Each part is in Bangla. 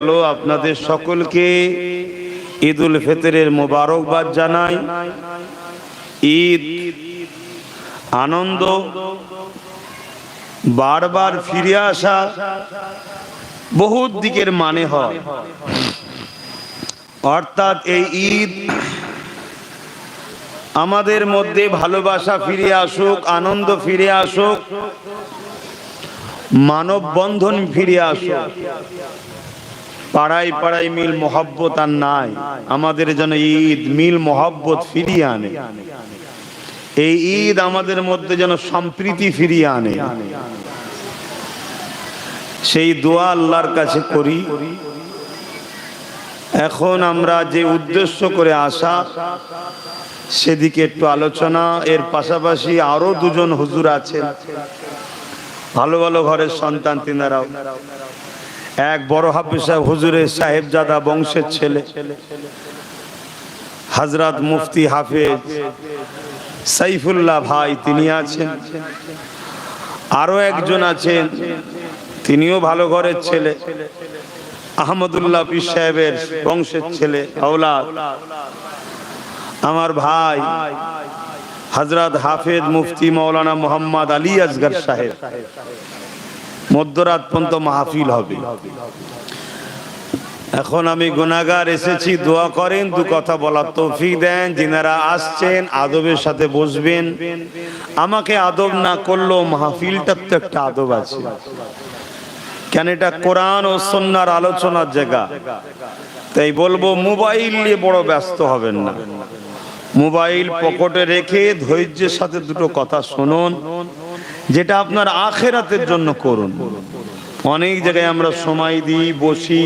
হলো আপনাদের সকলকে ঈদুল ফিতরের মোবারকবাদ জানাই। ঈদ আনন্দ, বারবার ফিরে আসা, বহুত দিকের মানে হয়। অর্থাৎ এই ঈদ আমাদের মধ্যে ভালোবাসা ফিরে আসুক, আনন্দ ফিরে আসুক, মানব বন্ধন ফিরে আসুক। পাড়ায় পাড়ায় মিল মোহাব্বত আর নাই, আমাদের যেন ঈদ মিল মোহাব্বত ফিরিয়ে আনে। এই ঈদ আমাদের মধ্যে যেন সম্প্রীতি ফিরিয়ে আনে, সেই দোয়া আল্লাহর কাছে করি। এখন আমরা যে উদ্দেশ্য করে আসা সেদিকে একটু আলোচনা। এর পাশাপাশি আরো দুজন হুজুর আছেন, ভালো ভালো ঘরের সন্তান তিনারাও। এক বড় হাফেজ সাহেব হুজুরের সাহেবজাদা বংশের ছেলে হযরত মুফতি হাফেজ সাইফুল্লাহ ভাই, তিনি আছেন। আরো একজন আছেন, তিনিও ভালো ঘরের ছেলে, আহমদুল্লাহ পীর সাহেবের বংশের ছেলে আওলাদ। আমার ভাই হযরত হাফেজ মুফতি মাওলানা মোহাম্মদ আলী আসগর সাহেব, মধ্যরাত পর্যন্ত মাহফিল হবে। এখন আমি গুনাহগার এসেছি, দোয়া করেন, দু কথা বলার তৌফিক দেন। যিনারা আসছেন আদবের সাথে বসবেন। আমাকে আদব না করলেও মাহফিলটার তো একটা আদব আছে, কেন এটা কোরআন ও সুন্নাহর আলোচনার জায়গা। তাই বলবো মোবাইল নিয়ে বড় ব্যস্ত হবেন না, মোবাইল পকেটে রেখে ধৈর্যের সাথে দুটো কথা শুনুন, যেটা আপনার আখিরাতের জন্য করুন। অনেক জায়গায় আমরা সময় দিই, বসি,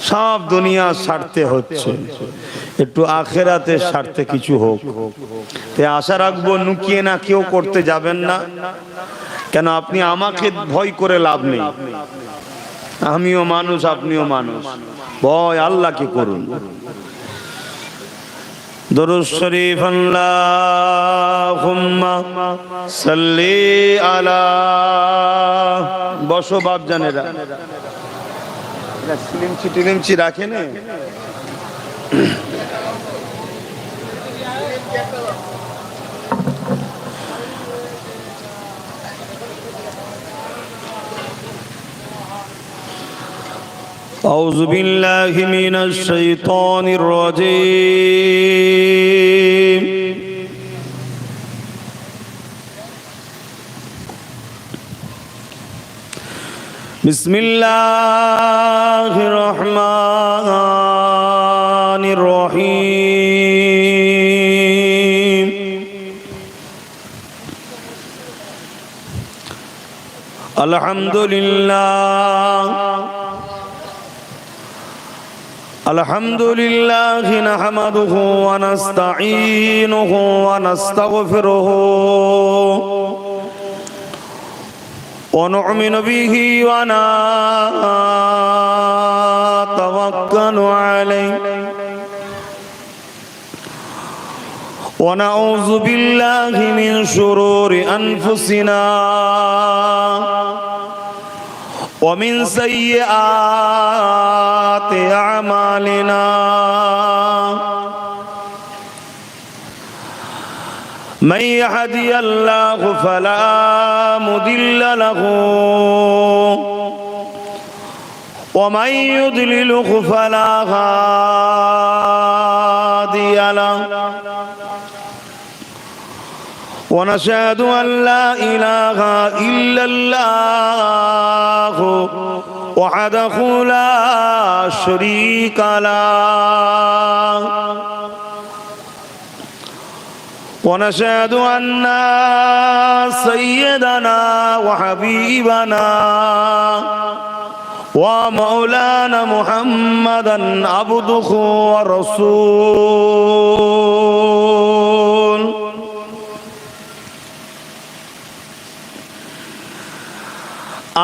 সব দুনিয়ার স্বার্থে হচ্ছে, একটু আখিরাতের স্বার্থে কিছু হোক। তাই আশা রাখবো নুকিয়ে না কেউ করতে যাবেন না, কেন আপনি আমাকে ভয় করে লাভ নেই। আমিও মানুষ, আপনিও মানুষ, ভয় আল্লাহকে করুন। দরুদ শরীফ আল্লাহুম্মা সাল্লি আলা। বসো বাপ জানেরা, সিলিমচি টিলিমচি রাখে না। أعوذ بالله من الشيطان الرجيم. بسم الله الرحمن الرحيم. الحمد لله الحمد لله نحمده ونستعينه ونستغفره ونؤمن به ونتوكل عليه ونعوذ بالله من شرور أنفسنا ومن سيئات أعمالنا. من يهدي الله فلا مضل له ومن يضلله فلا هادي له. ونشهد أن لا إله إلا الله وحده لا شريك له. ونشهد أن سيدنا وحبيبنا ومولانا محمدا عبده ورسوله.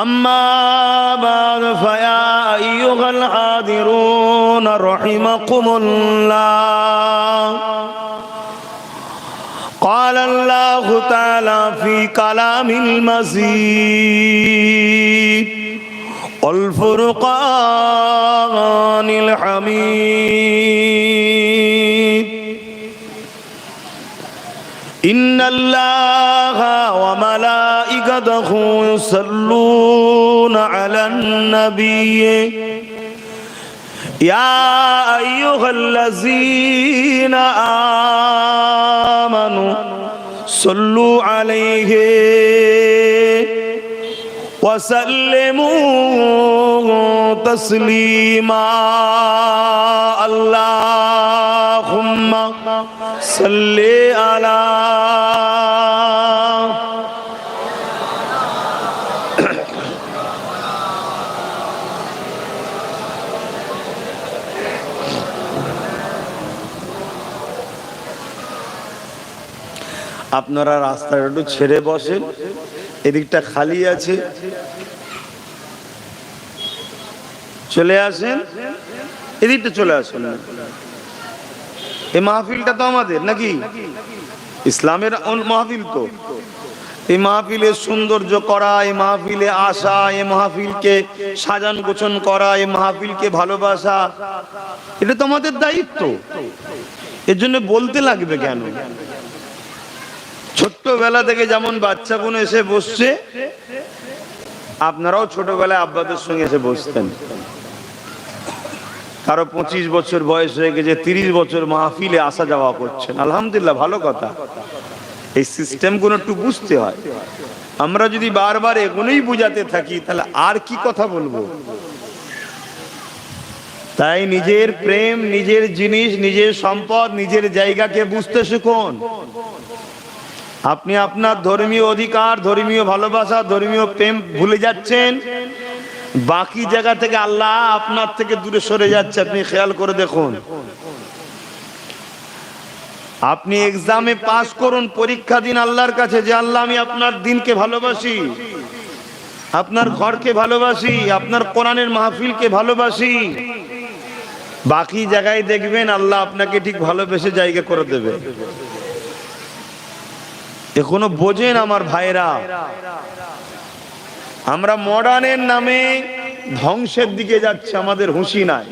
أما بعد فيا أيها الحاضرون رحمكم الله. قال الله تعالى في كلام المزيد والفرقان الحميد إن الله وملائكته يصلون على النبي يا أيها الذين آمنوا صلوا عليه وسلموا تسليما اللهم صل على আপনারা রাস্তাটা একটু ছেড়ে বসেন, এদিকটা খালি আছে, চলে আসেন, এদিকটা চলে আসেন। এই মাহফিলটা তো আমাদের নাকি, ইসলামের মাহফিল। তো এই মাহফিলের সৌন্দর্য করা, এই মাহফিলে আসা, এই মাহফিলকে সাজান গোছন করা, এই মাহফিলকে ভালোবাসা, এটা তো আমাদের দায়িত্ব। এর জন্য বলতে লাগবে কেন? ছোট্টবেলা থেকে যেমন বাচ্চাগুলো এসে বসছে, আপনারাও ছোটবেলায় আব্বাদের সঙ্গে এসে বসতেন। কারো 25 বছর বয়স হয়ে গেছে, 30 বছর মাহফিলে আসা যাওয়া করছেন, আলহামদুলিল্লাহ, ভালো কথা। এই সিস্টেমগুলো একটু বুঝতে হয়। আমরা যদি বারবার এগুলোই বুঝাতে থাকি তাহলে আর কি কথা বলবো? তাই নিজের প্রেম, নিজের জিনিস, নিজের সম্পদ, নিজের জায়গাকে বুঝতে শিখুন। আপনি আপনার ধর্মীয় অধিকার, ধর্মীয় ভালোবাসা, ধর্মীয় প্রেম ভুলে যাচ্ছেন, বাকি জায়গা থেকে আল্লাহ আপনার থেকে দূরে সরে যাচ্ছে। আপনি খেয়াল করে দেখুন। আপনি এক্সামে পাস করুন, পরীক্ষা দিন আল্লাহর কাছে যে আল্লাহ আমি আপনার দিনকে ভালোবাসি, আপনার ঘরকে ভালোবাসি, আপনার কোরআনের মাহফিলকে ভালোবাসি। বাকি জায়গায় দেখবেন আল্লাহ আপনাকে ঠিক ভালোবেসে জায়গা করে দেবে। এখনো বোঝেন আমার ভাইরা, আমরা মডার্নের নামে ধ্বংসের দিকে যাচ্ছে, আমাদের হুঁশি নাই।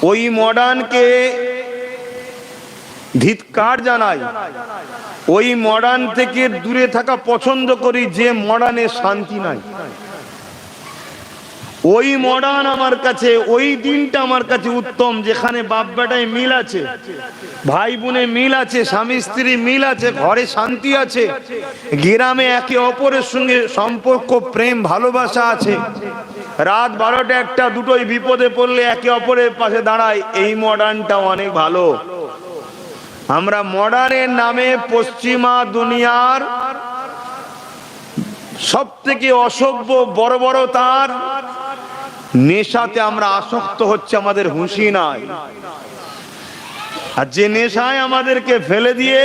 ওই মডার্নকে ধিক্কার জানাই, ওই মডার্ন থেকে দূরে থাকা পছন্দ করি যে মডার্নে শান্তি নাই। ওই মডার্ন আমার কাছে, ওই দিনটা আমার কাছে উত্তম, যেখানে বাপ বেটায় মিল আছে, ভাই বোনে মিল আছে, স্বামী স্ত্রী মিল আছে, ঘরে শান্তি আছে, গ্রামে একে অপরের সঙ্গে সম্পর্ক, প্রেম, ভালোবাসা আছে। রাত 12টা 1টা 2টোয় বিপদে পড়লে একে অপরের পাশে দাঁড়ায়। এই মডার্নটা অনেক ভালো। আমরা মডার্নের নামে পশ্চিমা দুনিয়ার সব থেকে অসভ্য বর্বরতার নেশাতে আমরা আসক্ত হচ্ছে, আমাদের হুঁশি নাই। আর যে নেশায় আমাদেরকে ফেলে দিয়ে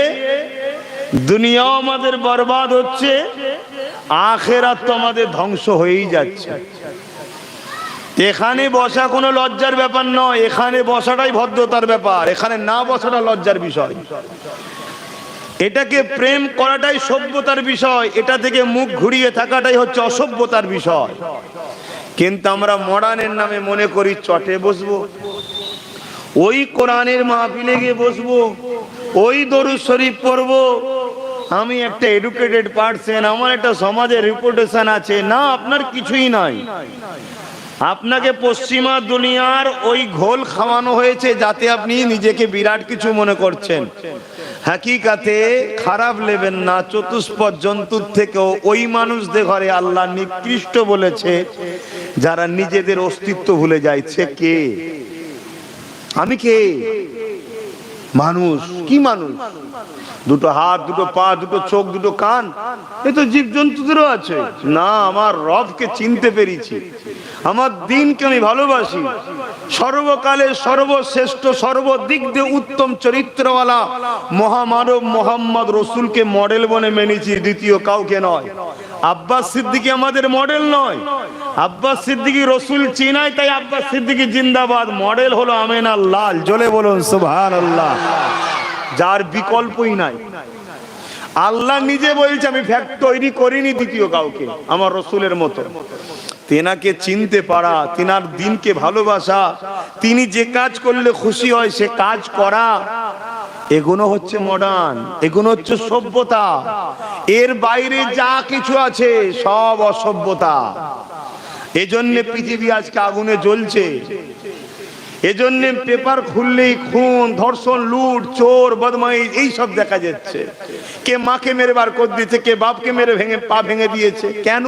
দুনিয়াও আমাদের বরবাদ হচ্ছে, আখিরাত তো আমাদের ধ্বংস হয়েই যাচ্ছে। এখানে বসা কোনো লজ্জার ব্যাপার নয়, এখানে বসাটাই ভদ্রতার ব্যাপার, এখানে না বসাটা লজ্জার বিষয়। এটাকে প্রেম করাটাই সভ্যতার বিষয়, এটা থেকে মুখ ঘুরিয়ে থাকাটাই হচ্ছে অসভ্যতার বিষয়। কিন্তু আমরা মডার্নের নামে মনে করি চটে বসবো, ওই কোরআনের মাহফিলে গিয়ে বসবো, ওই দরুদ শরীফ পড়বো, আমি একটা এডুকেটেড পারসন, আমার একটা সমাজের রিপুটেশন আছে। না, আপনার কিছুই নাই। আপনাকে পশ্চিমা দুনিয়ার ওই ঘোল খাওয়ানো হয়েছে যাতে আপনি নিজেকে বিরাট কিছু মনে করছেন। হাকিকাতে খারাপ নেবেন না, চতুষ্পদ জন্তুর থেকেও ওই মানুষদের ঘরে আল্লাহ নিকৃষ্ট বলেছে যারা নিজেদের অস্তিত্ব ভুলে যাচ্ছে। কে? আমি কে? মানুষ। কি মানুষ? দুটো হাত, দুটো পা, দুটো চোখ, দুটো কান, এ তো জীবজন্তুদেরও আছে। না, আমার রবকে চিনতে পেরেছি, আমার দিনকে আমি ভালোবাসি, সর্বকালে সর্বশ্রেষ্ঠ, সর্বদিক দিয়ে উত্তম চরিত্রওয়ালা মহামানব মোহাম্মদ রসুলকে মডেল বনে মেনেছি, দ্বিতীয় কাউকে নয়। আব্বাস সিদ্দিকী আমাদের মডেল নয়। আব্বাস সিদ্দিকী রসুল চিনায়, তাই আব্বাস সিদ্দিকী জিন্দাবাদ। মডেল হলো আমেনা লাল, জলে বলুন সুবহানাল্লাহ, যার বিকল্পই নাই। আল্লাহ নিজে বলছে আমি ফ্যাক্ট তৈরি করিনি দ্বিতীয় কাউকে, আমার রসুলের মতো। তেনাকে চিনতে পারা, তেনার দিনকে ভালোবাসা, তিনি যে কাজ করলে খুশি হয় সে কাজ করা, এগুলো হচ্ছে মডার্ন, এগুলো হচ্ছে সভ্যতা। এর বাইরে যা কিছু আছে সব অসভ্যতা। এজন্য পৃথিবী আজকে আগুনে জ্বলছে। এজন্য পেপার খুললেই খুন, ধর্ষণ, লুট, চোর, বদমাইশ এইসব দেখা যাচ্ছে। কে মাকে মেরে বার করে দিয়েছে, কে বাপকে মেরে পা ভেঙে দিয়েছে। কেন?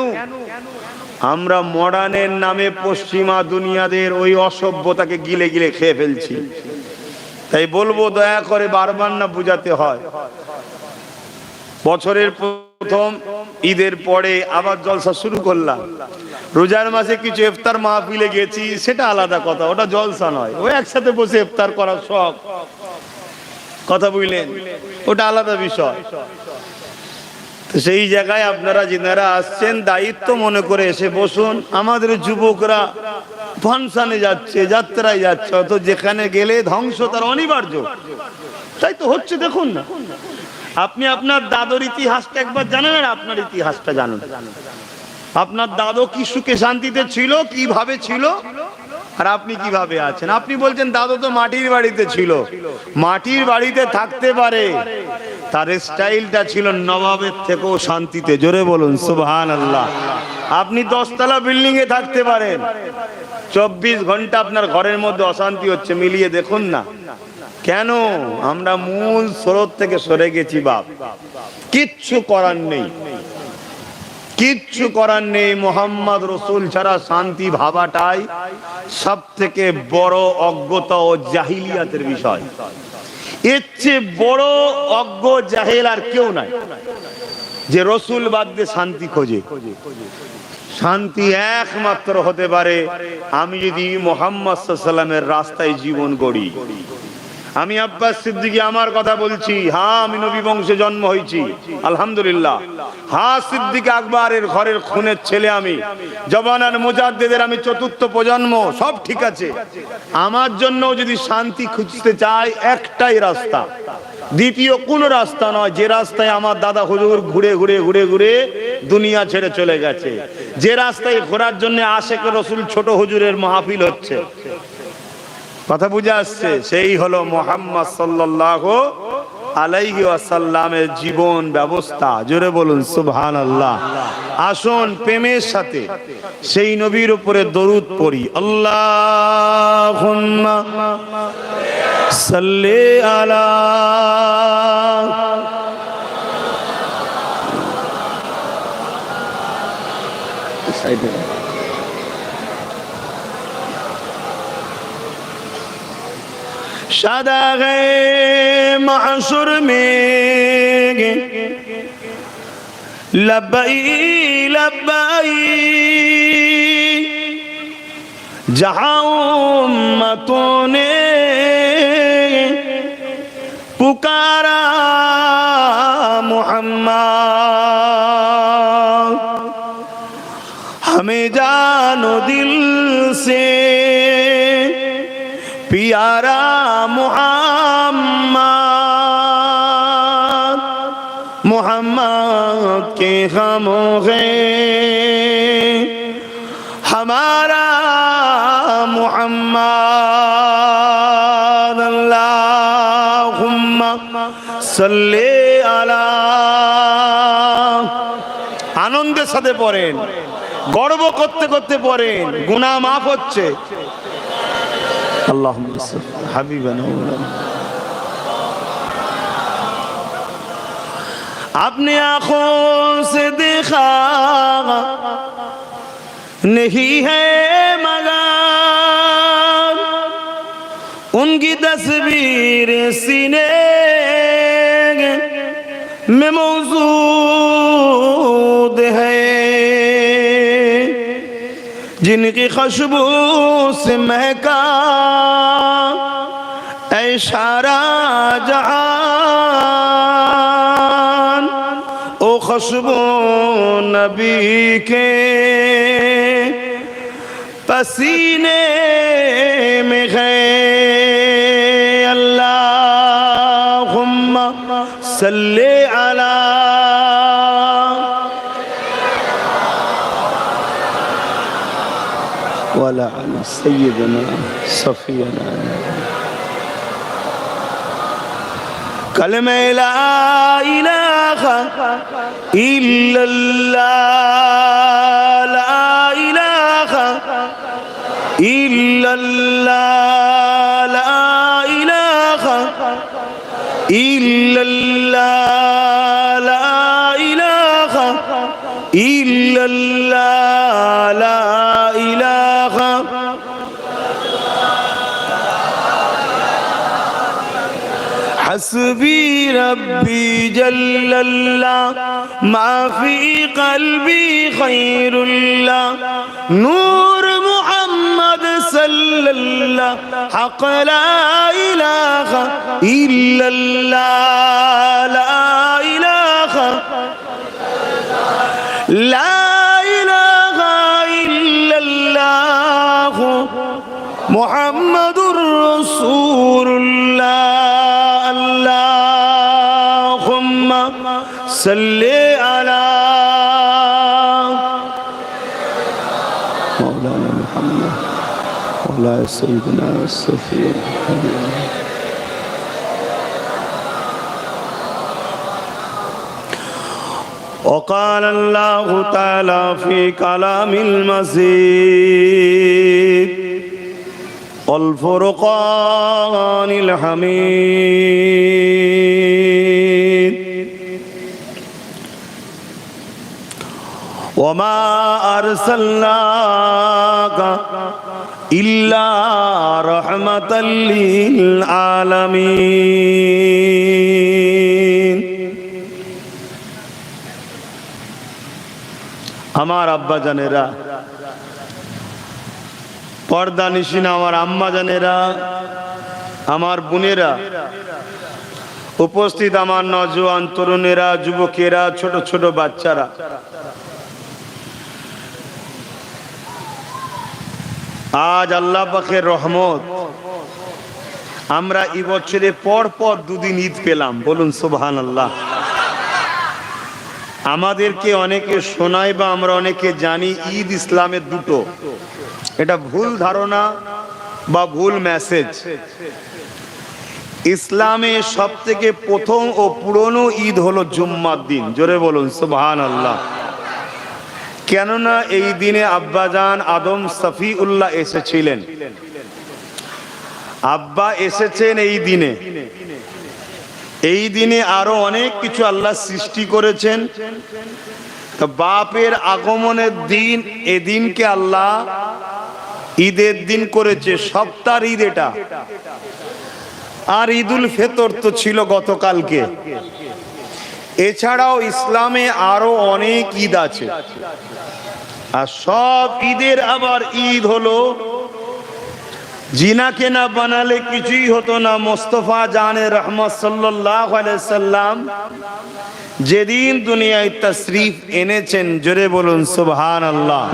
আমরা মডার্নের নামে পশ্চিমা দুনিয়াদের ওই অসভ্যতাকে গিলে গিলে খেয়ে ফেলছি। তাই বলবো দয়া করে বারবার না বুঝাতে হয়। বছরের প্রথম ঈদের পরে আবার জলসা শুরু করলাম। রোজার মাসে কিছু ইফতার মাহফিলে গেছি, সেটা আলাদা কথা, ওটা জলসা নয়। ওই একসাথে বসে ইফতার করার শখ, কথা বুঝলেন, ওটা আলাদা বিষয়। তো সেই জায়গায় আপনারা যিনারা আসছেন দায়িত্ব মনে করে এসে বসুন। আমাদের যুবকরা ফাংশনে যাচ্ছে, যাত্রায় যাচ্ছে, তো যেখানে গেলে ধ্বংস তার অনিবার্য। তাই তো হচ্ছে, দেখুন না। আপনি আপনার দাদুর ইতিহাসটা একবার জানেন আর আপনার ইতিহাসটা জানুন। আপনার দাদু কি সুখে শান্তিতে ছিল, কিভাবে ছিল, আর আপনি কিভাবে আছেন। আপনি বলছেন দাদু তো মাটির বাড়িতে ছিল। মাটির বাড়িতে থাকতে পারে, তার স্টাইলটা ছিল নবাবের থেকেও শান্তিতে। জোরে বলুন সুবহানাল্লাহ। আপনি 10 তলা বিল্ডিং এ থাকতে পারেন, 24 ঘন্টা আপনার ঘরের মধ্যে অশান্তি হচ্ছে, মিলিয়ে দেখুন না। কেন? আমরা মূল স্রোত থেকে সরে গেছি বাপ। কিচ্ছু করার নেই, কিচ্ছু করার নেই। মোহাম্মদ রসুল ছাড়া শান্তি ভাবাটাই সব থেকে বড় অজ্ঞতা ও জাহিলিয়াতের বিষয়। এর চেয়ে বড় অজ্ঞ জাহেল আর কেউ নাই যে রসুল বাদ দিয়ে শান্তি খোঁজে। শান্তি একমাত্র হতে পারে আমি যদি মোহাম্মদ সাল্লাল্লাহু আলাইহি ওয়াসাল্লামের রাস্তায় জীবন গড়ি। আমি আব্বাস সিদ্দিকী আমার কথা বলছি। হ্যাঁ, আমি নবী বংশে জন্ম হয়েছি, আলহামদুলিল্লাহ। হ্যাঁ, সিদ্দিক আকবরের ঘরের খুনের ছেলে আমি, জবানার মুজাদ্দিদের আমি চতুর্থ প্রজন্ম, সব ঠিক আছে। আমার জন্য যদি শান্তি খুঁজতে চাই, একটাই রাস্তা, দ্বিতীয় কোন রাস্তা নয়। যে রাস্তায় আমার দাদা হুজুর ঘুরে ঘুরে ঘুরে ঘুরে দুনিয়া ছেড়ে চলে গেছে, যে রাস্তায় ঘোরার জন্য আশেক রসুল ছোট হুজুরের মাহফিল হচ্ছে, কথা বুঝে আসছে, সেই হলো মুহাম্মদ সাল্লাল্লাহু আলাইহি ওয়াসাল্লামের জীবন ব্যবস্থা। জোরে বলুন সুবহানাল্লাহ। আসুন প্রেমের সাথে সেই নবীর উপরে দরুদ পড়ি। আল্লাহুম্মা সাল্লি আলা शादाग़े महशर में लब्बई लब्बई जहाँ उम्मतों ने पुकारा मुहम्मद, हमें जानो दिल से प्यारा मुहम्मद, मुहम्मद के गमों है हमारा मुहम्मद। अल्लाहुम्मा सल्ली अला। আনন্দের সাথে পড়েন, গর্ব করতে করতে পড়েন, গুনাহ মাফ হচ্ছে। अल्लाहुम्मा हबीबना अपने आँखों से देखा नहीं है मगर उनकी तस्वीर सीने में मौजूद है, जिनकी खुशबू से महका ऐ सारा जहान, ओ खुशबू नबी के पसीने में है। अल्लाहुम्मा सल्ली अला وعلى آل سيدنا صفينا کلمہ لا الہ الا اللہ لا الہ الا اللہ لا الہ الا اللہ لا الہ الا اللہ لا الہ حسبی ربی جل اللہ ما فی قلبی خیر اللہ نور محمد صلی اللہ حق لا الہ الا اللہ لا الہ لا الہ الا اللہ محمد رسول اللہ اللہم صلی علی مولانا محمد وعلی سیدنا صفی وقال اللہ تعالی فی کلام المجید والفرقان الحميد وما أرسلناك إلا رحمة للعالمين আমার আব্বা জানেরা পর্দা নিশিন আমার আম্মা জানেরা আমার বোনেরা উপস্থিত আমার নওজোয়ান তরুণেরা যুবকেরা ছোট ছোট বাচ্চারা আজ আল্লাহ পাকের রহমত আমরা এই বছরে পর পর দুদিন ঈদ পেলাম বলুন সুবহানাল্লাহ আমাদেরকে অনেকে শোনায় বা আমরা অনেকে জানি ঈদ ইসলামের দুটো এটা ভুল ধারণা বা ভুল মেসেজ ইসলামে সবথেকে প্রথম ও পুরনো ঈদ হলো জুম্মার দিন জোরে বলুন সুবহানাল্লাহ কেননা এই দিনে আব্বাজান আদম সফিউল্লাহ এসেছিলেন আব্বা এসেছেন এই দিনে আরো অনেক কিছু আল্লাহ সৃষ্টি করেছেন বাপের আগমনের দিন এদিনকে আল্লাহ ঈদের দিন করেছে সপ্তাহের ঈদ এটা আর ঈদুল ফিতর তো ছিল গতকালকে এছাড়াও ইসলামে আরো অনেক ঈদ আছে আর সব ঈদের আবার ঈদ হলো জিনাকে না বানালে কিছুই হতো না মোস্তফা জানে রহমত সাল্লাল্লাহু আলাইহি সাল্লাম যেদিন দুনিয়ায় তাশরীফ এনেছেন জোরে বলুন সুবহানাল্লাহ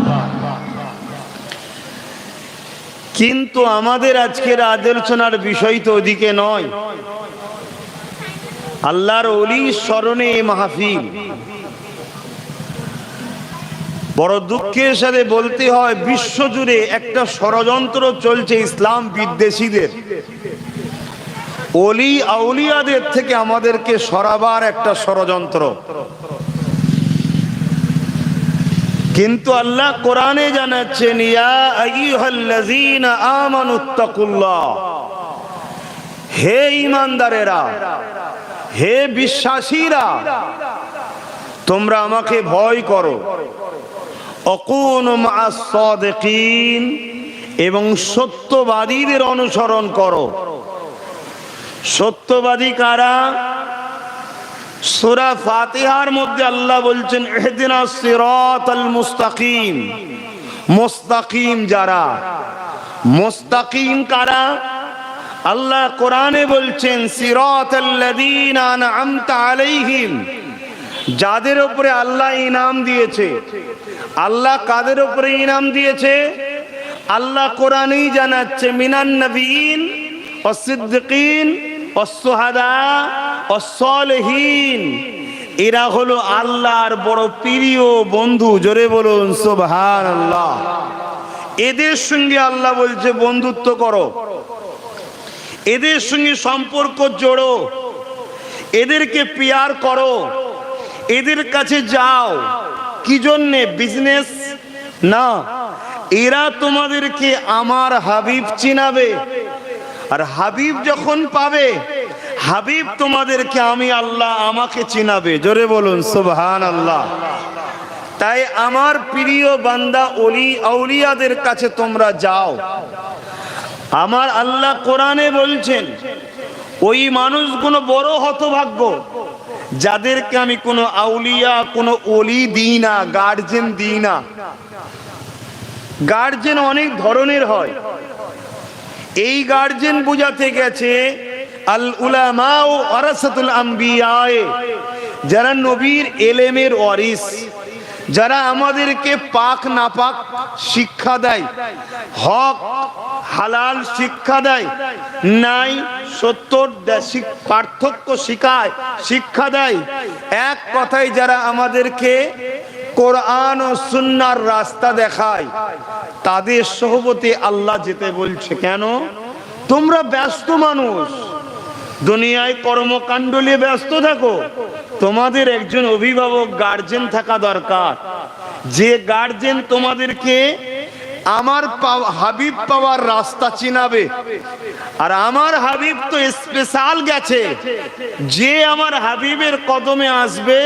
কিন্তু আমাদের আজকের আলোচনার বিষয় তো ওদিকে নয় আল্লাহর ওলি স্মরণে এই মাহফিল বড় দুঃখের সাথে বলতে হয় বিশ্বজুড়ে একটা ষড়যন্ত্র চলছে ইসলাম বিদ্বেষীদের ওলি আউলিয়াদের থেকে আমাদেরকে সরাবার একটা ষড়যন্ত্র কিন্তু আল্লাহ কোরআনে জানাচ্ছেন ইয়া আইয়ুহাল্লাযীনা আমানুত্তাকুল্লাহ হে ঈমানদারেরা হে বিশ্বাসীরা তোমরা আমাকে ভয় করো অকুনু মা'আস সাদিকিন এবং সত্যবাদীদের অনুসরণ করো সত্যবাদী কারা সূরা ফাতিহার মধ্যে আল্লাহ বলছেন ইহদিনাস সিরাতাল মুস্তাকিম মুস্তাকিম যারা মুস্তাকিম কারা আল্লাহ কোরআনে বলছেন সিরাতাল্লাযীনা আন'আমতা আলাইহিম যাদের উপরে আল্লাহ ইনাম দিয়েছে আল্লাহ কাদের উপরে ইনাম দিয়েছে আল্লাহ কোরআনেই জানাচ্ছে মিনান নবিয়িন ওয়াস সিদ্দিকিন ওয়াস শুহাদা ওয়াস সালিহিন এরা হলো আল্লাহর বড় প্রিয় বন্ধু জোরে বলুন সুবহানাল্লাহ এদের সঙ্গে আল্লাহ বলছে বন্ধুত্ব করো, এদের সঙ্গে সম্পর্ক জোড়ো, এদেরকে পিয়ার করো, এদের কাছে যাও। কি জন্যে? বিজনেস না, এরা তোমাদেরকে আমার হাবিব চিনাবে, আর হাবিব যখন পাবে, হাবিব তোমাদেরকে আমি আল্লাহ আমাকে চিনাবে। জোরে বলুন সুবহানাল্লাহ। তাই আমার প্রিয় বান্দা ওলি আউলিয়াদের কাছে তোমরা যাও। আমার আল্লাহ কোরআনে বলছেন, ওই মানুষগুলো বড় হতভাগ্য যাদেরকে আমি কোনো আউলিয়া কোনো ওলি দিই না, গার্জেন দিই না। গার্জেন অনেক ধরনের হয়। এই গার্জেন বোঝাতে গেছে আল উলামা ওয়ারাসাতুল আম্বিয়া, যারা নবীর এলেমের ওয়ারিস, যারা আমাদেরকে পাক নাপাক শিক্ষা দেয়, হক হালাল শিক্ষা দেয়, নাই সত্যর পার্থক্য শিখায়, শিক্ষা দেয়। এক কথায় যারা আমাদেরকে কোরআন ও সুন্নাহর রাস্তা দেখায়, তাদের সোহবতে আল্লাহ যেতে বলছে। কেন? তোমরা ব্যস্ত মানুষ, দুনিয়ায় কর্মকাণ্ড নিয়ে ব্যস্ত থাকো, তোমাদের একজন অভিভাবক গার্জেন থাকা দরকার, যে গার্জেন তোমাদেরকে আমার হাবিব পাওয়ার রাস্তা চিনাবে। আর আমার হাবিব তো স্পেশাল গেছে, যে আমার হাবিবের কদমে আসবে,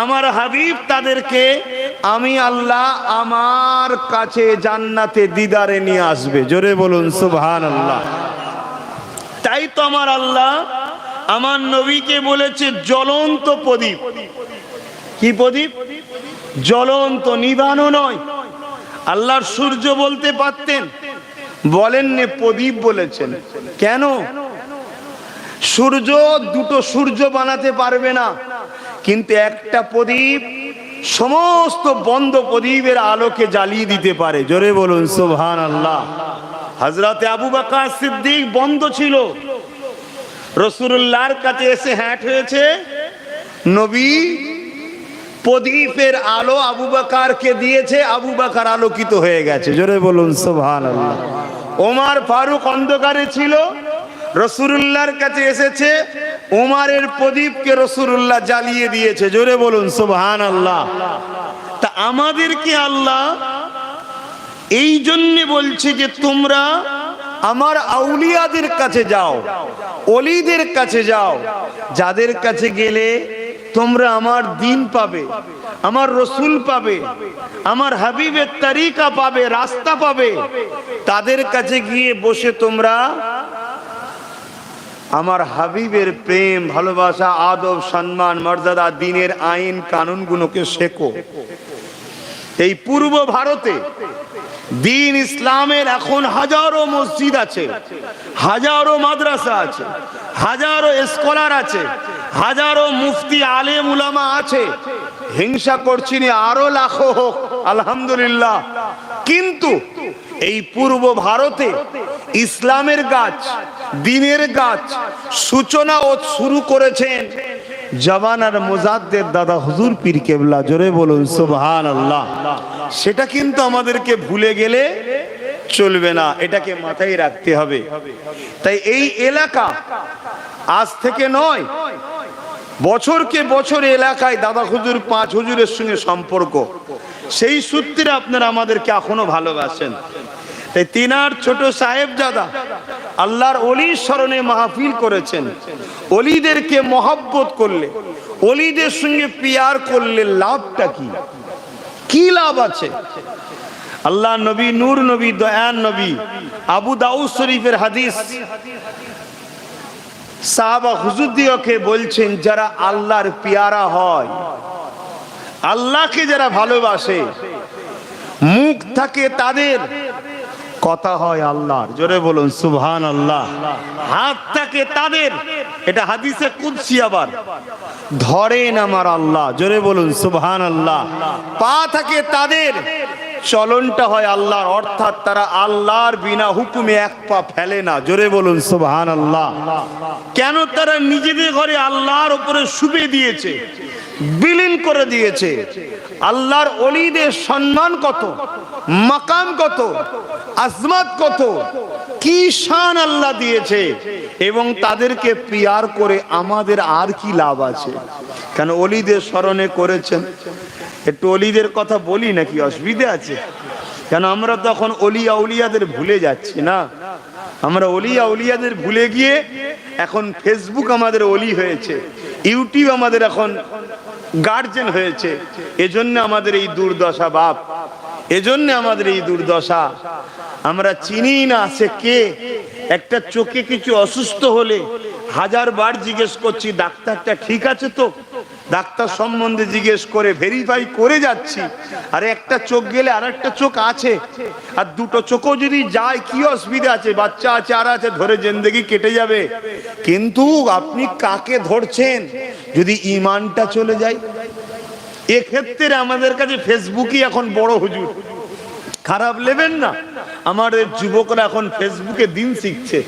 আমার হাবিব তাদেরকে আমি আল্লাহ আমার কাছে জান্নাতে দিদারে নিয়ে আসবে। জোরে বলুন সুবহানাল্লাহ। তাই তো আমার আল্লাহ আমার নবীকে বলেছে জ্বলন্ত প্রদীপ। কি প্রদীপ? জ্বলন্ত, নিভানো নয়। আল্লাহর সূর্য বলতে পারতেন, বলেননি, প্রদীপ বলেছেন। কেন? সূর্য দুটো সূর্য বানাতে পারবে না, কিন্তু একটা প্রদীপ সমস্ত বন্ধ প্রদীপের আলোকে জ্বালিয়ে দিতে পারে। জোরে বলুন সুবহানাল্লাহ। হযরতে আবু বকর সিদ্দিক বন্ধ ছিল, রাসূলুল্লাহর কাছে এসে হ্যাট হয়েছে, নবী প্রদীপের আলো আবু বকরকে দিয়েছে, আবু বকর আলোকিত হয়ে গেছে। জোরে বলুন সুবহানাল্লাহ। ওমর ফারুক অন্ধকারে ছিল, রাসূলুল্লাহর কাছে এসেছে, ওমরের প্রদীপকে রাসূলুল্লাহ জ্বালিয়ে দিয়েছে। জোরে বলুন সুবহানাল্লাহ। তা আমাদেরকে আল্লাহ এই জন্য বলছে যে তোমরা আমার আউলিয়াদের কাছে যাও, ওলিদের কাছে যাও, যাদের কাছে গেলে তোমরা আমার দ্বীন পাবে, আমার রসুল পাবে, আমার হাবিবের তরিকা পাবে, রাস্তা পাবে। তাদের কাছে গিয়ে বসে তোমরা আমার হাবিবের প্রেম, ভালোবাসা, আদব, সম্মান, মর্যাদা, দ্বীনের আইন কানুনগুলোকে শেখো। এই পূর্ব ভারতে দ্বীন ইসলামের এখন হাজারো মসজিদ আছে, হাজারো মাদ্রাসা আছে, হাজারো স্কলার আছে, হাজারো মুফতি আলেম উলামা আছে। হিংসা করছি না, আরো লাখো হোক, আলহামদুলিল্লাহ। কিন্তু এই পূর্ব ভারতে ইসলামের গাছ, দ্বীনের গাছ সূচনা ও শুরু করেছেন জামানার মুজাদ্দেদ দাদা হুজুর পীর কেবলা। জোরে বলুন সুবহানাল্লাহ। সেটা কিন্তু আমাদেরকে ভুলে গেলে চলবে না, এটাকে মাথায় রাখতে হবে। তাই এই এলাকা আজ থেকে নয়, বছরকে বছর এলাকায় দাদা হুজুর, পাঁচ হুজুরের সঙ্গে সম্পর্ক, সেই সূত্রে আপনারা আমাদেরকে এখনো ভালোবাসেন। তাই তিনার ছোট সাহেবজাদা আল্লাহর ওলির স্মরণে মাহফিল করেছেন। ওলিদেরকে মহব্বত করলে, ওলিদের সঙ্গে পিয়ার করলে লাভটা কি? কি লাভ আছে? আল্লাহ নবী, নূর নবী, দয়ান নবী, আবু দাউদ শরীফের হাদিস, সাহাবা হুজুরদিওকে বলছেন, যারা আল্লাহর পিয়ারা হয়, আল্লাহকে যারা ভালোবাসে, মুখ থাকে তাদের, কথা হয় আল্লাহর। জোরে বলুন সুবহানাল্লাহ। হাত থাকে তাদের, এটা হাদিসে কুদসি, আবার ধরেন আমার আল্লাহ। জোরে বলুন সুবহানাল্লাহ। পা থাকে তাদের, চলনটা হয় আল্লাহর, অর্থাৎ তারা আল্লাহর বিনা হুকুমে এক পা ফেলে না। জোরে বলুন সুবহানাল্লাহ। কেন? তারা নিজেদের ঘরে আল্লাহর উপরে শুবে দিয়েছে, বিলীন করে দিয়েছে। আল্লাহর ওলিদের সম্মান কত, মাকাম কত, আজমত কত, কি শান আল্লাহ দিয়েছে, এবং তাদেরকে পিয়ার করে আমাদের আর কি লাভ আছে? কেন ওলিদের স্মরণে করেছেন, একটু ওলিদের কথা বলি নাকি অসুবিধা আছে? কেন আমরা তখন ওলিয়া উলিয়াদের ভুলে যাচ্ছি না? আমরা ওলিয়া উলিয়াদের ভুলে গিয়ে এখন ফেসবুক আমাদের ওলি হয়েছে, ইউটিউব আমাদের এখন গার্জেন হয়েছে। এজন্য আমাদের এই দুর্দশা বাপ, এজন্য আমাদের এই দুর্দশা। আমরা চিনি না সে কে। একটা চোখে কিছু অসুস্থ হলে 1000 বার জিজ্ঞেস করছি ডাক্তারটা ঠিক আছে তো, ডাক্তার সম্বন্ধে জিজ্ঞেস করে ভেরিফাই করে যাচ্ছি। আরে একটা চোখ গেলে আর একটা চোখ আছে, আর দুটো চোখও যদি যায় কি অসুবিধা আছে? বাচ্চা আছে আর আছে, ধরে জিন্দেগি কেটে যাবে। কিন্তু আপনি কাকে ধরছেন? যদি ইমানটা চলে যায়, এক্ষেত্রে আমাদের কাছে ফেসবুকই এখন বড় হুজুর। খারাপ নেবেন না, আমাদের যুবকরা এখন ফেসবুকে দিন শিখছে,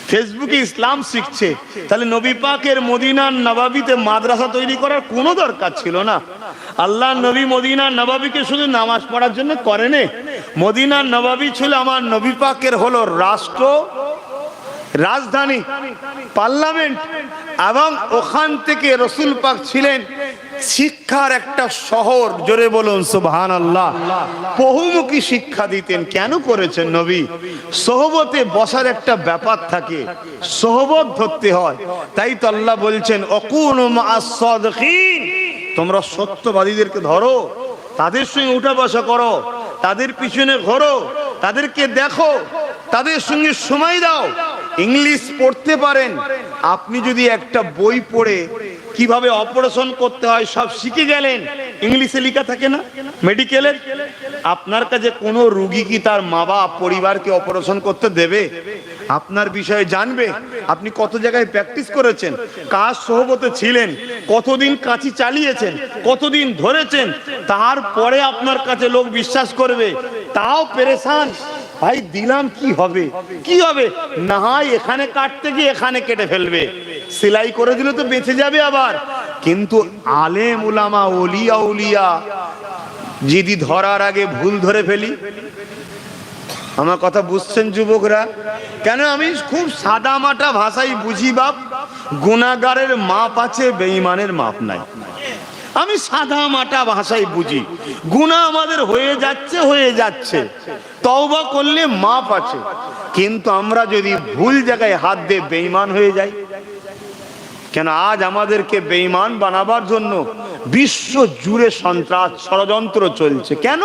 ফেসবুকে ইসলাম শিখছে। তাহলে নবী পাকের মদিনার নবাবিতে মাদ্রাসা তৈরি করার কোনো দরকার ছিল না। আল্লাহ নবী মদিনার নবাবিকে শুধু নামাজ পড়ার জন্য করেনি। মদিনার নবাবি ছিল আমার নবী পাকের হলো রাষ্ট্র, রাজধানী, পার্লামেন্ট, এবং ওখান থেকে রসুল পাক ছিলেন শিক্ষার একটা শহর। জোরে বলুন সুবহানাল্লাহ। বহুমুখী শিক্ষা দিতেন। কেন করেছেন নবী? সোহবতে বসার একটা ব্যাপার থাকে, সোহবত ধরতে হয়। তাই তো আল্লাহ বলছেন অকুনু মা'আস সাদিকিন, তোমরা সত্যবাদীদেরকে ধরো, তাদের সঙ্গে উঠা বসা করো, তাদের পিছনে ঘোরো, তাদেরকে দেখো, তাদের সঙ্গে সময় দাও। ইংলিশ পড়তে পারেন, আপনি যদি একটা বই পড়ে কিভাবে অপারেশন করতে হয় সব শিখে গেলেন, ইংলিশে লেখা থাকে না মেডিকেলের, আপনার কাছে কোনো রোগী কি তার মা বাপ পরিবারকে অপারেশন করতে দেবে? আপনার বিষয়ে জানবে। আপনি কত জায়গায় প্র্যাকটিস করেছেন, কার সোহবতে ছিলেন, কতদিন কাঁচি চালিয়েছেন, কতদিন ধরেছেন, তারপরে আপনার কাছে লোক বিশ্বাস করবে। তাও পেরেশান, ভাই দিলাম কি হবে, কি হবে? না হয় এখানে কাটতে গিয়ে এখানে কেটে ফেলবে, সেলাই করে দিলে তো বেঁচে যাবে আবার। কিন্তু আলেম উলামা ওলিয়া উলিয়া যদি ধরার আগে ভুল ধরে ফেলি, আমার কথা বুঝছেন যুবকরা? কেন আমি খুব সাদা মাটা ভাষায় বুঝি বাপ, গুনাহগারের মাপ আছে, বেঈমানের মাপ নাই। আমি সাদা মাটা ভাষায় বুঝি, গুনাহ আমাদের হয়ে যাচ্ছে, তওবা করলে মাপ আছে। কিন্তু আমরা যদি ভুল জায়গায় হাত দিয়ে বেঈমান হয়ে যাই, কেন আজ আমাদেরকে বেঈমান বানাবার জন্য বিশ্ব জুড়ে সন্ত্রাস ষড়যন্ত্র চলছে। কেন?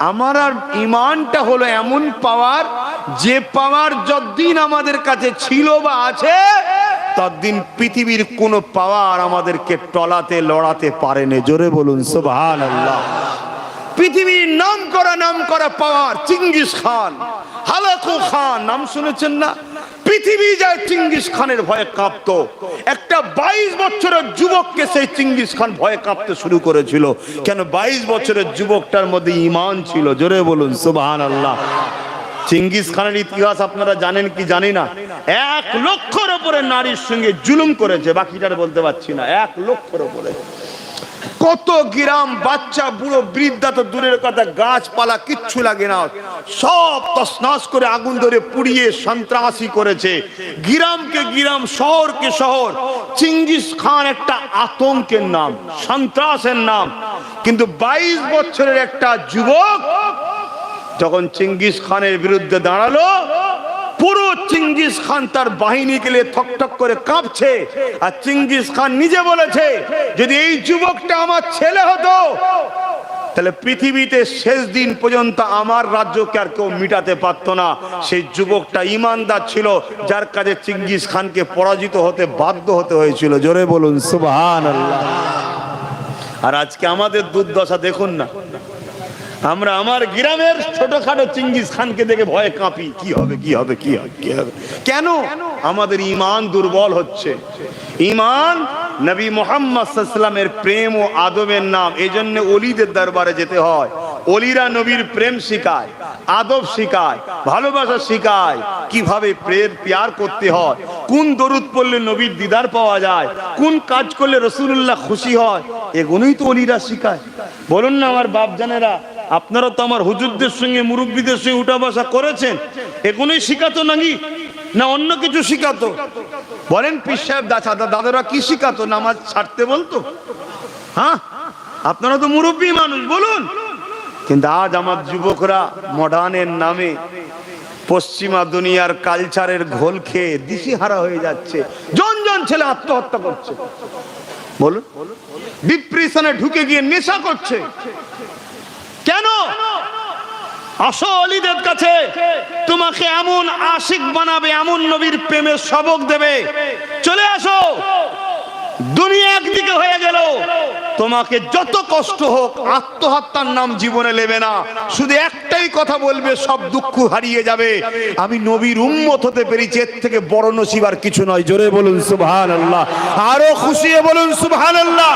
আমার আর ইমানটা হলো এমন পাওয়ার, যে পাওয়ার যতদিন আমাদের কাছে ছিল বা আছে, ততদিন পৃথিবীর কোনো পাওয়ার আমাদেরকে টলাতে লড়াতে পারেনি। জোরে বলুন সুবহানাল্লাহ। পৃথিবীর নাম করা পাওয়ার চিঙ্গিস খান, হালাকু খান, নাম শুনেছেন না? পৃথিবী যায় চিঙ্গিস খানের ভয়ে কাঁপতো। একটা 22 বছরের যুবককে সেই চিঙ্গিস খান ভয়ে কাঁপতে শুরু করেছিল। কেন? 22 বছরের যুবকটার মধ্যে ঈমান ছিল। জোরে বলুন সুবহানাল্লাহ। চিঙ্গিস খানের ইতিহাস আপনারা জানেন কি জানি না। 1 লক্ষের উপরে নারীর সঙ্গে জুলুম করেছে, বাকিটা বলতে পারছি না। 1 লক্ষের উপরে কত গ্রাম বাচ্চা বুড়ো বৃদ্ধা তো দূরের কথা, গাছপালা কিচ্ছু লাগে না, সব তছনছ করে আগুন ধরে পুড়িয়ে সন্ত্রাসী করেছে। গ্রামকে গ্রাম, শহরকে শহর। চিঙ্গিস খান একটা আতঙ্কের নাম, সন্ত্রাসের নাম। কিন্তু 22 বছরের একটা যুবক যখন চিঙ্গিস খানের বিরুদ্ধে দাঁড়ালো, পুরো চিঙ্গিস খান তার বাহিনীকে নিয়ে থকথক করে কাঁপছে। আর চিঙ্গিস খান নিজে বলেছে, যদি এই যুবকটা আমার ছেলে হতো, তাহলে পৃথিবীতে শেষ দিন পর্যন্ত আমার রাজ্যকে আর কেউ মিটাতে পারতো না। সেই যুবকটা ইমানদার ছিল, যার কাছে চিঙ্গিস খানকে পরাজিত হতে বাধ্য হতে হয়েছিল। জোরে বলুন সুবহানাল্লাহ। আর আজকে আমাদের দুর্দশা দেখুন না। আমরা আমার গ্রামের ছোটখাটো চিঙ্গিস খানকে দেখে ভয়ে কাঁপি, কি হবে, কি হবে, কি হবে, কি হবে। কেন? আমাদের ঈমান দুর্বল হচ্ছে। ঈমান নবী মুহাম্মদ সাল্লাল্লাহু আলাইহি ওয়াসাল্লামের প্রেম ও আদবের নাম। এজন্য ওলিদের দরবারে যেতে হয়। ওলিরা নবীর প্রেম শিখায়, আদব শিখায়, ভালোবাসা শিখায়, কিভাবে প্যার করতে হয়, কোন দরুদ পড়লে নবীর দিদার পাওয়া যায়, কোন কাজ করলে রাসূলুল্লাহ খুশি হয়, এগুলোই তো ওলিরা শিখায়। বলুন না আমার বাপ জানেরা, আপনারা তো আমার হুজুরদের সঙ্গে মুরব্বীদের সঙ্গে উঠা বসা করেছেন, এগুলোই শিখাতো নাকি না অন্য কিছু শিখাতো? বলেন পীর সাহেব দাদারা কি শিখাতো? নামাজ ছাড়তে বলতো? হ্যাঁ, আপনারা তো মুরব্বী মানুষ, বলুন। কিন্তু আজ আমার যুবকরা মডার্নের নামে পশ্চিমা দুনিয়ার কালচারের ঘোল খেয়ে দিশেহারা হয়ে যাচ্ছে। জন জন ছেলে আত্মহত্যা করছে, বলুন, ডিপ্রেশনে ঢুকে গিয়ে নেশা করছে। কেন? আসো অলিদের কাছে, তোমাকে এমন আশিক বানাবে, এমন নবীর প্রেমের সবক দেবে। চলে আসো। দুনিয়া একদিকে হয়ে গেল, তোমাকে যত কষ্ট হোক আত্মহত্যার নাম জীবনে নেবে না, শুধু একটাই কথা বলবে, সব দুঃখ হারিয়ে যাবে, আমি নবীর উম্মত হতে পেরেছি, এর থেকে বড় নসিব আর কিছু নয়। জোরে বলুন সুবহানাল্লাহ, আরো খুশি হয়ে বলুন সুবহানাল্লাহ।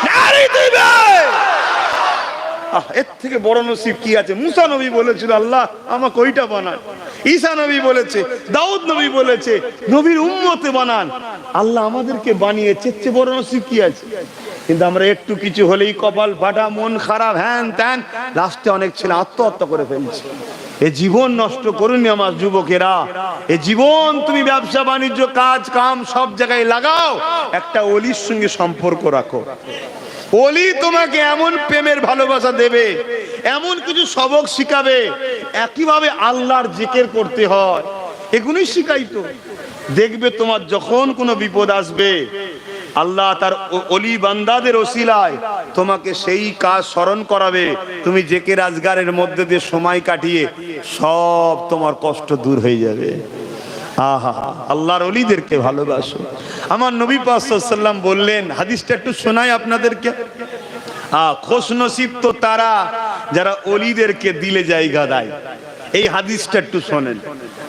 নারী দিবে, এর থেকে বড় নসিব কি আছে? মুসা নবী বলেছিল আল্লাহ আমাকে ওইটা বানান, ঈসা নবী বলেছে, দাউদ নবী বলেছে নবীর উম্মতে বানান, আল্লাহ আমাদেরকে বানিয়েছে, এর চেয়ে বড় নসিব কি আছে? কিন্তু আমরা একটু কিছু হলেই কপাল ফাটা, মন খারাপ, হ্যান ত্যান, লাস্টে অনেক ছেলে আত্মহত্যা করে ফেলছে। এ জীবন নষ্ট করুন আমার যুবকেরা, এ জীবন তুমি ব্যবসা বাণিজ্য কাজ কাম সব জায়গায় লাগাও, একটা অলির সঙ্গে সম্পর্ক রাখো। ওলি তোমাকে এমন প্রেমের ভালোবাসা দেবে, এমন কিছু সবক শিখাবে, একইভাবে আল্লাহর জিকির করতে হয়, এগুলোই শিখাইতো। দেখবে তোমার যখন কোনো বিপদ আসবে, আল্লাহ তার ওলি বান্দাদের ওসিলায় তোমাকে সেই কাজ স্মরণ করাবে, তুমি জিকির আজগারের মধ্যে দিয়ে সময় কাটিয়ে সব তোমার কষ্ট দূর হয়ে যাবে। আহা, আল্লাহর ওলিদেরকে ভালোবাসো। আমার নবী পাক সাল্লাল্লাহু আলাইহি ওয়াসাল্লাম বললেন, হাদিসটা একটু শোনাই আপনাদেরকে। খুশ নসিব তো তারা যারা ওলিদেরকে দিলে জায়গা দেয়। এই হাদিসটা একটু শোনেন।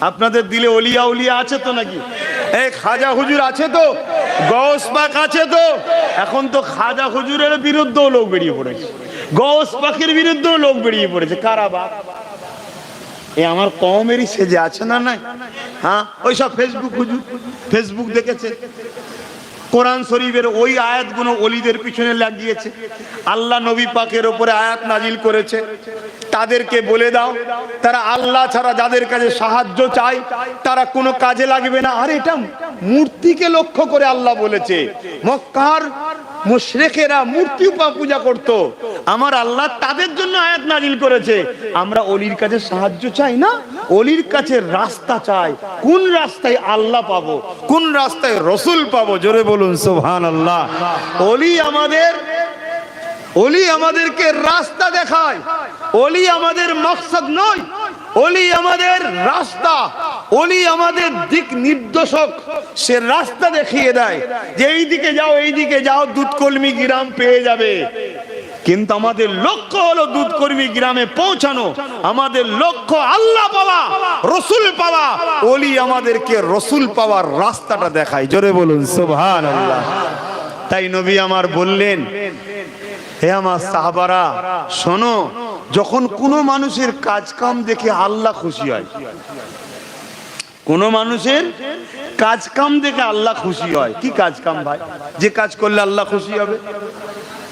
আপনাদের দিলে ওলিয়া উলিয়া আছে তো নাকি? এই খাজা হুজুর আছে তো, গৌস পাক আছে তো। এখন তো খাজা হুজুরের বিরুদ্ধেও লোক বেরিয়ে পড়েছে, গৌস পাকের বিরুদ্ধেও লোক বেরিয়ে পড়েছে। কারা বা? এ আমার কমেরই সেজে আছে না নাই? হ্যাঁ, ওই সব ফেসবুক হুজুর, ফেসবুক দেখেছে, কোরআন শরীফের ওই আয়াতগুলো ওলিদের পিছনে লাগিয়েছে। আল্লাহ নবী পাকের উপরে আয়াত নাজিল করেছে, তাদেরকে বলে দাও তারা আল্লাহ ছাড়া যাদের কাছে সাহায্য চায় তারা কোনো কাজে লাগবে না। আর এটা মূর্তিকে লক্ষ্য করে আল্লাহ বলেছে। মক্কার মুশরিকেরা মূর্তি পূজা করত, আমার আল্লাহ তাদের জন্য আয়াত নাজিল করেছে। আমরা অলির কাছে সাহায্য চাই না, অলির কাছে রাস্তা চাই। কোন রাস্তায় আল্লাহ পাবো, কোন রাস্তায় রসুল পাবো? জোরে বলুন সুবহানাল্লাহ। অলি আমাদেরকে রাস্তা দেখায়, অলি আমাদের মকসদ নয়, অলি আমাদের রাস্তা, অলি আমাদের দিক নির্দেশক। সে রাস্তা দেখিয়ে দেয় যে এই দিকে যাও, এই দিকে যাও, দুধকলমি গ্রাম পেয়ে যাবে। কিন্তু আমাদের লক্ষ্য হলো দুধকর্মী গ্রামে পৌঁছানো, আমাদের লক্ষ্য আল্লাহ পাওয়া, রসুল পাওয়া। ওলি আমাদেরকে রসুল পাওয়ার রাস্তাটা দেখায়। জোরে বলুন সুবহানাল্লাহ। তাই নবী আমার বললেন, হে আমার সাহাবারা শোনো, যখন কোনো মানুষের কাজ কাম দেখে আল্লাহ খুশি হয়, কোন মানুষের কাজ কাম দেখে আল্লাহ খুশি হয়। কি কাজ কাম ভাই? যে কাজ করলে আল্লাহ খুশি হবে,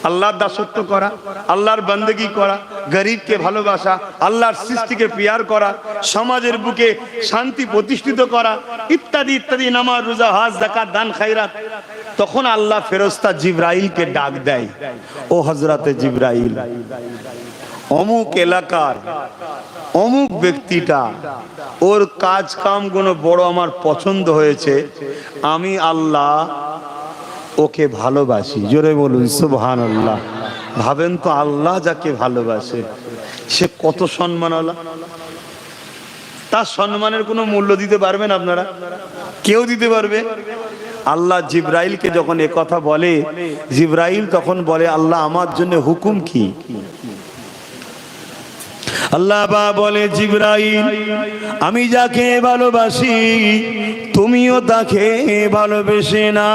আল্লাহর দাসত্ব করা, আল্লাহর বান্দেগি করা, গরিবকে ভালোবাসা, আল্লাহর সৃষ্টিকে পিয়ার করা, সমাজের বুকে শান্তি প্রতিষ্ঠিত করা, ইত্যাদি ইত্যাদি, নামাজ রোজা হজ যাকাত দান খায়রাত। তখন আল্লাহ ফেরেশতা জিবরাইলকে ডাক দেয়, ও হযরতে জিবরাইল, অমুক এলাকার অমুক ব্যক্তিটা, ওর কাজ কাম গুলো বড় আমার পছন্দ হয়েছে, আমি আল্লাহ ওকে ভালোবাসি। জোরে বলুন সুবহানাল্লাহ। ভাবেন তো, আল্লাহ যাকে ভালোবাসে সে কত সম্মানওয়ালা। তার সম্মানের কোনো মূল্য দিতে পারবেন আপনারা? কেউ দিতে পারবে? আল্লাহ জিবরাইলকে যখন এ কথা বলে, জিবরাইল তখন বলে, আল্লাহ আমার জন্য হুকুম কি? আল্লাহ বলে, জিবরাইল আমি যাকে ভালোবাসি তুমিও তাকে ভালোবেসে না।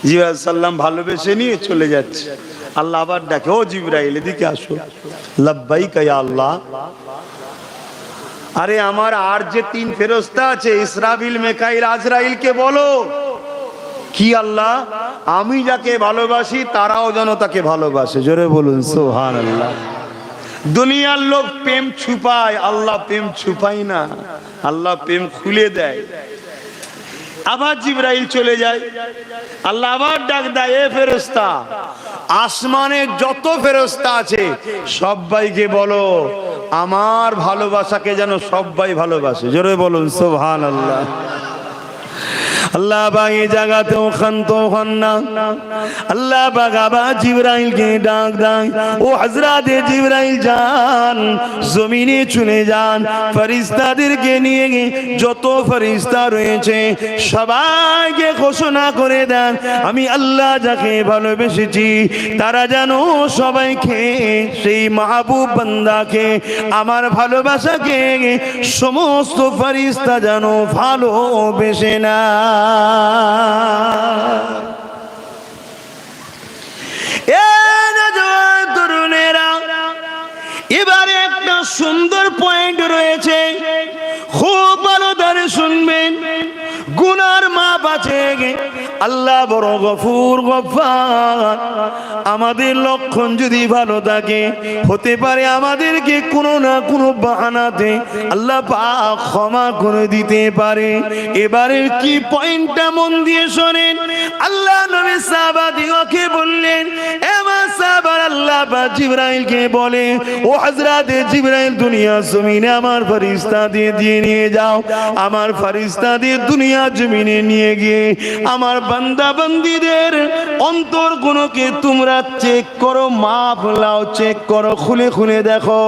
জিবরাইল সাল্লাম ভালোবেসে নিয়ে চলে যাচ্ছে। আল্লাহ আবার ডাকে, ও জিবরাইল এদিকে আসো। লাব্বাইকা ইয়া আল্লাহ। আরে আমার আর যে তিন ফেরেশতা আছে, ইসরাফিল, মিকাইল, আজরাইলকে বলো কি আল্লাহ? আমি যাকে ভালোবাসি তারাও যেন তাকে ভালোবাসে। জোরে বলুন সুবহানাল্লাহ। দুনিয়ার লোক প্রেম ছুপায়, আল্লাহ প্রেম ছুপায় না, আল্লাহ প্রেম খুলে দেয়। আবার জিবরাইল চলে যায়, আল্লাহ আবার ডাক দেয়, এ ফেরেশতা, আসমানে যত ফেরেশতা আছে সবাইকে বলো আমার ভালোবাসাকে যেন সবাই ভালোবাসে। জোরে বলুন সুবহানাল্লাহ। আল্লাহ পাক এই জায়গাতেও ক্ষান্ত হন না। আল্লাহ পাক আবার জিবরাইলকে ডাক দেয়, ও হযরতে জিবরাইল যান, জমিনে চলে যান, ফেরেশতাদেরকে নিয়ে যত ফেরেশতা রয়েছে সবাইকে ঘোষণা করে দেন, আমি আল্লাহ যাকে ভালোবেসেছি তারা যেন সবাইকে, সেই মাহবুব বান্দাকে, আমার ভালোবাসাকে সমস্ত ফেরেশতা যেন ভালোবেসে না। তরুণেরা, এবারে একটা সুন্দর পয়েন্ট রয়েছে, খুব ভালো ধরে শুনবেন। গুনার মাপ আছে, আল্লাহ বড় গফুর গফফার। আমাদের লক্ষণ যদি ভালো থাকে, হতে পারে আমাদেরকে কোনো না কোনো বাহানাতে আল্লাহ পাক ক্ষমা করে দিতে পারে। এবারের কি পয়েন্টটা মন দিয়ে শোনেন। আল্লাহ নবী সাহাবাদিগকে বললেন, এবার সাহাবার আল্লাহ পাক জিবরাইলকে বলে, ও হযরতে জিবরাইল, দুনিয়া জমিনে আমার ফেরেশতা দিয়ে নিয়ে যাও, আমার ফেরেশতা দিয়ে দুনিয়া জমিনে নিয়ে গিয়ে আমার বান্দা বান্দীদের অন্তর গুলোকে তোমরা চেক করো, মাপ লাও, চেক করো, খুলে খুলে দেখো।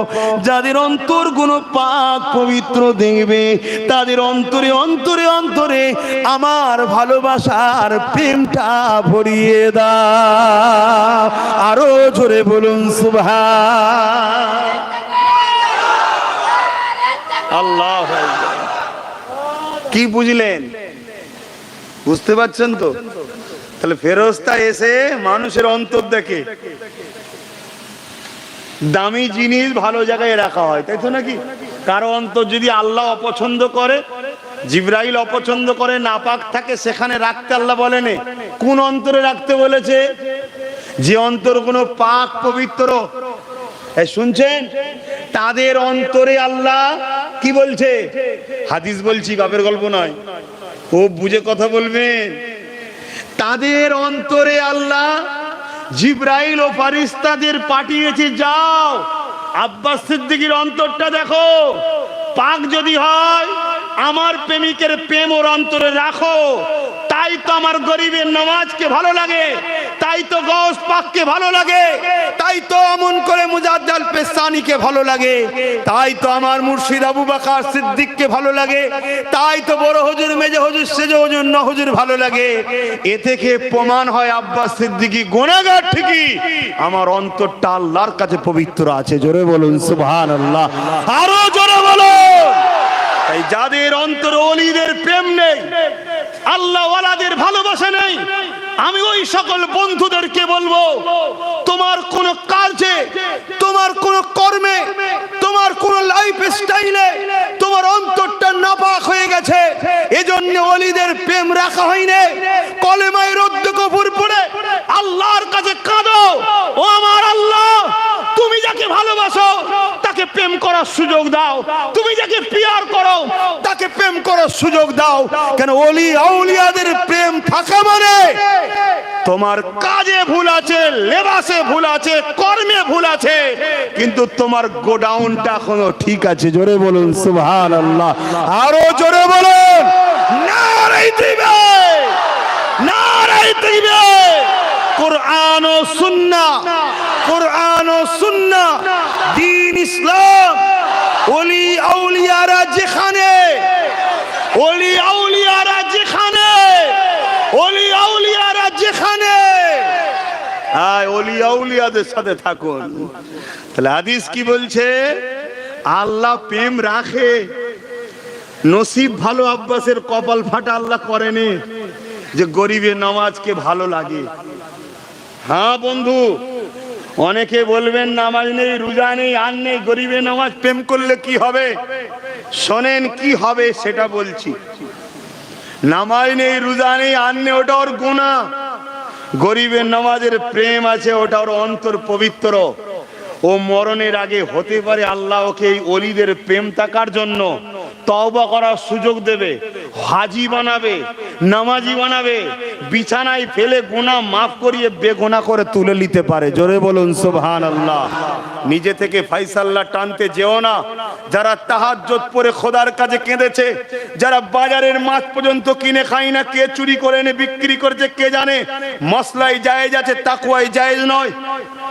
যাদের অন্তর গুলো পাক পবিত্র দেখবে, তাদের অন্তরে অন্তরে অন্তরে আমার ভালোবাসার প্রেমটা ভরিয়ে দাও। আরো জোরে বলুন সুবহান আল্লাহ। কি বুঝলেন? বুঝতে পারছেন তো? তাহলে ফেরেশতা এসে মানুষের অন্তর দেখে। দামি জিনিস ভালো জায়গায় রাখা হয়, তাই তো নাকি? কারো অন্তর যদি আল্লাহ অপছন্দ করে, জিবরাইল অপছন্দ করে, নাপাক থাকে, সেখানে রাখতে আল্লাহ বলেন। কোন অন্তরে রাখতে বলেছে? যে অন্তর কোনো পাক পবিত্র। শুনছেন? তাদের অন্তরে আল্লাহ কি বলছে? হাদিস বলছি, বাপের গল্প নয়, ও বুঝে কথা বলবেন। তাদের অন্তরে আল্লাহ জিবরাইল ও ফেরেশতাদের পাঠিয়েছে, যাও আব্বাস সিদ্দিকীর অন্তরটা দেখো, পাক যদি হয় আমার প্রেমিকের প্রেম ওর অন্তরে রাখো। তাই তো আমার গরিবের নামাজকে ভালো লাগে, তাই তো গৌস পাককে ভালো লাগে, তাই তো অমন করে মুজাদ্দাল পেশানিকে ভালো লাগে, তাই তো আমার মুর্শিদ আবু বকর সিদ্দিককে ভালো লাগে, তাই তো বড় হুজুর, মেজে হুজুর, সেজে হুজুর, ন হুজুর ভালো লাগে। এ থেকে প্রমাণ হয় আব্বাস সিদ্দিকী গুনাহগার ঠিকই, আমার অন্তরটা আল্লাহর কাছে পবিত্র আছে। জোরে বলুন সুবহানাল্লাহ। আরো জোরে বলুন। তাই যাদের অন্তরে ওলিদের প্রেম নেই, আল্লাহ ওয়ালাদের ভালোবাসা নেই, আমি ওই সকল বন্ধুদেরকে বলবো, তোমার কোন কাজে, তোমার কোন কর্মে, তোমার কোন লাইফ স্টাইলে তোমার অন্তরটা নাপাক হয়ে গেছে, এজন্য ওলিদের প্রেম রাখা হয়নি। কলেমায় রদ্দ কফুর পড়ে আল্লাহর কাছে কাঁদো, ও আমার আল্লাহ, তুমি যাকে ভালোবাসো তাকে প্রেম করার সুযোগ দাও, তুমি যাকে পিয়ার করো তাকে প্রেম করার সুযোগ দাও। কেন? ওলি আউলিয়াদের প্রেম থাকা মানে তোমার কাজে ভুল আছে, লেবাসে ভুল আছে, কর্মে ভুল আছে, কিন্তু তোমার গোডাউনটা এখনো ঠিক আছে। জোরে বলুন সুবহানাল্লাহ। আরো জোরে বলুন নারে তাকবীর, নারে তাকবীর। কুরআন ও সুন্নাহ, কুরআন ও সুন্নাহ, দ্বীন ইসলাম, ওলি আউলিয়ারা যেখানে, ওলি আউলিয়ারা যেখানে, ওলি আউলিয়ারা যেখানে, ওলি আউলিয়াদের সাথে থাকুন। তাহলে হাদিস কি বলছে? আল্লাহ প্রেম রাখে। নসিব ভালো আব্বাসের কপাল ফাটা আল্লাহ করেনি যে গরিবের নামাজকে ভালো লাগে। হ্যাঁ বন্ধু, অনেকে বলবেন নামাজ নেই, রোজা নেই, আর নেই, গরিবের নামাজ প্রেম করলে কি হবে? শোনেন কি হবে সেটা বলছি। নামাজ নেই, রোজা নেই, আর নেই, ওটা ওর গুনাহ। গরিবের নামাজের প্রেম আছে, ওটা ওর অন্তর পবিত্র। ও মরণের আগে হতে পারে আল্লাহ ওকে এই ওলিদের প্রেম থাকার জন্য তওবা করার সুযোগ দেবে, হাজি বানাবে, নামাজি বানাবে, বিছানায় ফেলে গুনাহ মাফ করিয়ে বেগুনাহ করে তুলে নিতে পারে। জোরে বলুন সুবহানাল্লাহ। নিজে থেকে ফাইসাল্লাহ টানতে যেও না। যারা তাহাজ্জুদ পড়ে খোদার কাছে কেঁদেছে, যারা বাজারের মাছ পর্যন্ত কিনে খায় না, কে চুরি করে এনে বিক্রি করেছে কে জানে, মসলায় জায়েজ আছে, তাকওয়ায় জায়েজ নয়।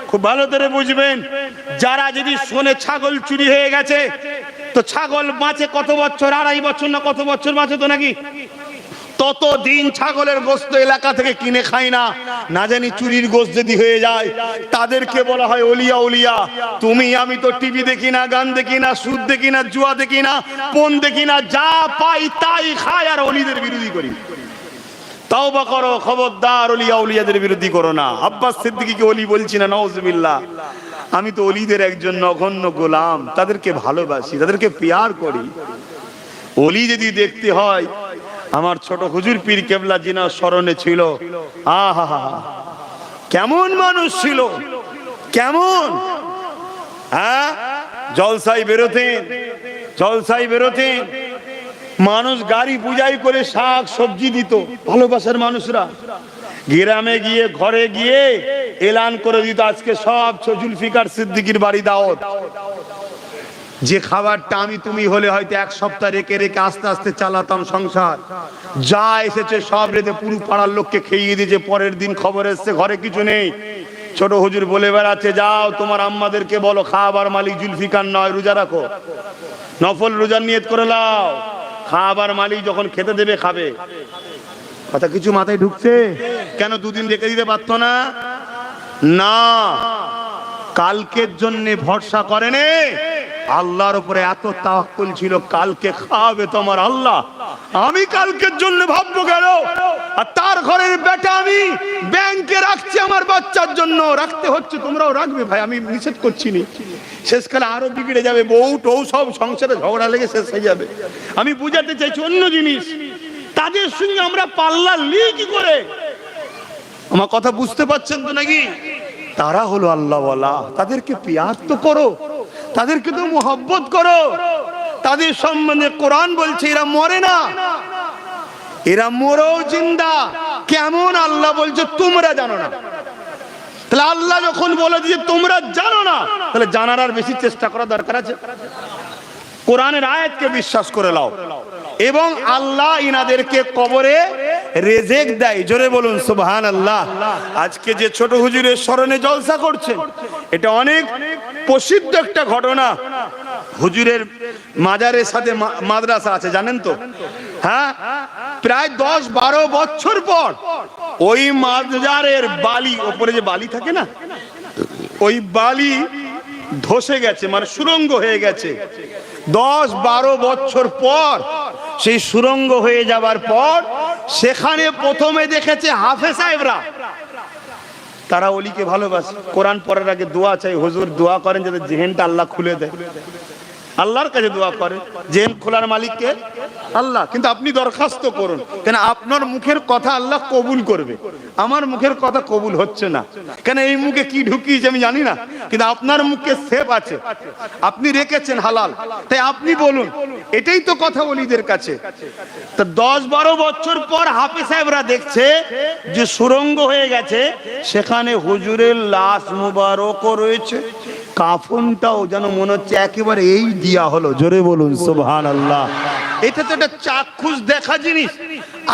খুব ভালো করে বুঝবেন, যারা যদি শোনে ছাগল চুরি হয়ে গেছে, তো ছাগল বাঁচে কত বছর? 2.5 বছর না কত বছর বাঁচে তো নাকি? ততদিন ছাগলের গোশত এলাকা থেকে কিনে খায় না। না জানি চুরির গোশত যদি হয়ে যায়, তাদেরকে বলা হয় ওলিয়া। ওলিয়া তুমি আমি তো টিভি দেখি না, গান দেখি না, সুদ দেখি না, জুয়া দেখি না, পণ দেখি না, যা পাই তাই খাই আর ওলিদের বিরোধী করি। তওবা করো, খবরদার ওলিয়া ওলিয়াদের বিরোধী করো না। আব্বাস সিদ্দিকীকে ওলি বলছি না, নাউজুবিল্লাহ। আমি তো ওলিদের একজন নগণ্য গোলাম, তাদেরকে ভালোবাসি, তাদেরকে প্যার করি। ওলি যদি দেখতে হয়, আমার ছোট হুজুর পীর কেবলা জিনা স্মরণে ছিল, আহা কেমন মানুষ ছিল, কেমন জলসায় বেরোতেন, জলসায় বেরোতেন। মানুষ গাড়ি পূজাই করে শাক সবজি দিত, ভালোবাসার মানুষরা। গ্রামে গিয়ে ঘরে গিয়ে এলান করে দিত, আজকে সব জুলফিকার সিদ্দিকীর বাড়ি দাওয়াত। যে খাবারটা আমি তুমি হলে হয়তো 1 সপ্তাহ রেখে রেখে আস্তে আস্তে চালাতাম সংসার, যা এসেছে সব রেতে পুরো পাড়ার লোককে খেয়ে দিয়েছে। পরের দিন খবর এসছে ঘরে কিছু নেই। ছোট হুজুর বলে বেড়াচ্ছে, যাও তোমার আম্মাদেরকে বলো খাবার মালিক জুলফিকার নয়, রোজা রাখো, নফল রোজার নিয়ত করে নাও। খাবার মালিক যখন খেতে দেবে খাবে। কথা কিছু মাথায় ঢুকছে? কেন 2 দিন রেখে দিতে পারতো না? না, কালকের জন্য ভরসা করেনি। আল্লাহর উপরে এত তাওয়াক্কুল ছিল, কালকে খাওয়াবে তোমার আল্লাহ, আমি কালকের জন্য ভাববো কেন? আর তার ঘরের বেটা আমি ব্যাংকে রাখছি আমার বাচ্চার জন্য, রাখতে হচ্ছে, তোমরাও রাখবে ভাই, আমি নিষেধ করছি না। শেষকালে আরো বিগড়ে যাবে, বউ টৌ সব সংসারে ঝগড়া লেগে শেষ হয়ে যাবে। আমি বুঝাতে চাইছি অন্য জিনিস। তাদের সঙ্গে আমরা পাল্লা নিই কি করে? আমার কথা বুঝতে পারছেন তো নাকি? তারা হলো আল্লাহ ওয়ালা, তাদেরকে পিয়ার তো করো, তাদেরকে তো মোহব্বত করো। তাদের সম্বন্ধে কোরআন বলছে এরা মরে না, এরা মরেও জিন্দা। কেমন? আল্লাহ বলছে তোমরা জানো না। তাহলে আল্লাহ যখন বলে দিয়ে তোমরা জানো না, তাহলে জানার আর বেশি চেষ্টা করা দরকার আছে? কোরআনের আয়াতকে বিশ্বাস করে নাও, এবং আল্লাহ ইনাদেরকে কবরে রেজেক দেয়। জোরে বলুন সুবহানাল্লাহ। আজকে যে ছোট হুজুরের স্মরণে জলসা করছেন, এটা অনেক প্রসিদ্ধ একটা ঘটনা। হুজুরের মাজারের সাথে মাদ্রাসা আছে, জানেন তো? হ্যাঁ, প্রায় 10-12 বছর পর ওই মাজারের বালি, ওপরে যে বালি থাকে না, ওই বালি ধসে গেছে, মানে সুরঙ্গ হয়ে গেছে। 10-12 বছর পর সেই সুরঙ্গ হয়ে যাবার পর সেখানে প্রথমে দেখেছে হাফেজ সাহেবরা, তারা ওলিকে ভালোবাসে। কোরআন পড়ার আগে দোয়া চাই, হুজুর দোয়া করেন যাতে জেহেনটা আল্লাহ খুলে দেয়। আল্লাহর কাছে দোয়া করে, জেহেন খোলার মালিককে আল্লাহ। কিন্তু আপনি দরখাস্ত করুন, কেন আপনার মুখের কথা আল্লাহ কবুল করবে, আমার মুখের কথা কবুল হচ্ছে না। কেন এই মুখে কি ঢুকিয়েছে আমি জানি না, কিন্তু আপনার মুখে সেফ আছে, আপনি রেখেছেন হালাল, তাই আপনি বলুন। এটাই তো কথা ওলিদের কাছে। তা 10-12 বছর পর হাফেজ সাহেবরা দেখছে যে সুরঙ্গ হয়ে গেছে, সেখানে হুজুরের লাশ মুবারকও রয়েছে, কাফনটাও যেন মনে হচ্ছে একেবারে এই দিয়া হলো। জোরে বলুন সুবহানাল্লাহ। এটা তো একটা চাক্ষুষ দেখা জিনিস,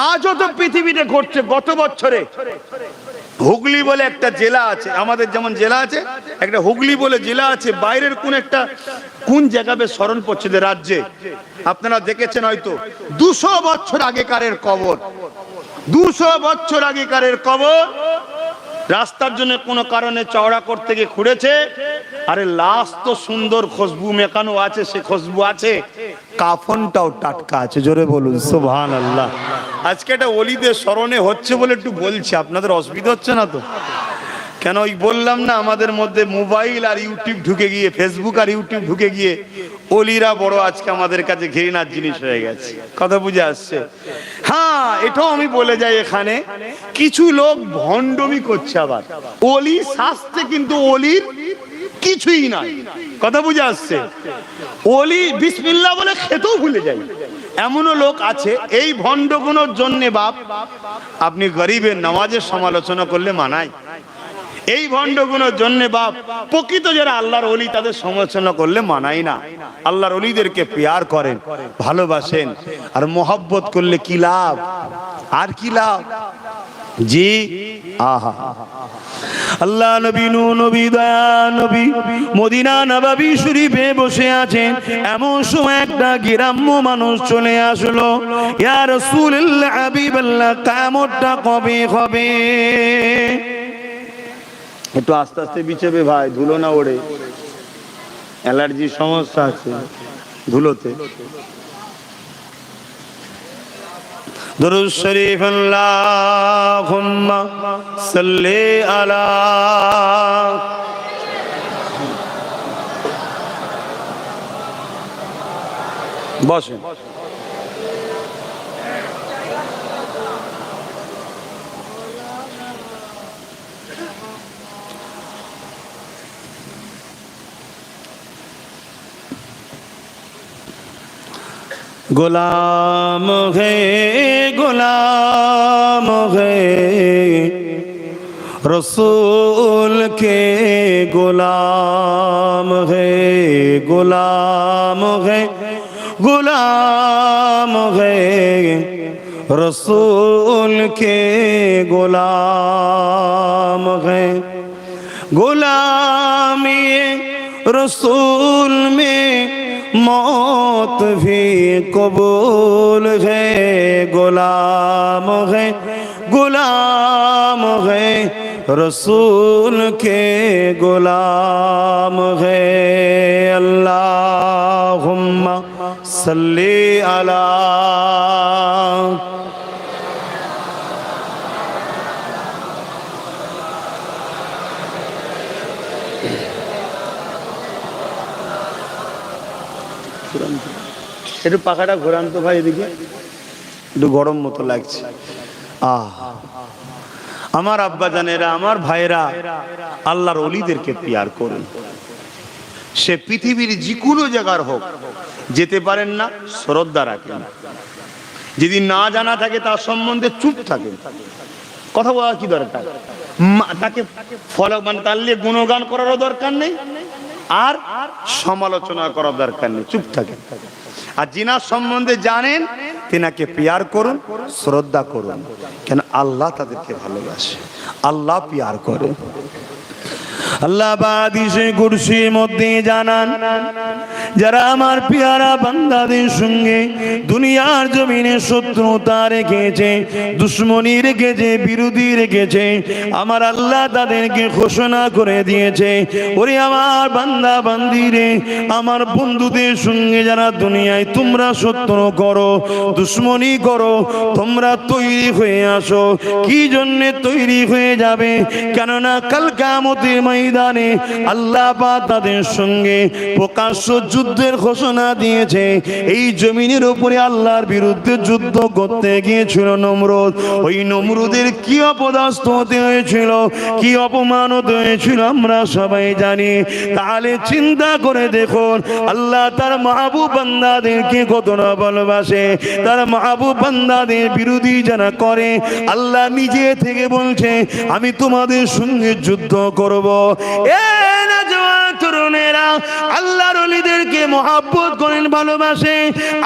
আজও তো পৃথিবীতে ঘটছে। গত বছরে হুগলি বলে একটা জেলা আছে, আমাদের যেমন জেলা আছে, একটা হুগলি বলে জেলা আছে, বাইরের কোন জায়গা বেশ স্মরণ পড়ছে রাজ্যে, আপনারা দেখেছেন হয়তো। 200 বছর আগেকারের কবর, 200 বছর আগেকারের কবর। রাস্তার জন্য কোনো কারণে চওড়া করতে গিয়ে খুঁড়েছে, আরে লাশ তো সুন্দর খুশবু মেকানো আছে, সে খুশবু আছে, কাফনটাও টাটকা আছে। জোরে বলুন সুবহানাল্লাহ। আজকে এটা ওলিদের স্মরণে হচ্ছে বলে একটু বলছি, আপনাদের অসুবিধা হচ্ছে না তো? কেন ওই বললাম না, আমাদের মধ্যে মোবাইল আর ইউটিউব ঢুকে গিয়ে, ফেসবুক আর ইউটিউব ঢুকে গিয়ে অলিরা বড় আজকে আমাদের কাছে ঘৃণার জিনিস হয়ে গেছে। কথা বুঝে আসছে? হ্যাঁ, এটাও আমি বলে যাই, এখানে কিছু লোক ভণ্ডমি করছে। আবার অলি শাস্তে, কিন্তু অলির কিছুই নাই। কথা বুঝে আসছে? অলি বিসমিল্লাহ বলে খেতেও ভুলে যায়, এমনও লোক আছে। এই ভণ্ডগুলোর জন্য বাপ আপনি গরিবের নামাজের সমালোচনা করলে মানায়? এই ভণ্ডগুলোর জন্য বাপ প্রকৃত যারা আল্লাহর ওলি তাদের সমালোচনা করলে মানাই না। আল্লাহর ওলিদেরকে প্যার করেন, ভালোবাসেন, আর মোহাব্বত করলে কি লাভ? আর কি লাভ? জি, আহা, আল্লাহ নবী, নবী, দয়া নবী মদিনা নববী শরীফে বসে আছেন। এমন সময় একটা গ্রাম্য মানুষ চলে আসলো। ইয়া রাসূলুল্লাহ, হাবিবাল্লাহ, কিয়ামতটা কবে হবে? একটু আস্তে আস্তে বিছাবে ভাই, ধুলো না ওড়ে, অ্যালার্জির সমস্যা আছে ধুলোতে। দুরূদ শরীফ, আল্লাহুম্মা সাল্লি আলা। বসেন। गुलाम है, गुलाम है रसूल के, गुलाम है, गुलाम है, गुलाम है रसूल के, गुलाम है। गुलामी रसूल में मौत भी कबूल है, गुलाम है, गुलाम है रसूल के, गुलाम है। अल्लाहुम्मा सल्ली अला। একটু পাখাটা ঘোরান তো ভাই, এদিকে একটু গরম মতো লাগছে। আমার আব্বা জানেরা, আমার ভাইরা, আল্লাহর ওলিদেরকে প্যার করুন। সে পৃথিবীর যে কোনো জায়গার হোক, যেতে পারেন না, শ্রদ্ধা রাখেন। যদি না জানা থাকে তার সম্বন্ধে চুপ থাকেন, কথা বলার কি দরকার? তাকে ফলো, মানে তার নিয়ে গুণগান করারও দরকার নেই, আর সমালোচনা করার দরকার নেই, চুপ থাকেন। আর জিনার সম্বন্ধে জানেন, তিনাকে প্যার করুন, শ্রদ্ধা করুন। কেন? আল্লাহ তাদেরকে ভালোবাসে, আল্লাহ প্যার করে। আল্লাহ হাদিসে কুরসির মধ্যে জানান, যারা আমার পেয়ারা বান্দাদের সঙ্গে দুনিয়ার জমিনে শত্রুতা রেখেছে, দুশ্মনী রেখেছে, বিরোধী রেখেছে, আমার আল্লাহ তাদেরকে ঘোষণা করে দিয়েছে, ওরে আমার বান্দা বান্দিরে, আমার বন্ধুদের সঙ্গে যারা দুনিয়ায় তোমরা শত্রু করো, দুশ্মনী করো, তোমরা তৈরি হয়ে আসো। কি জন্যে তৈরি হয়ে যাবে? কেননা কাল কিয়ামতের ময়দানে আল্লাহ পাক তাদের সঙ্গে প্রকাশ্য যুদ্ধের ঘোষণা দিয়েছে। এই জমিনের উপরে আল্লাহর বিরুদ্ধে যুদ্ধ করতে গিয়েছিল নমরুদ। ওই নমরুদের কি অপদস্থ হতে হয়েছিল, কি অপমান হতে হয়েছিল আমরা সবাই জানি। তাহলে চিন্তা করে দেখুন, আল্লাহ তার মাহবুব বান্দাদেরকে কতটা ভালোবাসে। তার মাহবুব বান্দাদের বিরোধী যারা করে, আল্লাহ নিজে থেকে বলছে আমি তোমাদের সঙ্গে যুদ্ধ করব। তরুণেরা আল্লাহর ওলিদেরকে মহব্বত করেন, ভালোবাসে,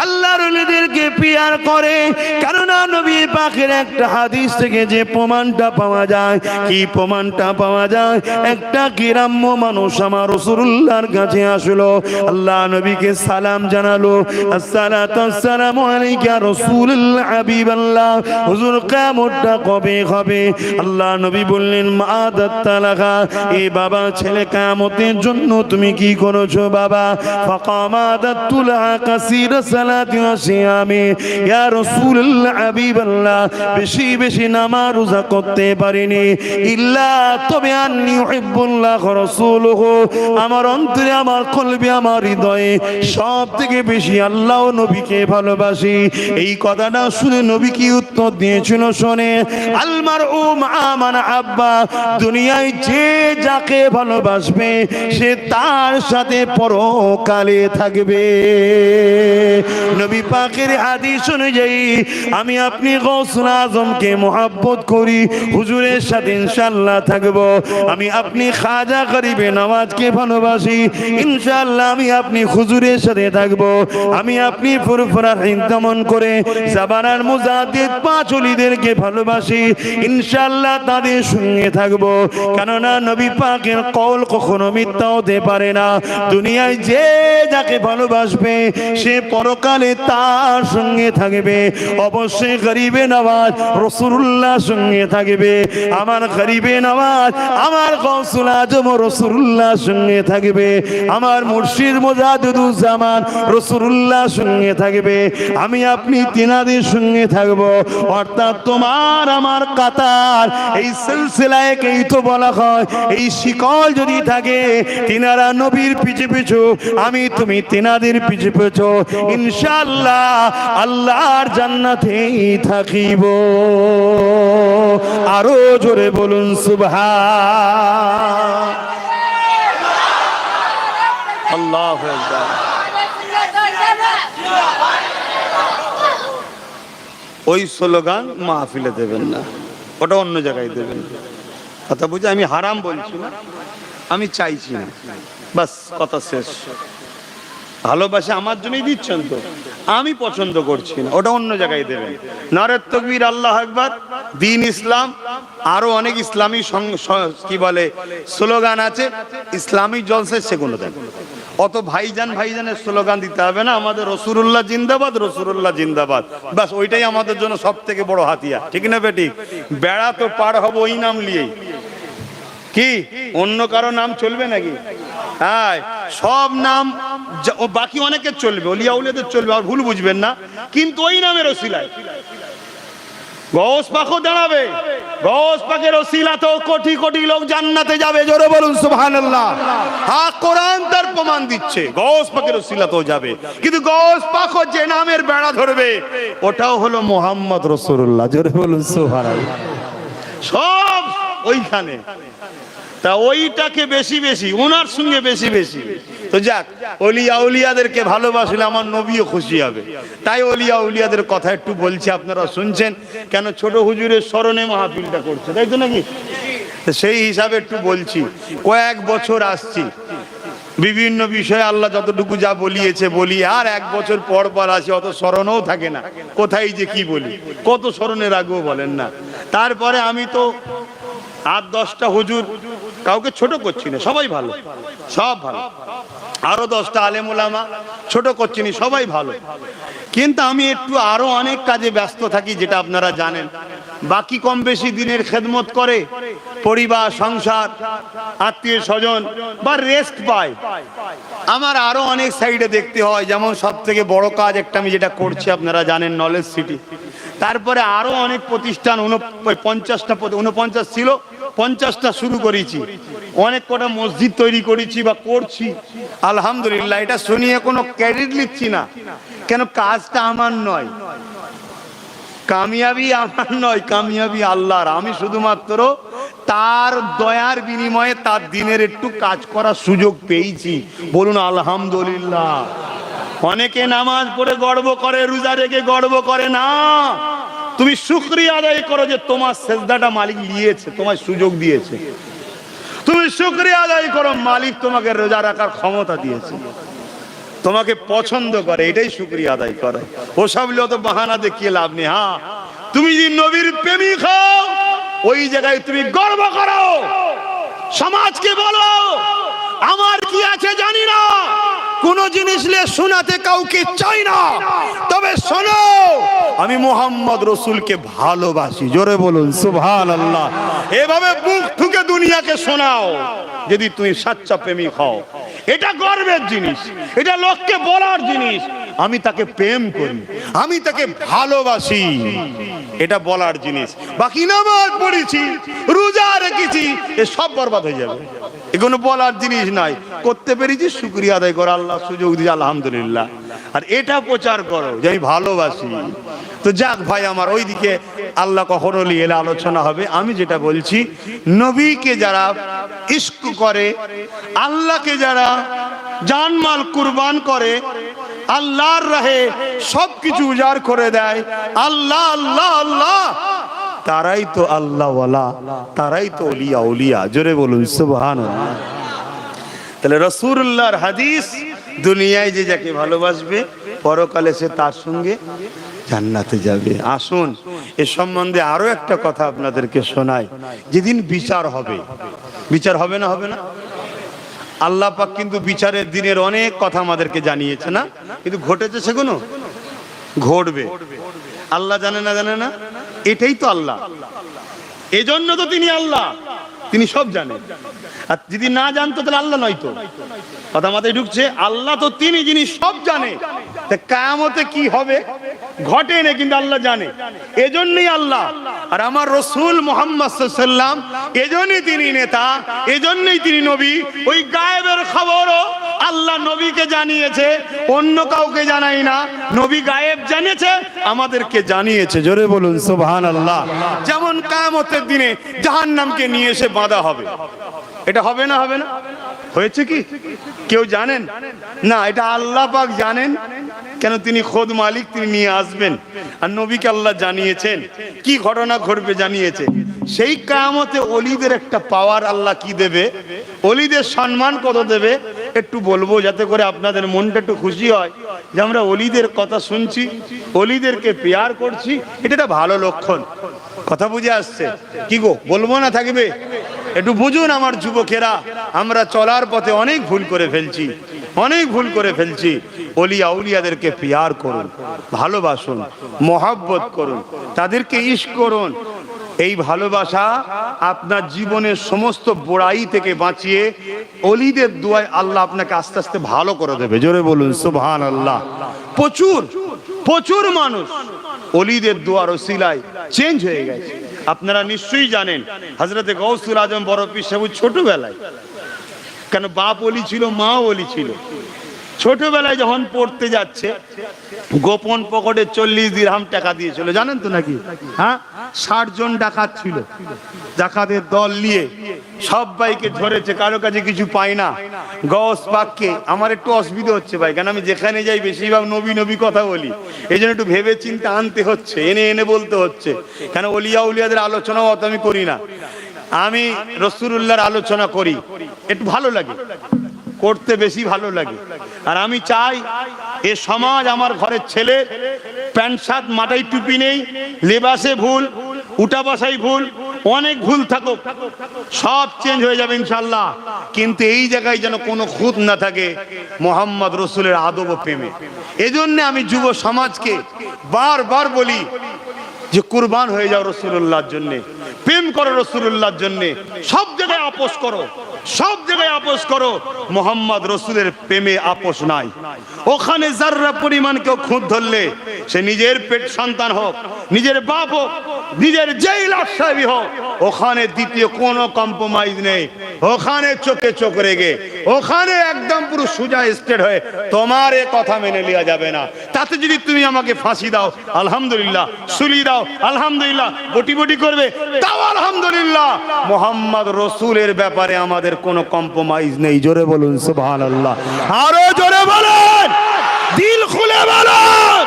আল্লাহর ওলিদেরকে প্যার করে। কেননা নবী পাকের একটা হাদিস থেকে যে প্রমাণটা পাওয়া যায়, কি প্রমাণটা পাওয়া যায়? একটা গ্রাম্য মানুষ আমার রাসূলুল্লাহর কাছে আসলো, আল্লাহ নবীকে সালাম জানালো, আসসালাতু আসসালামু আলাইকা রাসূলুল্লাহ হাবিবাল্লাহ, হুজুর কিয়ামতটা কবে হবে? আল্লাহ নবী বললেন মা'আদাত লাকা, এ বাবা ছেলে কিয়ামতের জন্য তুমি কি করেছো বাবা? ফাকা আমাদাতুলহা কাসীরা সালাতি ওয়া সিয়ামি ইয়া রাসূলুল্লাহ হাবিবাল্লাহ বেশি বেশি নামাজ রোজা করতে পারিনি ইল্লা তবে আন্নী উহিব্বুল্লাহ ওয়া রাসূলুহু আমার অন্তরে আমার কলবে আমার হৃদয়ে সব থেকে বেশি আল্লাহ ও নবীকে ভালোবাসি। এই কথাটা শুনে নবী কি উত্তর দিয়েছিল শোনে, আল মারউ মা মান আব্বা, দুনিয়ায় যে যাকে ভালোবাসবে সে তার সাথে পরকালে থাকবে। নবী পাকের হাদিস অনুযায়ী আমি আপনি গৌসুল আজমকে মোহাব্বত করি, হুজুরের সাথে ইনশাআল্লাহ থাকবো। আমি আপনি খাজা গরিবে নওয়াজকে ভালোবাসি, ইনশাআল্লাহ আমি আপনি হুজুরের সাথে থাকবো। আমি আপনি ফুরফুরা হিন্দমন করে জাবানার মুজাদ্দিদ পাঁচ ওলিদেরকে ভালোবাসি, ইনশাআল্লাহ তাদের সঙ্গে থাকবো। কেননা নবী পাকের কওল কখনো মিথ্যা হতে পারে না। দুনিয়ায় যে যাকে ভালোবাসবে সে পরকালে তার সঙ্গে থাকবে। অবশ্যই গরিবে নওয়াজ রাসূলুল্লাহর সঙ্গে থাকবে। আমার গরিবে নওয়াজ আমার গৌসুল আজম রাসূলুল্লাহর সঙ্গে থাকবে। আমার মুর্শিদ মুজাদ্দিদুজ জামান রাসূলুল্লাহর সঙ্গে থাকবে। আমি আপনি তিনাদের সঙ্গে থাকব। অর্থাৎ তোমার আমার কাতার এই সিলসিলায় কেই তো বলা হয় এই শিকল যদি থাকে তিনারা নবীর পিছু পিছু আমি তুমি তিনাদের পিছু পিছু ইনশাআল্লাহ আল্লাহর জান্নাতেই থাকিব। আরো জোরে বলুন সুবহান আল্লাহু আকবার। ওই স্লোগান মাহফিলে দেবেন না, ওটা অন্য জায়গায় দেবেন। কথা বুঝে আমি হারাম বলছি না, আমি চাইছি না, বাস কথা শেষ। ভালোবাসা আমার জন্যই দিচ্ছেন তো, আমি পছন্দ করছি না, ওটা অন্য জায়গায় দেবেন। নারে তাকবীর, আল্লাহু আকবার, দ্বীন ইসলাম, আরো অনেক ইসলামী কি বলে স্লোগান আছে, ইসলামী জলসা সেগুলো দেন। অত ভাইজান ভাইজানের স্লোগান দিতে হবে না। আমাদের রাসূলুল্লাহ জিন্দাবাদ, রাসূলুল্লাহ জিন্দাবাদ, বাস ওইটাই আমাদের জন্য সব থেকে বড় হাতিয়ার, ঠিক না বেটি? বেড়া তো পার হবো ওই নাম নিয়েই, কি অন্য কারো নাম চলবে নাকি? হ্যাঁ, সব নাম বাকি অনেকের চলবে, ওলিয়া উলিয়াদের চলবে, আর ভুল বুঝবেন না, কিন্তু ওই নামের ওসিলায় গৌস পাকও দাঁড়াবে। গৌস পাকের ওসিলাতেও কোটি কোটি লোক জান্নাতে যাবে। জোরে বলুন সুবহানাল্লাহ। হ্যাঁ, কোরআন তার প্রমাণ দিচ্ছে গৌস পাকের ওসিলাতেও যাবে। কিন্তু গৌস পাকও যে নামের বেড়া ধরবে ওটাও হলো মুহাম্মদ রাসূলুল্লাহ। জোরে বলুন সুবহানাল্লাহ। সব ওইখানে, তা ওইটাকে বেশি বেশি ওনার সঙ্গে বেশি বেশি। তো যাক, ওলিয়া উলিয়াদেরকে ভালোবাসলে আমার নবীও খুশি হবে। তাই ওলিয়া উলিয়াদের কথা একটু বলছি, আপনারা শুনছেন কেন? ছোট হুজুরের স্মরণে মাহফিলটা করছে, তাই তো নাকি? সেই হিসাবে একটু বলছি। কয়েক বছর আসছি, বিভিন্ন বিষয়ে আল্লাহ যতটুকু যা বলিয়েছে বলি, আর এক বছর পর পর আসি, অত স্মরণও থাকে না কোথায় যে কি বলি, কত স্মরণে রাখবো বলেন না। তারপরে আমি তো 8-10টা হুজুর, কাউকে ছোট করছি না, সবাই ভালো, সব ভালো। আরো 10টা আলেম ওলামা, ছোট করছি না, সবাই ভালো। কিন্তু আমি একটু আরো অনেক কাজে ব্যস্ত থাকি, যেটা আপনারা জানেন। বাকি কম বেশি দিনের খেদমত করে পরিবার, সংসার, আত্মীয় স্বজন বা রেস্ট পায়। আমার আরো অনেক সাইডে দেখতে হয়। যেমন সব থেকে বড় কাজ একটা আমি যেটা করছি আপনারা জানেন, নলেজ সিটি। তারপরে আরো অনেক প্রতিষ্ঠান, 49 ছিল, 50টা শুরু করেছি। অনেক কটা মসজিদ তৈরি করেছি বা করছি, আলহামদুলিল্লাহ। এটা শুনিয়ে কোনো ক্রেডিট নিচ্ছি না, কেন কাজটা আমার নয়, কামিয়াবি আমার নয়, কামিয়াবি আল্লাহর। আমি শুধুমাত্র তার দয়ার বিনিময়ে তার দিনের একটু কাজ করার সুযোগ পেয়েছি, বলুন আলহামদুলিল্লাহ। অনেকে নামাজ পড়ে গর্ব করে, রোজা রেখে গর্ব করে না। তুমি শুকরিয়া আদায় করো যে তোমার সেজদাটা মালিক নিয়েছে, তোমার সুযোগ দিয়েছে। তুমি শুকরিয়া আদায় করো, মালিক তোমাকে রোজা রাখার ক্ষমতা দিয়েছে, তোমাকে পছন্দ করে, এটাই শুকরিয়া আদায় করো। ওসব যত বাহানা দেখিয়ে লাভ নেই। হ্যাঁ, তুমি যদি নবীর প্রেমিক হও, ওই জায়গায় তুমি গর্ব করো, সমাজকে বলো আমার কি আছে জানি না, কোন জিনিস নিয়ে শোনাতে কাউকে চাই না, তবে শোনো আমি মুহাম্মদ রাসূলকে ভালোবাসি। জোরে বলুন সুবহানাল্লাহ। এভাবে বুক ঠুকে দুনিয়াকে শোনাও যদি তুমি সাচ্চা প্রেমিক হও। এটা গর্বের জিনিস, এটা লোককে বলার জিনিস। আমি তাকে প্রেম করি, আমি তাকে ভালোবাসি, এটা বলার জিনিস। বাকি নামাজ পড়েছি, রোজা রেখেছি, এ সব বরবাদ হয়ে যাবে। এগুলো বলার জিনিস নাই। করতে পেরেছি শুকরিয়া আদায় করো, আল্লাহ সুযোগ দিয়ে আলহামদুলিল্লাহ। আর এটা প্রচার করো যে আমি ভালোবাসি। তো যাক ভাই আমার, ওইদিকে আল্লাহ কখনো নিয়ে এলে আলোচনা হবে। আমি যেটা বলছি, নবীকে যারা ইশক করে, আল্লাহকে যারা জানমাল কুরবান করে, আল্লাহর রাহে সবকিছু উজাড় করে দেয়, আল্লাহ আল্লাহ আল্লাহ, তারাই তো আল্লাহওয়ালা, তারাই তো ওলিয়া ওলিয়া। জোরে বলুন সুবহানাল্লাহ। তাহলে রাসূলুল্লাহর হাদিস, দুনিয়ায় যে যাকে ভালোবাসবে পরকালে সে তার সঙ্গে জান্নাতে যাবে। আসুন এ সম্বন্ধে আরো একটা কথা আপনাদেরকে শোনাই। যেদিন বিচার হবে, বিচার হবে না হবে না? আল্লাহ পাক কিন্তু বিচারের দিনের অনেক কথা আমাদেরকে জানিয়েছে না, কিন্তু ঘটেছে সেগুলো ঘটবে। আল্লাহ জানে না জানে না? এটাই তো আল্লাহ, এজন্য তো তিনি আল্লাহ, তিনি সব জানেন। আর যদি না জানতো তাহলে আল্লাহ নয়। তো কথা মাথায় ঢুকছে? আল্লাহ তো তিনি, যিনি সব জানে। কিয়ামতে কি হবে ঘটে না, কিন্তু আল্লাহ জানে, এজন্যই আল্লাহ। আর আমার রাসূল মুহাম্মদ সাল্লাল্লাহু আলাইহি ওয়াসাল্লাম, এজন্যই তিনি নেতা, এজন্যই তিনি নবী। ওই গায়েবের খবরও আল্লাহ নবীকে জানিয়েছে, অন্য কাউকে জানাই না। নবী গায়েব জানিয়েছে, আমাদেরকে জানিয়েছে। জোরে বলুন সুবহানাল্লাহ। যেমন কিয়ামতের দিনে জাহান্নামকে নিয়ে এসে বাঁধা হবে, এটা হবে না হবে না? হয়েছে কি কেউ জানেন? না, এটা আল্লাহ পাক জানেন। কেন? তিনি খোদ মালিক, তিনি নিয়ে আসবেন। আর নবীকে আল্লাহ জানিয়েছেন, কি ঘটনা ঘটবে জানিয়েছে। সেই কিয়ামতে ওলিদের একটা পাওয়ার আল্লাহ কি দেবে, ওলিদের সম্মান কত দেবে, একটু বলবো যাতে করে আপনাদের মনটা একটু খুশি হয় যে আমরা ওলিদের কথা শুনছি, ওলিদেরকে পেয়ার করছি। এটা একটা ভালো লক্ষণ। কথা বুঝে আসছে কি গো? বলবো না থাকবে? একটু বুঝুন আমার যুবকেরা, আমরা চলার পথে অনেক ভুল করে ফেলছি, অনেক ভুল করে ফেলছি। ওলিয়া উলিয়াদেরকে পিয়ার করুন, ভালোবাসুন, মহব্বত করুন, তাদেরকে ইশক করুন। এই ভালোবাসা আপনার জীবনের সমস্ত বুড়াই থেকে বাঁচিয়ে ওলিদের দোয়ায় আল্লাহ আপনাকে আস্তে আস্তে ভালো করে দেবে। জোরে বলুন সুবহানাল্লাহ। প্রচুর প্রচুর মানুষ ওলিদের দোয়ার ওসিলায় চেঞ্জ হয়ে গেছে। আপনারা নিশ্চয়ই জানেন, হযরতে গৌসুল আজম বড় পীর সাহেব ছোটবেলায়, কেন বাপ ওলি ছিল, মা ওলি ছিল, ছোটবেলায় যখন পড়তে যাচ্ছে গোপন পকেটে 40 দিরহাম টাকা দিয়েছিল, জানেন তো নাকি? হ্যাঁ, 60 জন ডাকাত ছিল, ডাকাতের দল নিয়ে সবাইকে ধরেছে, কারো কাছে কিছু পাই না। গৌস পাককে, আমার একটু অসুবিধা হচ্ছে ভাই, কারণ আমি যেখানে যাই বেশিরভাগ নবী নবী কথা বলি, এই জন্য একটু ভেবে চিন্তে আনতে হচ্ছে, এনে এনে বলতে হচ্ছে। কেন? ওলিয়া উলিয়াদের আলোচনাও অত আমি করি না, আমি রাসূলুল্লাহর আলোচনা করি, একটু ভালো লাগে করতে, বেশি ভালো লাগে। আর আমি চাই এ সমাজ, আমার ঘরের ছেলে প্যান্ট শার্ট মাথায় টুপি নেই, লেবাসে ভুল, উঠা বসাই ভুল, অনেক ভুল থাকুক, সব চেঞ্জ হয়ে যাবে ইনশাআল্লাহ। কিন্তু এই জায়গায় যেন কোনো খুঁত না থাকে মুহাম্মদ রাসূলের আদব ও প্রেমে। এজন্য আমি যুব সমাজকে বারবার বলি যে কুরবান হয়ে যাও রাসূলুল্লাহর জন্য, প্রেম করো রাসূলুল্লাহর জন্য, সব জায়গায় আপোষ করো, সব জায়গায় আপোষ করো। মুহাম্মদ রাসূলের প্রেমে আপোষ নাই। ওখানে যাররা পরিমাণ কেউ খুঁত ধরলে, সে নিজের পেট সন্তান হোক, নিজের বাপ হোক, নিজের যেই লাশাবি হোক, ওখানে দ্বিতীয় কোনো কম্প্রোমাইজ নেই। ওখানে চোখে চোখ রেগে, ওখানে একদম পুরো সোজা স্ট্রেট হয়ে তোমার এ কথা মেনে নেওয়া যাবে না। তাতে যদি তুমি আমাকে ফাঁসি দাও আলহামদুলিল্লাহ, সুলি দাও আলহামদুলিল্লাহ, বটি বটি করবে তাও আলহামদুলিল্লাহ। মুহাম্মদ রাসূলের ব্যাপারে আমাদের কোনো কম্প্রোমাইজ নেই। জোরে বলুন সুবহানাল্লাহ, আরো জোরে বলুন, দিল খুলে বলুন।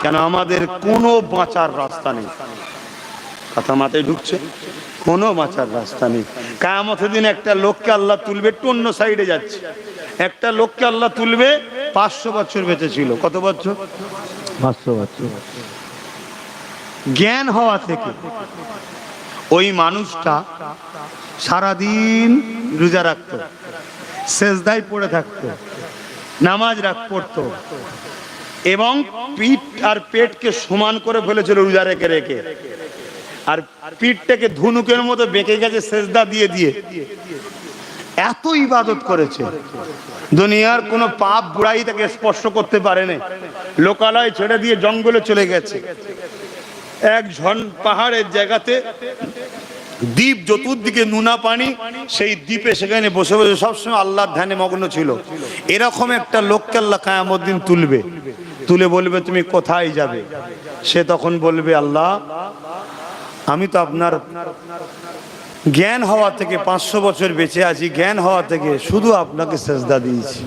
কেন? আমাদের কোনো বাঁচার রাস্তা নেই। কথা মাথায় ঢুকছে? কোনো বাঁচার রাস্তা নেই। কিয়ামতের দিন একটা লোককে আল্লাহ তুলবে, একটু অন্য সাইডে যাচ্ছে, একটা লোককে আল্লাহ তুলবে 500 বছর বেঁচে ছিল। কত বছর? 500 বছর। জ্ঞান হওয়া থেকে ওই মানুষটা সারাদিন রোজা রাখতো, সেজদায় পড়ে থাকতো, নামাজ পড়তো, এবং পিঠ আর পেটকে সমান করে ফেলেছিল রোজা রেখে রেখে, আর পিঠটাকে ধনুকের মতো বেঁকে গেছে সেজদা দিয়ে দিয়ে। এত ইবাদত করেছে, দুনিয়ার কোনো পাপ বুড়াই তাকে স্পর্শ করতে পারেনি। লোকালয় ছেড়ে দিয়ে জঙ্গলে চলে গেছে, এক পাহাড়ের জায়গাতে দ্বীপ, চতুর্দিকে নুনা পানি, সেই দ্বীপে সেখানে বসে বসে সবসময় আল্লাহর ধ্যানে মগ্ন ছিল। এরকম একটা লোককে আল্লাহ কিয়ামত দিন তুলবে, তুলে বলবে তুমি কোথায় যাবে? সে তখন বলবে আল্লাহ আমি তো আপনার জ্ঞান হওয়া থেকে 500 বছর বেঁচে আছি, জ্ঞান হওয়া থেকে শুধু আপনাকে সেজদা দিয়েছি,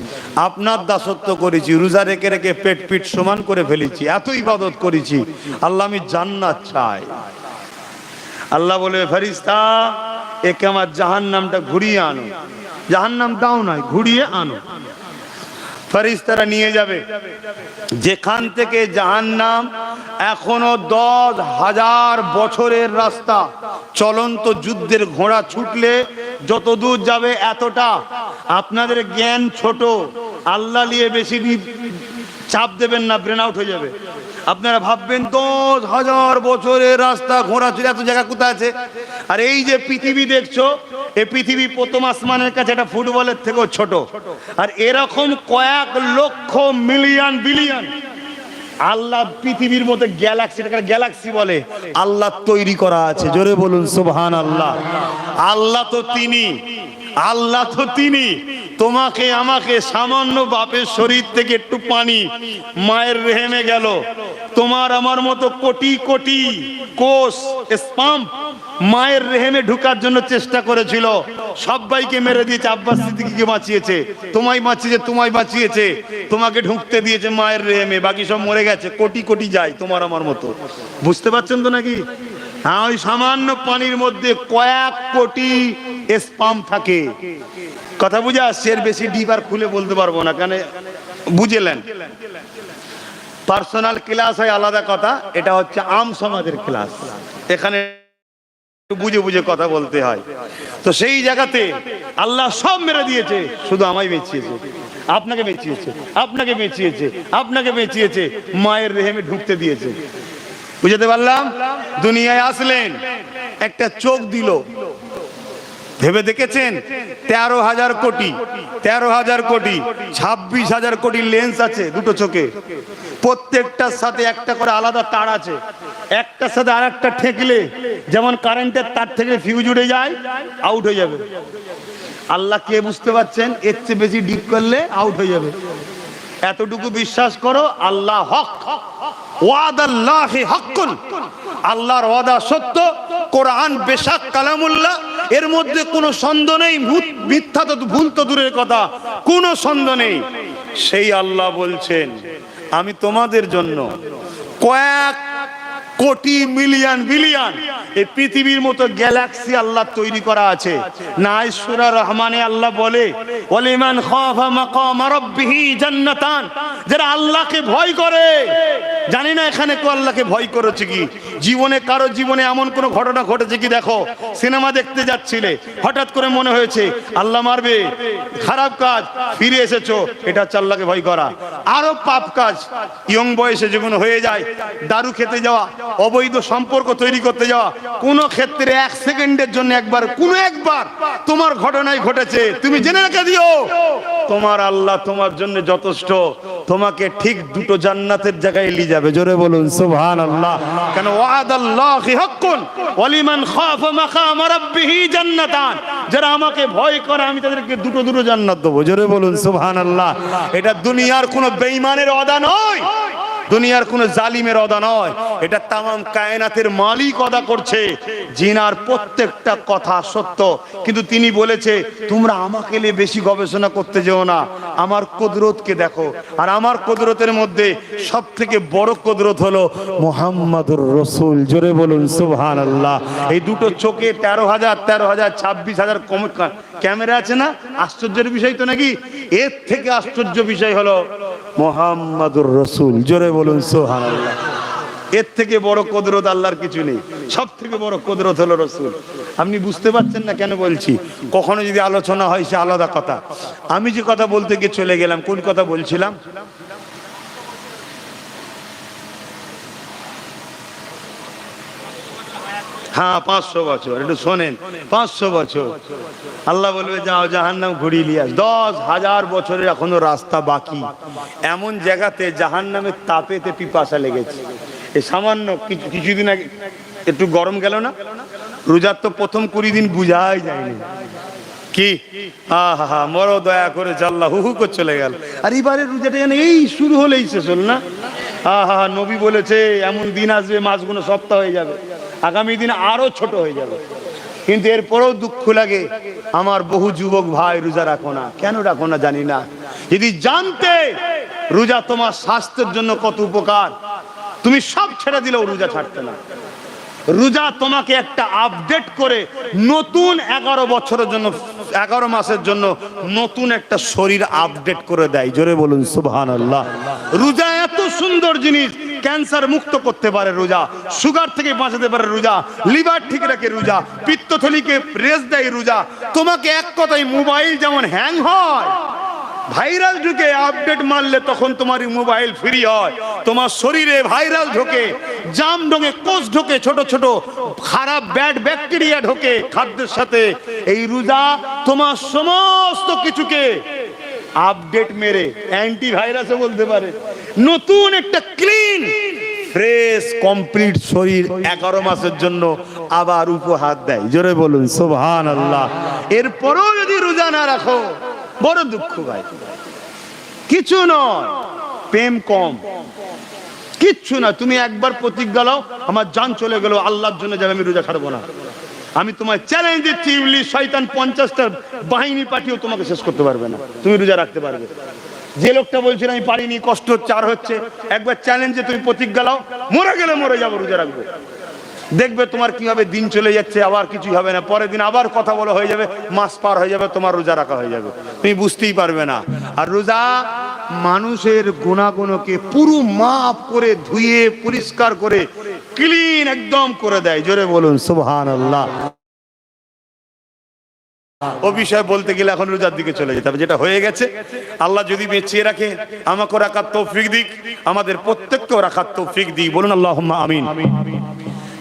আপনার দাসত্ব করেছি, রোজা রেখে রেখে পেট পিঠ সমান করে ফেলেছি, এত ইবাদত করেছি, আল্লাহ আমি জান্নাত চাই। আল্লাহ বলে ফেরেশতা একে আমার জাহান্নামটা ঘুরিয়ে আনো, জাহান্নাম দাও নয় ঘুরিয়ে আনো। ফেরেশতারা নিয়ে যাবে, যেখান থেকে জাহান্নাম এখনো 10,000 বছরের রাস্তা, চলন্ত যুদ্ধের ঘোড়া ছুটলে যত দূর যাবে এতটা। আপনাদের জ্ঞান ছোট, আল্লাহ নিয়ে বেশি চাপ দেবেন না, ব্রেন আউট হয়ে যাবে। আপনারা ভাববেন 10,000 বছরের রাস্তা, ঘোড়া চলে এত জায়গা কোথায় আছে? আর এই যে পৃথিবী দেখছো, এই পৃথিবী প্রথম আসমানের কাছে একটা ফুটবলের থেকেও ছোট। আর এরকম কয়েক লক্ষ মিলিয়ন বিলিয়ন আল্লাহ পৃথিবীর মধ্যে গ্যালাক্সিটাকে গ্যালাক্সি বলে, আল্লাহ তৈরি করা আছে। জোরে বলুন সুবহানাল্লাহ। আল্লাহ তো তিনি, আল্লাহ তো তিনি। তোমাকে আমাকে সামান্য বাপের শরীর থেকে একটু পানি মায়ের রেহেমে গেল, তোমার আমার মতো কোটি কোটি কোষ স্পাম মায়ের রেহেমে ঢুকার জন্য চেষ্টা করেছিল, সবাইকে মেরে দিয়েছে। আব্বাস সিদ্দিকীকে বাঁচিয়েছে, তোমায় বাঁচিয়েছে, তোমায় বাঁচিয়েছে, তোমাকে ঢুকতে দিয়েছে মায়ের রেহেমে, বাকি সব মরে গেছে। কোটি কোটি যায় তোমার আমার মতো, বুঝতে পারছেন তো নাকি? হ্যাঁ, ওই সামান্য পানির মধ্যে কয়েক কোটি স্পাম থাকে। কথা বুঝে আসছে? এর বেশি ডিপ আর খুলে বলতে পারবো না, কেন বুঝলেন? পার্সোনাল ক্লাস হয় আলাদা কথা, এটা হচ্ছে আম সমাজের ক্লাস, এখানে বুঝে বুঝে কথা বলতে হয়। তো সেই জায়গাতে আল্লাহ সব মেরে দিয়েছে, শুধু আমায় বেঁচিয়েছে, আপনাকে বেঁচিয়েছে, আপনাকে বেঁচিয়েছে, আপনাকে বেঁচিয়েছে, মায়ের রেহেমে ঢুকতে দিয়েছে। বুঝতে পারলাম? দুনিয়ায় আসলেন, একটা চোখ দিল, ভেবে দেখেছেন 13,000 কোটি, 13,000 কোটি, 26,000 কোটি লেন্স আছে দুটো চোখে, প্রত্যেকটার সাথে একটা করে আলাদা তার আছে, একটার সাথে আর একটা ঠেকলে যেমন কারেন্টের তার থেকে ফিউজ উড়ে যায়, আউট হয়ে যাবে। আল্লাহ কে বুঝতে পারছেন? এর চেয়ে বেশি ডিপ করলে আউট হয়ে যাবে। এতটুকু বিশ্বাস করো, আল্লাহ হক, ওয়াদাল্লাহি হাক্কুন, আল্লাহর ওয়াদা সত্য, কোরআন বেশক কালামুল্লাহ, এর মধ্যে কোনো সন্দেহ নেই। মিথ্যা তো ভুল তো দূরের কথা, কোনো সন্দেহ নেই। সেই আল্লাহ বলছেন আমি তোমাদের জন্য কয়েক কোটি মিলিয়ন বিলিয়ন এই পৃথিবীর মতো গ্যালাক্সি আল্লাহ তৈরি করা আছে। নাই সূরা রহমানে আল্লাহ বলে ওয়ালিমান খাফা মাকাম রাব্বিহি জান্নাতান, যারা আল্লাহকে ভয় করে। জানি না এখানে কেউ আল্লাহকে ভয় করেছে কি? জীবনে কারো জীবনে এমন কোনো ঘটনা ঘটেছে কি? দেখো, সিনেমা দেখতে যাচ্ছিলে, হঠাৎ করে মনে হয়েছে আল্লাহ মারবে, খারাপ কাজ, ফিরে এসেছো, এটা হচ্ছে আল্লাহকে ভয় করা। আরো পাপ কাজ ইয়ং বয়সে যেগুলো হয়ে যায়, দারু খেতে যাওয়া, অবৈধ সম্পর্ক তৈরি করতে যাওয়া, কোন ক্ষেত্রে 1 সেকেন্ডের জন্য একবার, কোন একবার তোমার ঘটনায় ঘটেছে, তুমি জেনে রেখে দিও তোমার আল্লাহ তোমার জন্য যথেষ্ট, তোমাকে ঠিক দুটো জান্নাতের জায়গায় নিয়ে যাবে। জোরে বলুন সুবহানাল্লাহ। কেন ওয়াদাল্লাহি হাক্কুন ওয়ালিমান খাফা মাকাম রাব্বিহি জান্নাতান, যারা আমাকে ভয় করে আমি তাদেরকে দুটো দুটো জান্নাত দেব। জোরে বলুন সুবহানাল্লাহ। এটা দুনিয়ার কোনো বেঈমানের ওয়াদা নয়, দুনিয়ার কোন জালিমের ওয়াদা নয়, এটা তামাম কায়নাতের মালিক ওয়াদা করছে। জিনার প্রত্যেকটা কথা সত্য, কিন্তু তিনি বলেছে তোমরা আমাকে নিয়ে বেশি গবেষণা করতে যেও না, আমার কুদরতকে দেখো। আর আমার কুদরতের মধ্যে সব থেকে বড় কুদরত হলো মুহাম্মাদুর রাসূল। জোরে বলুন সুবহানাল্লাহ। এই দুটো চোখে 13,000, 26,000 ক্যামেরা আছে না? আশ্চর্যের বিষয় তো নাকি? এর থেকে আশ্চর্য বিষয় হলো মুহাম্মাদুর রাসূল। জোরে বলুন সুবহানাল্লাহ। এর থেকে বড় কুদরত আল্লাহর কিছু নেই, সব থেকে বড় কুদরত হলো রাসূল। আপনি বুঝতে পারছেন না কেন বলছি? কখনো যদি আলোচনা হয় সে আলাদা কথা। আমি যে কথা বলতে গিয়ে চলে গেলাম, কোন কথা বলছিলাম? হ্যাঁ 500 বছর, একটু শোনেন, 500 বছর। আল্লাহ বলবে যাও জাহান্নাম ঘুরিয়ে নিয়ে আস। 10,000 বছরের এখনো রাস্তা বাকি। এমন জায়গাতে জাহান্নামের তাপেতে পিপাসা লেগেছে। এই সামান্য কিছুদিন আগে একটু গরম গেল না, রোজার তো প্রথম 20 দিন বুঝাই যায়নি কি আহা মরো দয়া করে আল্লাহ হু হু করে চলে গেল। আর এবারে রোজাটা যেন এই শুরু হলেই শেষ হল না। আহা নবী বলেছে এমন দিন আসবে মাসগুলো সপ্তাহ হয়ে যাবে, আগামী দিন আরো ছোট হয়ে যাবে। কিন্তু এরপরেও দুঃখ লাগে, আমার বহু যুবক ভাই রোজা রাখো না। কেন রাখো না জানি না। যদি জানতে রোজা তোমার স্বাস্থ্যের জন্য কত উপকার, তুমি সব ছেড়ে দিলেও রোজা ছাড়তে না। রোজা তোমাকে একটা আপডেট করে নতুন 11 বছরের জন্য, 11 মাসের জন্য নতুন একটা শরীর আপডেট করে দেয়। জোরে বলুন সুবহানাল্লাহ। রোজা এত সুন্দর জিনিস, ক্যান্সার মুক্ত করতে পারে রোজা, সুগার থেকে বাঁচাতে পারে রোজা, লিভার ঠিক রাখে রোজা, পিত্তথলিকে রেস্ট দেয় রোজা। তোমাকে এক কথায় মোবাইল যেমন হ্যাং হয়, ভাইরাস ঢুকে আপডেট মারলে তখন তোমার মোবাইল ফ্রি হয়। তোমার শরীরে ভাইরাস ঢোকে, জাম ঢোকে, কোষ ঢোকে, ছোট ছোট খারাপ ব্যাড ব্যাকটেরিয়া ঢোকে খাদ্যের সাথে। এই রোজা তোমার সমস্ত কিছুকে আপডেট মেরে অ্যান্টিভাইরাসও বলতে পারে, নতুন একটা ক্লিন ফ্রেশ কমপ্লিট শরীর 11 মাসের জন্য আবার উপহার দেয়। জোরে বলুন সুবহানাল্লাহ। এরপরও যদি রোজা না রাখো বড় দুঃখ ভাই। কিছু নয়, প্রেম কম, কিচ্ছু না। তুমি একবার প্রতিজ্ঞা নাও, আমার জান চলে গেল আল্লাহর জন্য যাবে, আমি রোজা ছাড়বো না। আমি তোমায় চ্যালেঞ্জ দিচ্ছি, ইবলিস শয়তান 50টা বাহিনী পাঠিয়েও তোমাকে শেষ করতে পারবে না। তুমি রোজা রাখতে পারবে। যে লোকটা বলছিল আমি পারিনি, কষ্ট হচ্ছে, আর হচ্ছে, একবার চ্যালেঞ্জে তুমি প্রতিজ্ঞা নাও, মরে গেলে মরে যাবো, রোজা রাখবো। দেখবে তোমার কিভাবে দিন চলে যাচ্ছে, আবার কিছুই হবে না। পরের দিন আবার কথা বলা হয়ে যাবে, মাস পার হয়ে যাবে, তোমার রোজা রাখা হয়ে যাবে, তুমি বুঝতেই পারবে না। আর রোজা মানুষের গুনাহগুলোকে পুরো মাফ করে ধুয়ে পরিষ্কার করে ক্লিন একদম করে দেয়। জোরে বলুন সুবহানাল্লাহ। ও বিষয় বলতে গেলে এখন রোজার দিকে চলে যেতে হবে। যেটা হয়ে গেছে আল্লাহ যদি বেঁচিয়ে রাখে, আমাকে রাখার তৌফিক দিক, আমাদের প্রত্যেককেও রাখার তৌফিক দিক। বলুন আল্লাহুম্মা আমিন।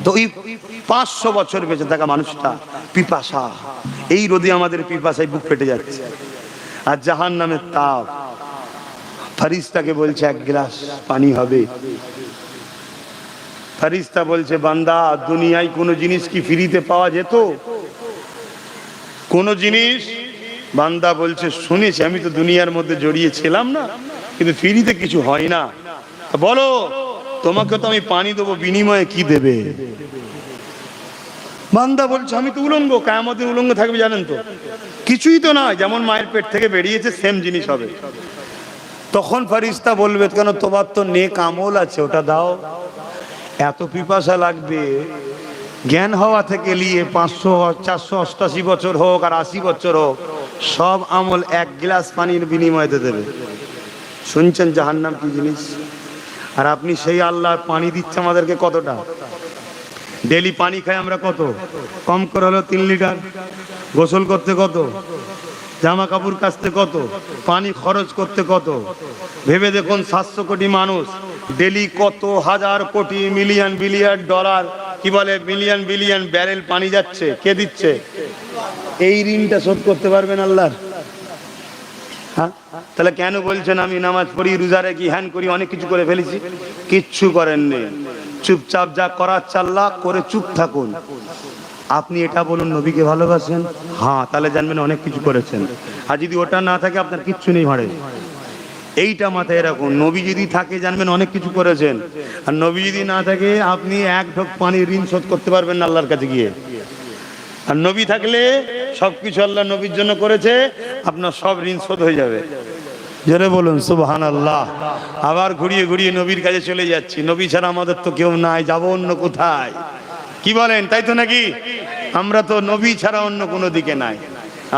তো এই 500 বছর বেঁচে থাকা মানুষটা পিপাসা, এই রোদে আমাদের পিপাসায় বুক ফেটে যাচ্ছে। আর জাহান্নামের তাপ, ফেরেশতাকে বলছে 1 গ্লাস পানি হবে। ফেরেশতা বলছে বান্দা, দুনিয়ায় কোনো জিনিস কি ফ্রিতে পাওয়া যেত? কোন জিনিস? বান্দা বলছে শুনেছি, আমি তো দুনিয়ার মধ্যে জড়িয়ে ছিলাম না, কিন্তু ফ্রিতে কিছু হয় না। বলো, তোমাকে তো আমি পানি দেবো, বিনিময়ে কি দেবে? বান্দা বলছে আমি তো উলঙ্গ, কিয়ামতের উলঙ্গ থাকবে জানেন তো, কিছুই তো না, যেমন মায়ের পেট থেকে বেরিয়েছে সেম জিনিস হবে। তখন ফেরেশতা বলবে কেন, তোমার তো নেক আমল আছে, ওটা দাও। এত পিপাসা লাগবে, জ্ঞান হওয়া থেকে নিয়ে 500, 488 বছর হোক আর 80 বছর হোক, সব আমল 1 গ্লাস পানির বিনিময়ে দেবে। শুনছেন জাহান্নাম কি জিনিস? আর আপনি সেই আল্লাহ পানি দিচ্ছে আমাদেরকে কতটা? ডেলি পানি খাই আমরা কত? কম করে হলো 3 লিটার। গোসল করতে কত? জামা কাপড় কাচতে কত? পানি খরচ করতে কত? ভেবে দেখুন, 700 কোটি মানুষ, ডেলি কত হাজার কোটি মিলিয়ন বিলিয়ন ডলার, কি বলে মিলিয়ন বিলিয়ন ব্যারেল পানি যাচ্ছে। কে দিচ্ছে? এই ঋণটা শোধ করতে পারবেন আল্লাহর? হ্যাঁ, তাহলে কেন বলছেন আমি নামাজ পড়ি, রোজা রাখি, হ্যান করি, অনেক কিছু করে ফেলেছি? কিচ্ছু করেননি, চুপচাপ যা করার আল্লাহ করে চুপ থাকুন। আপনি এটা বলুন নবীকে ভালোবাসেন, হ্যাঁ, তাহলে জানবেন অনেক কিছু করেছেন। আর যদি ওটা না থাকে আপনার কিচ্ছু নেই ভাড়ে। এইটা মাথায় রাখুন, নবী যদি থাকে জানবেন অনেক কিছু করেছেন। আর নবী যদি না থাকে আপনি 1 ঢোক পানির ঋণ শোধ করতে পারবেন না আল্লাহর কাছে গিয়ে। আর নবী থাকলে সবকিছু আল্লাহ নবীর জন্য করেছে, আপনার সব ঋণ শোধ হয়ে যাবে। জোরে বলুন সুবহানাল্লাহ। আবার ঘুরিয়ে ঘুরিয়ে নবীর কাছে চলে যাচ্ছি। নবী ছাড়া আমাদের তো কেউ নাই, যাবো অন্য কোথায়? কি বলেন, তাই তো নাকি? আমরা তো নবী ছাড়া অন্য কোনো দিকে নাই।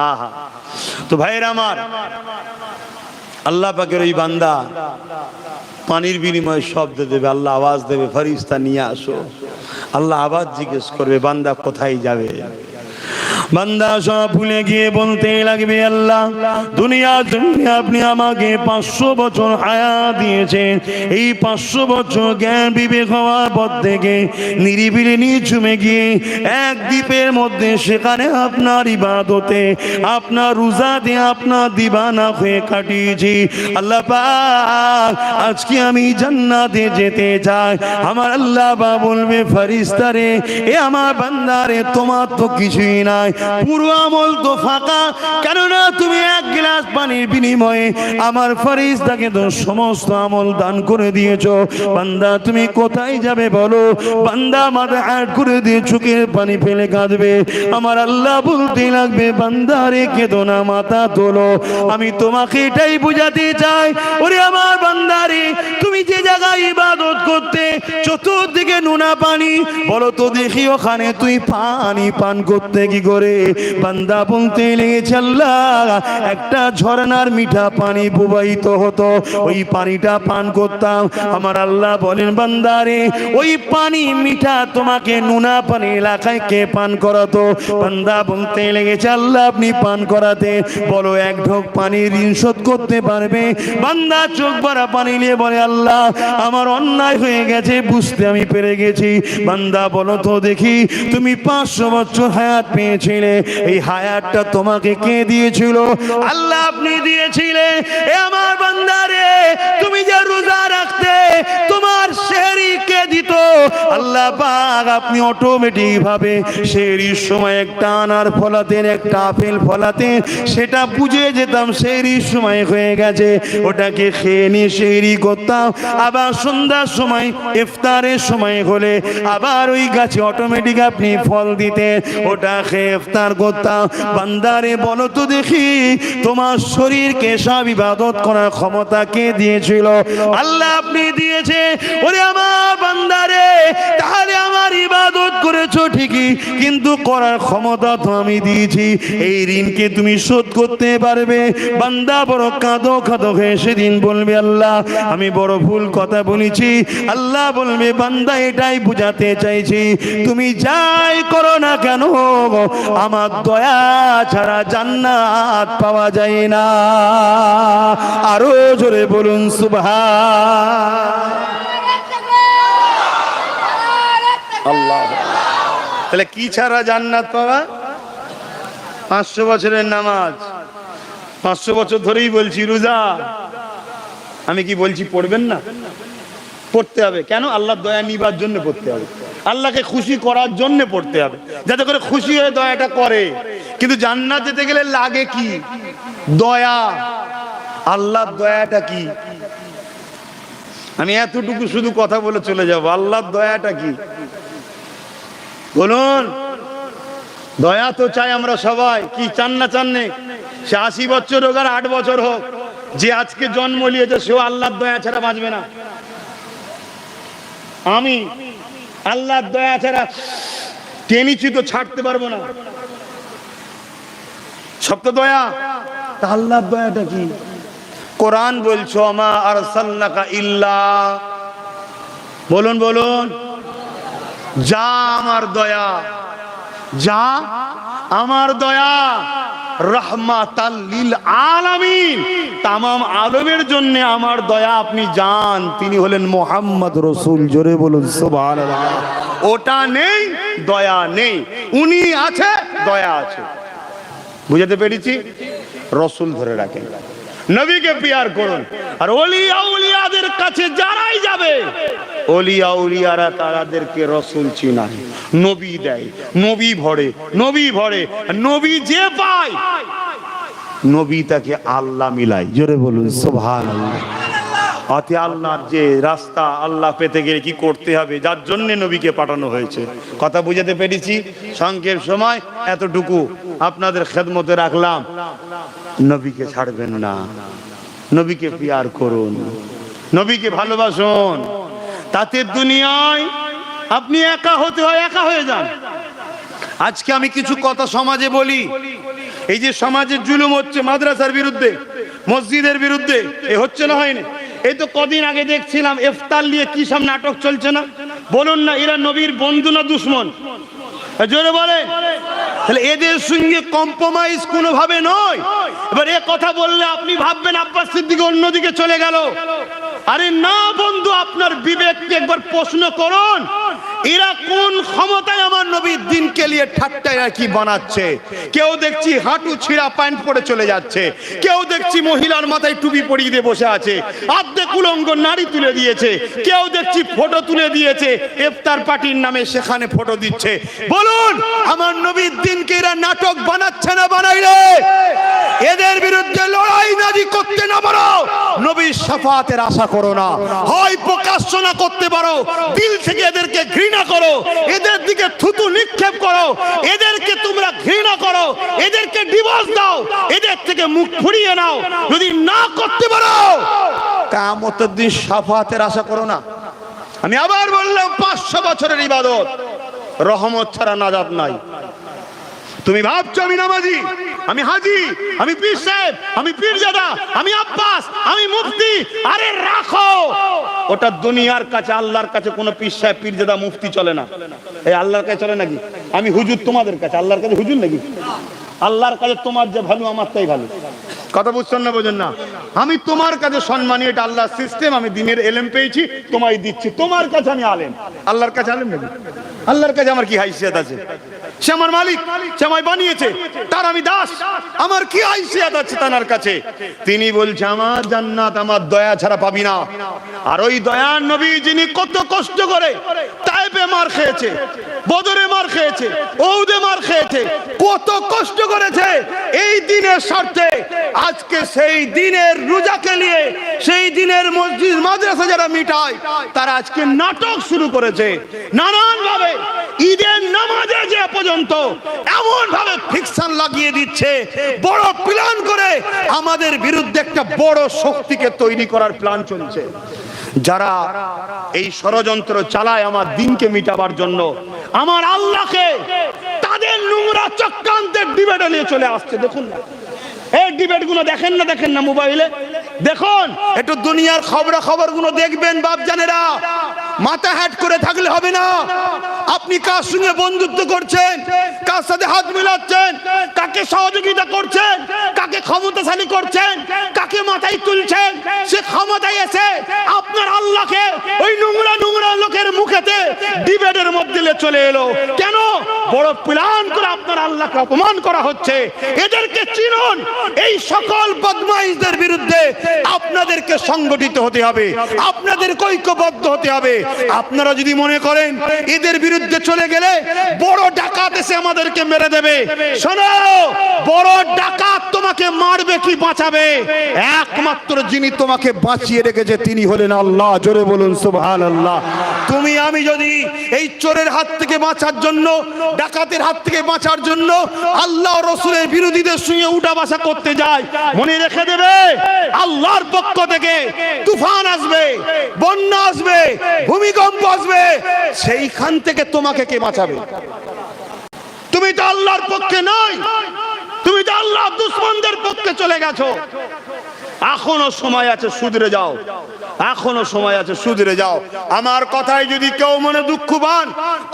আহা, তো ভাইয়েরা আমার, আল্লাহ পাকের ওই বান্দা পানির বিনিময়ে শব্দ দেবে, আল্লাহ আওয়াজ দেবে, ফেরেশতা নিয়ে আসো। আল্লাহ আবার জিজ্ঞেস করবে বান্দা কোথায় যাবে? বান্দা সব ভুলে গিয়ে বলতে লাগবে, আল্লাহ দুনিয়ার জন্য আপনি আমাকে 500 বছর হায়াত দিয়েছেন। এই 500 বছর জ্ঞান বিবেক হওয়ার পর থেকে নিরিবিলি নিঝুমে গিয়ে এক দ্বীপের মধ্যে সেখানে আপনার ইবাদতে, আপনার রোজাতে, আপনার দিবানা হয়ে কাটিয়েছি। আল্লাহ পাক আজকে আমি জান্নাতে যেতে চাই। আমার আল্লাহ বা বলবে, ফেরেশতারে এ আমার বান্দারে তোমার তো কিছুই নাই, পুরো আমল তো ফাঁকা, কেননা তুমি এক গ্লাস পানির বিনিময়ে আমার ফেরেশতাকে তো সমস্ত আমল দান করে দিয়েছো। বান্দা তুমি কোথায় যাবে বলো? বান্দা মাথা হাত করে দিয়ে চোখের পানি ফেলে কাঁদবে। আমার আল্লাহ বলতে লাগবে, বান্দারে কেঁদো না, মাথা তোলো। আমি তোমাকে এটাই বুঝাতে চাই, ওরে আমার বান্দারে, তুমি যে জায়গায় ইবাদত করতে চতুর্দিকে নোনা পানি, বলো তো দেখি ওখানে তুই পানি পান করতে কি করে? বান্দা বলতে লেগেছে, আল্লাহ একটা ঝর্ণার মিঠা পানি প্রবাহিত হতো, ওই পানিটা পান করতাম। আমার আল্লাহ বলেন, বান্দারে ওই পানি মিঠা তোমাকে নোনা পানি এলাকায় কে পান করাতো? বান্দা বলতে লেগেছে, আল্লাহ আপনি পান করাতে, বলো এক ঢোক পানি ঋণ শোধ করতে পারবে? বান্দা চোখ ভরা পানি নিয়ে বলে, আল্লাহ আমার অন্যায় হয়ে গেছে, বুঝতে আমি পেরে গেছি। বান্দা বলো তো দেখি, তুমি 500 বছর হায়াত পেয়েছিলে, এই হায়াতটা তোমাকে কে দিয়েছিল? আল্লাহ আপনি দিয়েছিলেন। এ আমার বান্দারে, তুমি যে রোজা রাখতে, তোমার সেহরি কে দিত? আল্লাহ পাক আপনি অটোমেটিক ভাবে সেহরির সময় একটা আনার ফলাতেন, একটা আপেল ফলাতেন, সেটা বুঝে যেতাম সেহরির সময় হয়ে গেছে, ওটাকে খেয়ে নিয়ে সেহরি করতাম। আবার সন্ধ্যার সময় ইফতারের সময় হলে আবার ওই গাছে অটোমেটিক আপনি ফল দিতেন, ওটা খেয়ে ইফতার করতাম। বান্দারে বলো তো দেখি, তোমার শরীরকে সব ইবাদত করার ক্ষমতা কে দিয়েছিল? আল্লাহ আপনি দিয়েছে। ওরে আমার বান্দারে, তাহলে আমার ইবাদত করেছো ঠিকই, কিন্তু করার ক্ষমতা তো আমি দিয়েছি, এই ঋণকে তুমি শোধ করতে পারবে? বান্দা বড় কাঁদো কাঁদো হয়ে সেদিন বলবে, আল্লাহ আমি বড় ভুল কথা বলেছি। আল্লাহ বলবে, বান্দা এটাই বুঝাতে চাইছি, তুমি যাই করো না কেন, আমার দয়া ছাড়া জান্নাত পাওয়া যায় না। আরো জোরে বলুন সুবহান আল্লাহ। তাহলে কি ছাড়া জান্নাত পাওয়া? 500 বছরের নামাজ, 500 বছর ধরেই বলছি রোজা, আমি কি বলছি পড়বেন না? পড়তে হবে। কেন? আল্লাহর দয়া নিবার জন্য পড়তে হবে, আল্লাহকে খুশি করার জন্য পড়তে হবে, যাতে করে খুশি হয়ে দয়াটা করে। কিন্তু জান্নাত যেতে গেলে লাগে কি? দয়া। আল্লাহর দয়াটা কি? আমি এতটুকু শুধু কথা বলে চলে যাব। আল্লাহর দয়াটা কি বলুন? দয়া তো চাই আমরা সবাই, কি চান না চাননে? সে 80 বছর হোক আর 8 বছর হোক, যে আজকে জন্ম নিয়েছে সেও আল্লাহর দয়া ছাড়া বাঁচবে না। আমি আল্লাহর দয়া ছাড়া টেনিছি তো ছাড়তে পারবো না। সব তো দয়া। তা আল্লাহর দয়াটা কি? কোরআন বলছো, আমা আরসালনাকা ইল্লা, বলুন বলুন, যা আমার দয়া, যা আমার দয়া, রাহমাতাল লিল আলামিন, তামাম আলমের জন্য আমার দয়া আপনি যান, তিনি হলেন মুহাম্মদ রাসূল। জোরে বলুন সুবহানাল্লাহ। ওটা নেই, দয়া নেই, উনি আছে, দয়া আছে। বুঝাতে পেরেছি? রাসূল ধরে রাখেন, নবীকে পিয়ার করুন, আর ওলিয়া উলিয়াদের কাছে যারাই যাবে, ওলিয়া উলিয়ারা তাদেরকে রাসূল চিনায়, নবী দেয়, নবী ভরে, নবী ভরে, নবী যে পায় নবী তাকে আল্লাহ মিলায়। জোরে বলুন সুবহানাল্লাহ। অতি আল্লাহর যে রাস্তা, আল্লাহ পেতে গেলে কি করতে হবে, যার জন্য নবীকে পাঠানো হয়েছে। কথা বুঝাতে পেরেছি? সংক্ষেপ সময় এতটুকু আপনাদের খেদমতে রাখলাম। নবীকে ছাড়বেন না, নবীকে পিয়ার করুন, নবীকে ভালোবাসুন, তাতে দুনিয়ায় আপনি একা হতে হয়, একা হয়ে যান। আজকে আমি কিছু কথা সমাজে বলি, এই যে সমাজের জুলুম হচ্ছে মাদ্রাসার বিরুদ্ধে, মসজিদের বিরুদ্ধে, এ হচ্ছে না হয়নি? এই তো কদিন আগে দেখছিলাম ইফতার নিয়ে কি সব নাটক চলছে না? বলুন না, এরা নবীর বন্ধু না দুশমন? জোরে বলেন। তাহলে এদের সঙ্গে কম্প্রোমাইজ কোনোভাবে নয়। এবার এ কথা বললে আপনি ভাববেন আব্বাস সিদ্দিক অন্যদিকে চলে গেল। আরে না বন্ধু, আপনার বিবেককে একবার প্রশ্ন করুন, এরা কোন ক্ষমতায় আমার নবীর দিনকে নিয়ে ঠাট্টায় কি বানাচ্ছে। কেউ দেখছি হাঁটু ছিঁড়া প্যান্ট পরে চলে যাচ্ছে, কেউ দেখছি মহিলার মাথায় টুপি পরিয়ে দিয়ে বসে আছে, অর্ধেক উলঙ্গ নারী তুলে দিয়েছে, কেউ দেখছি ফটো তুলে দিয়েছে ইফতার পার্টির নামে, সেখানে ফটো দিচ্ছে। বলুন আমার নবীর দিনকে এরা নাটক বানাচ্ছে না বানাইলে? এদের বিরুদ্ধে লড়াই নাজি করতে না পারো, নবীর শাফাতের আশা করো না। হয় প্রকাশ্য না করতে পারো, দিল থেকে এদেরকে ঘৃণা করো, এদের দিকে থুতু নিক্ষেপ করো, এদেরকে তোমরা ঘৃণা করো, এদেরকে ডিভোর্স দাও, এদের থেকে মুখ ফুরিয়ে নাও। যদি না করতে পারো, কিয়ামতের দিন শাফাতের আশা করো না। আমি আবার বললাম 500 বছরের ইবাদত, রহমত ছাড়া নাজাত নাই। তুমি ভাবছো আমি নামাজি, আমি হাজি, আমি পীর সাহেব, আমি পীরজাদা, আমি আব্বাস, আমি মুফতি। আরে রাখো, ওটা দুনিয়ার কাছে, আল্লাহর কাছে কোনো পীর সাহেব, পীরজাদা, মুফতি চলে না। এই আল্লাহর কাছে চলে নাকি? আমি হুজুর তোমাদের কাছে, আল্লাহর কাছে হুজুর নাকি? আল্লাহর কাছে তোমার যে ভ্যালু আমার তাই ভ্যালু। কথা বুঝছেন না? বোঝেন না? আমি তোমার কাছে সম্মানী, এটা আল্লাহর সিস্টেম। আমি দিনের এলেম পেয়েছি, তোমায় দিচ্ছি। তোমার কাছে আমি আলেম, আল্লাহর কাছে আলেম নাকি? আল্লাহর কাছে আমার কি হাইসিয়ত আছে? সে আমার মালিক, সে আমায় বানিয়েছে, তার আমি দাস। আমার কি হাইসিয়ত আছে তার কাছে? তিনি বলছে আমার জান্নাত আমার দয়া ছাড়া পাবি না। আর ওই দয়ার নবী যিনি কত কষ্ট করে তায়েফে মার খেয়েছে, বদরে মার খেয়েছে, উহুদে মার খেয়েছে, কত কষ্ট করেছে এই দিনের স্বার্থে। আজকে সেই দিনের রোজাকে নিয়ে, সেই দিনের মসজিদ মাদ্রাসা যারা মিটায়, তারা আজকে নাটক শুরু করেছে নানান ভাবে। ঈদের নামাজে যে পর্যন্ত এমন ভাবে ফিকশন লাগিয়ে দিচ্ছে, বড় প্ল্যান করে আমাদের বিরুদ্ধে একটা বড় শক্তিকে তৈরি করার প্ল্যান চলছে। যারা এই ষড়যন্ত্র চালায় আমার দিনকে মিটাবার জন্য, আমার আল্লাহকে, তাদের নোংরা চক্রান্তের ডিবেটে নিয়ে চলে আসছে। দেখুন না এই ডিবেট গুলো, দেখেন না মোবাইলে? দেখুন একটু দুনিয়ার খবর গুলো দেখবেন বাপ জানেরা। মাথা হ্যাট করে থাকলে হবে না। আপনি কার সঙ্গে বন্ধুত্ব করছেন, কার সাথে হাত মিলাচ্ছেন, কাকে সহযোগিতা করছেন, কাকে ক্ষমতাশালী করছেন, কাকে মাথায় তুলছেন, সে ক্ষমতায় এসে আপনার আল্লাহকে ওই নোংরা লোকের মুখেতে ডিবেটের মধ্যে চলে এলো। কেন? বড় প্ল্যান করে আপনার আল্লাহকে অপমান করা হচ্ছে। এদেরকে চিনুন। এই সকল বদমাইশদের বিরুদ্ধে আপনাদেরকে সংগঠিত হতে হবে, আপনাদের ঐক্যবদ্ধ হতে হবে। আপনারা যদি মনে করেন এদের বিরুদ্ধে চলে গেলে বড় ডাকাত এসে আমাদেরকে মেরে দেবে, শোনো, বড় ডাকাত তোমাকে মারবে কি বাঁচাবে? একমাত্র যিনি তোমাকে বাঁচিয়ে রেখেছে তিনি হলেন আল্লাহ। জোরে বলুন সুবহানাল্লাহ। তুমি আমি যদি এই চোরের হাত থেকে বাঁচার জন্য, ডাকাতের হাত থেকে বাঁচার জন্য আল্লাহ রসুলের বিরোধীদের সঙ্গে উঠা বসা করতে যাই, মনে রেখে দেবে আল্লাহর পক্ষ থেকে তুফান আসবে, বন্যা আসবে, ভূমিকম্প আসবে। সেইখান থেকে তোমাকে কে বাঁচাবে? তুমি তো আল্লাহর পক্ষে নয়, তুমি তো আল্লাহর দুশমনদের পক্ষে চলে গেছো। এখনো সময় আছে, শুধরে যাও। এখনো সময় আছে, শুধরে যাও। আমার কথায় যদি কেউ মনে দুঃখ পান,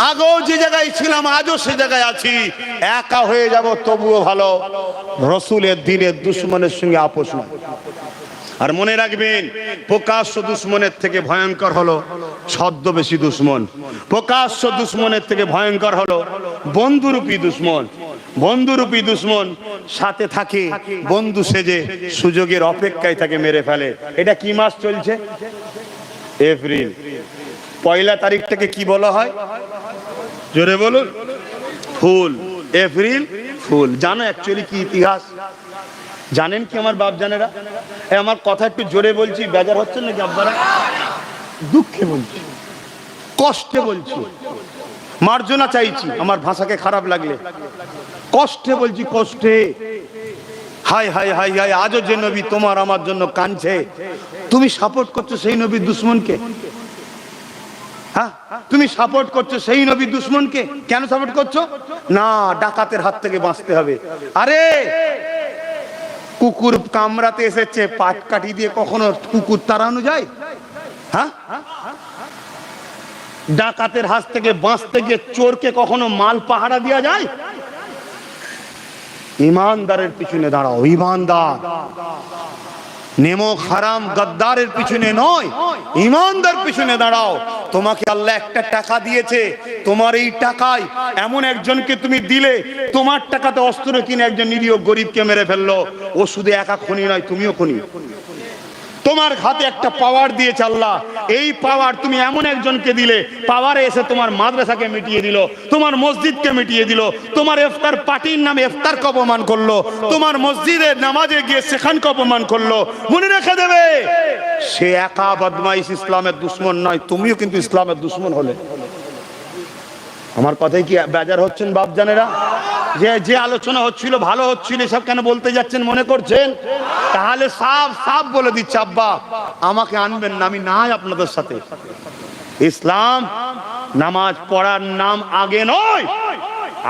আগেও যে জায়গায় ছিলাম আজও সে জায়গায় আছি, একা হয়ে যাব তবুও ভালো। রসুলের দিনের দুশমনের সঙ্গে আপোষ নয়। আর মনে রাখবেন, প্রকাশ্য দুশমনের থেকে ভয়ঙ্কর হলো ছদ্মবেশী দুশমন। প্রকাশ্য দুশমনের থেকে ভয়ঙ্কর হলো বন্ধুরূপী দুশমন। বন্ধুরূপী দুশমন সাথে থাকে, বন্ধু সেজে সুযোগের অপেক্ষায় থাকে মেরে ফেলে। এটা কি মাস চলছে? এপ্রিল। পয়লা তারিখটাকে কি বলা হয়? জোরে বলুন। ফুল। April fool. জানো অ্যাকচুয়ালি কি ইতিহাস? জানেন কি আমার বাপ জানেরা? আমার কথা একটু জোরে বলছি, বেজার হচ্ছেন নাকি আপনারা? দুঃখে বলছি, কষ্টে বলছি, মার্জনা চাইছি আমার ভাষাকে খারাপ লাগলে। কষ্টে বলছি, কষ্টে। হাই হাই হাই হাই, আজও যে নবী তোমার আমার জন্য কাঁদছে, তুমি সাপোর্ট করছো সেই নবীর দুশমনকে। হ্যাঁ, তুমি সাপোর্ট করছো সেই নবীর দুশমনকে। কেন সাপোর্ট করছো? না, ডাকাতের হাত থেকে বাঁচতে হবে। আরে কুকুর কামড়াতে এসেছে, পাট কাটি দিয়ে কখনো কুকুর তাড়ানো যায়? হ্যাঁ, ডাকাতের হাত থেকে বাঁচতে গিয়ে চোরকে কখনো মাল পাহারা দেওয়া যায়? ইমানদারের পিছনে দাঁড়াও, ইমানদার। নেমক হারাম গদ্দারের পিছনে নয়, ইমানদার পিছনে দাঁড়াও। তোমাকে আল্লাহ একটা টাকা দিয়েছে, তোমার এই টাকায় এমন একজনকে তুমি দিলে, তোমার টাকাতে অস্ত্র কিনে একজন নিরীহ গরিবকে মেরে ফেললো। ও শুধু একা খুনি নয়, তুমিও খুনি। তোমার হাতে একটা পাওয়ার দিয়েছে আল্লাহ, এই পাওয়ার তুমি এমন একজনকে দিলে, পাওয়ারে এসে তোমার মাদ্রাসাকে মিটিয়ে দিল, তোমার মসজিদকে মিটিয়ে দিল, তোমার ইফতার পার্টির নামে ইফতারকে অপমান করলো, তোমার মসজিদের নামাজে গিয়ে সেখানকে অপমান করলো। মনে রেখে দেবে, সে একা বদমাইশ, ইসলামের দুশ্মন নয়, তুমিও কিন্তু ইসলামের দুশ্মন হলে। আমার কথাই কি বেজার হচ্ছেন বাপজানেরা? যে আলোচনা হচ্ছিল ভালো হচ্ছিল, সব কেন বলতে যাচ্ছেন মনে করছেন? তাহলে সাফ বলে দিচ্ছে, আব্বা আমাকে আনবেন না, আমি নাই আপনাদের সাথে। ইসলাম নামাজ পড়ার নাম আগে নয়,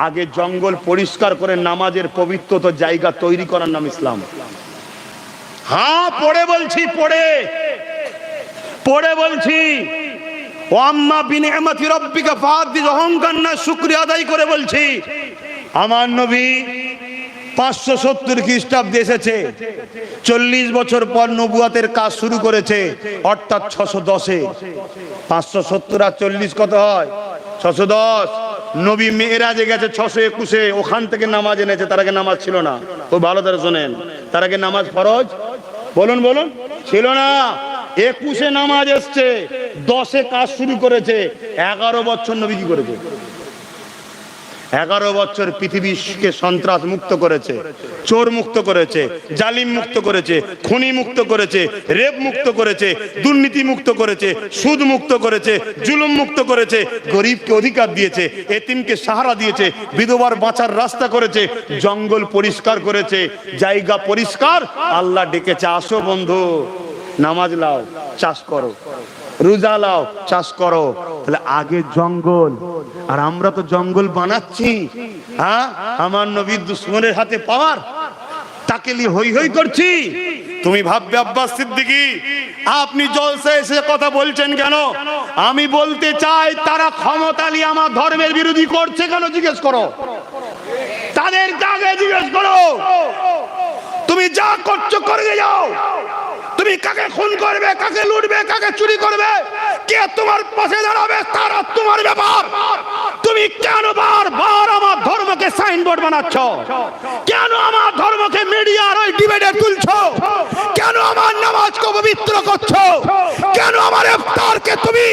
আগে জঙ্গল পরিষ্কার করে নামাজের পবিত্রতা জায়গা তৈরি করার নাম ইসলাম। হ্যাঁ পড়ে বলছি, পড়ে বলছি। ও আম্মা বিনিআমাতি রাব্বিকা ফাহাদ্দিস, অহংকার না, শুকরিয়া আদায় করে বলছি। আমার নবী 570 খ্রিস্টাব্দে এসেছে, 40 বছর পর নবুয়াতের কাজ শুরু করেছে, অর্থাৎ 610-এ। 570 আর 40 কত হয়? 610। নবী মেরাজে গেছে 621-এ, ওখান থেকে নামাজ এনেছে। তার আগে নামাজ ছিল না। খুব ভালো করে শোনেন, তার আগে নামাজ ফরজ বলুন ছিল না। 21-এ নামাজ এসছে, 10-এ কাজ শুরু করেছে। 11 বছর নবী কি করেছে? 11 বছর পৃথিবীকে সন্ত্রাস মুক্ত করেছে, চোর মুক্ত করেছে, জালিম মুক্ত করেছে, খুনি মুক্ত করেছে, রেপ মুক্ত করেছে, দুর্নীতি মুক্ত করেছে, সুদ মুক্ত করেছে, জুলুম মুক্ত করেছে, গরিবকে অধিকার দিয়েছে, এতিমকে সাহারা দিয়েছে, বিধবার বাঁচার রাস্তা করেছে, জঙ্গল পরিষ্কার করেছে, জায়গা পরিষ্কার। আল্লাহ ডেকেছে, আসো বন্ধু, নামাজ লাও, চাষ করো, রোজা লাও, চাষ করো। তাহলে আগে জঙ্গল, আর আমরা তো জঙ্গল বানাচ্ছি। হ্যাঁ, আমার নবীর দুশ্মনের হাতে পাওয়ার, তাকে নিয়ে হই হই করছি। তুমি ভাববে আব্বাস সিদ্দিকী আপনি জলসায় এসে কথা বলছেন কেন? আমি বলতে চাই, তারা ক্ষমতা নিয়ে আমার ধর্মের বিরোধী করছে কেন জিজ্ঞেস করো, তাদের আগে জিজ্ঞেস করো। তুমি যা করছো করে যাও, তুমি কাকে খুন করবে, কাকে লুটবে, কাকে চুরি করবে, কে তোমার পাশে দাঁড়াবে, তারা তোমার ব্যাপার। তুমি কেন বারবার আমার ধর্মকে সাইনবোর্ড বানাচ্ছ? কেন আমার ধর্মকে মিডিয়ার ওই ডিবেটে তুলছো? কেন আমার নামাজকে পবিত্র করছো? কেন আমার ইফতারকে তুমি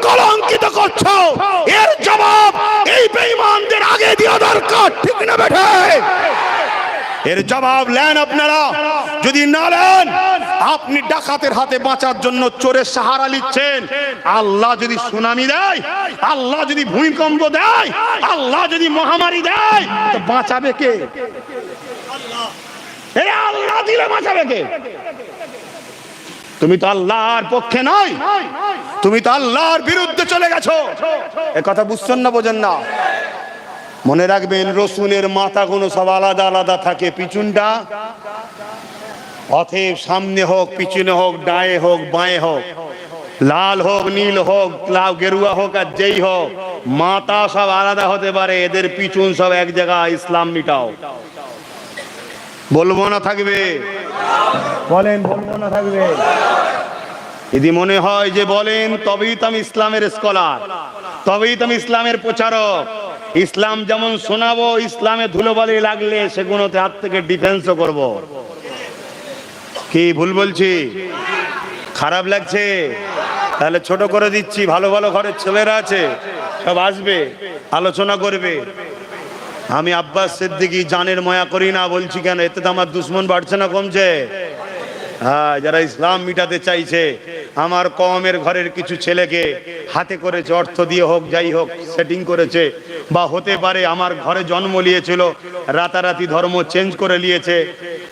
কলঙ্কিত করছো? এর জবাব এই বেঈমানদের আগে দেওয়া দরকার, ঠিক না বেঠে? এর জবাব নেন আপনারা। যদি না নেন, আপনি ডাকাতের হাতে বাঁচার জন্য চোরের সাহারা নিচ্ছেন। আল্লাহ যদি সুনামি দেয়, আল্লাহ যদি ভূমিকম্প দেয়, আল্লাহ যদি মহামারী দেয়, তো বাঁচাবে কে? আল্লাহ দিলে বাঁচাবে কে? তুমি তো আল্লাহর পক্ষে নয়, তুমি তো আল্লাহর বিরুদ্ধে চলে গেছো। এ কথা বুঝছেন না, বোঝেন না? মনে রাখবেন, রসুলের মাথাগুলো সব আলাদা আলাদা থাকে, পিছনটা। অতএব সামনে হোক, পিছনে হোক, ডায়ে হোক, বাঁয়ে হোক, লাল হোক, নীল হোক, লাল গেরুয়া হোক, আর যেই হোক, মাথা সব আলাদা হতে পারে, এদের পিছন সব এক জায়গায়। ইসলাম মিটাও। বলবো না থাকবে? বলেন, বলবো না থাকবে? যদি মনে হয় যে বলেন, তবেই তো আমি ইসলামের স্কলার, তবেই তো আমি ইসলামের প্রচারক। ইসলাম যেমন শোনাবো, ইসলামে ধুলোবালি লাগলে সেগুলোতে হাত থেকে ডিফেন্সও করব। কি ভুল বলছি? খারাপ লাগছে? তাহলে ছোট করে দিচ্ছি। ভালো ভালো ঘরের ছেলেরা আছে, সব আসবে, আলোচনা করবে। আমি আব্বাস সিদ্দিকী জানের মায়া করি না, বলছি কেন? এতে তো আমার দুশ্মন বাড়ছে না, কমছে? হ্যাঁ, যারা ইসলাম মিটাতে চাইছে, আমার কওমের ঘরের কিছু ছেলেকে হাতে করেছে, অর্থ দিয়ে হোক, যাই হোক, সেটিং করেছে। বা হতে পারে আমার ঘরে জন্ম নিয়েছিল, রাতারাতি ধর্ম চেঞ্জ করে নিয়েছে,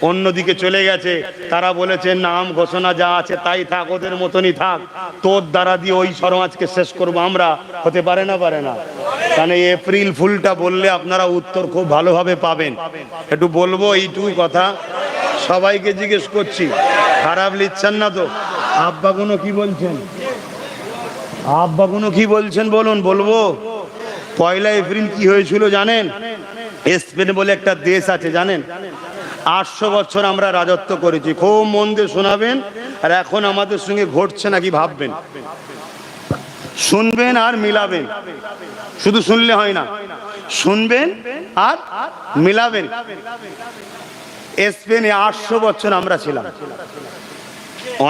অন্যদিকে চলে গেছে। তারা বলেছে নাম ঘোষণা যা আছে তাই থাক, ওদের মতনই থাক, তোর দ্বারা দিয়ে ওই সমাজকে শেষ করবো আমরা। হতে পারে না? পারে না? কারণ এপ্রিল ফুলটা বললে আপনারা উত্তর খুব ভালোভাবে পাবেন। একটু বলবো এইটুকু কথা, সবাইকে জিজ্ঞেস করছি, খারাপ লিখছেন না তো? আব্বাগুনো কি বলছেন? আব্বাগুনো কি বলছেন বলুন, বলবো। 1 এপ্রিল কি হয়েছিল জানেন? স্পেন বলে একটা দেশ আছে জানেন, 800 বছর আমরা রাজত্ব করেছি। খুব মন দিয়ে শোনাবেন, আর এখন আমাদের সঙ্গে ঘটছে নাকি ভাববেন, শুনবেন আর মিলাবেন। শুধু শুনলে হয় না, শুনবেন আর মিলাবেন। স্পেনে 800 বছর আমরা ছিলাম।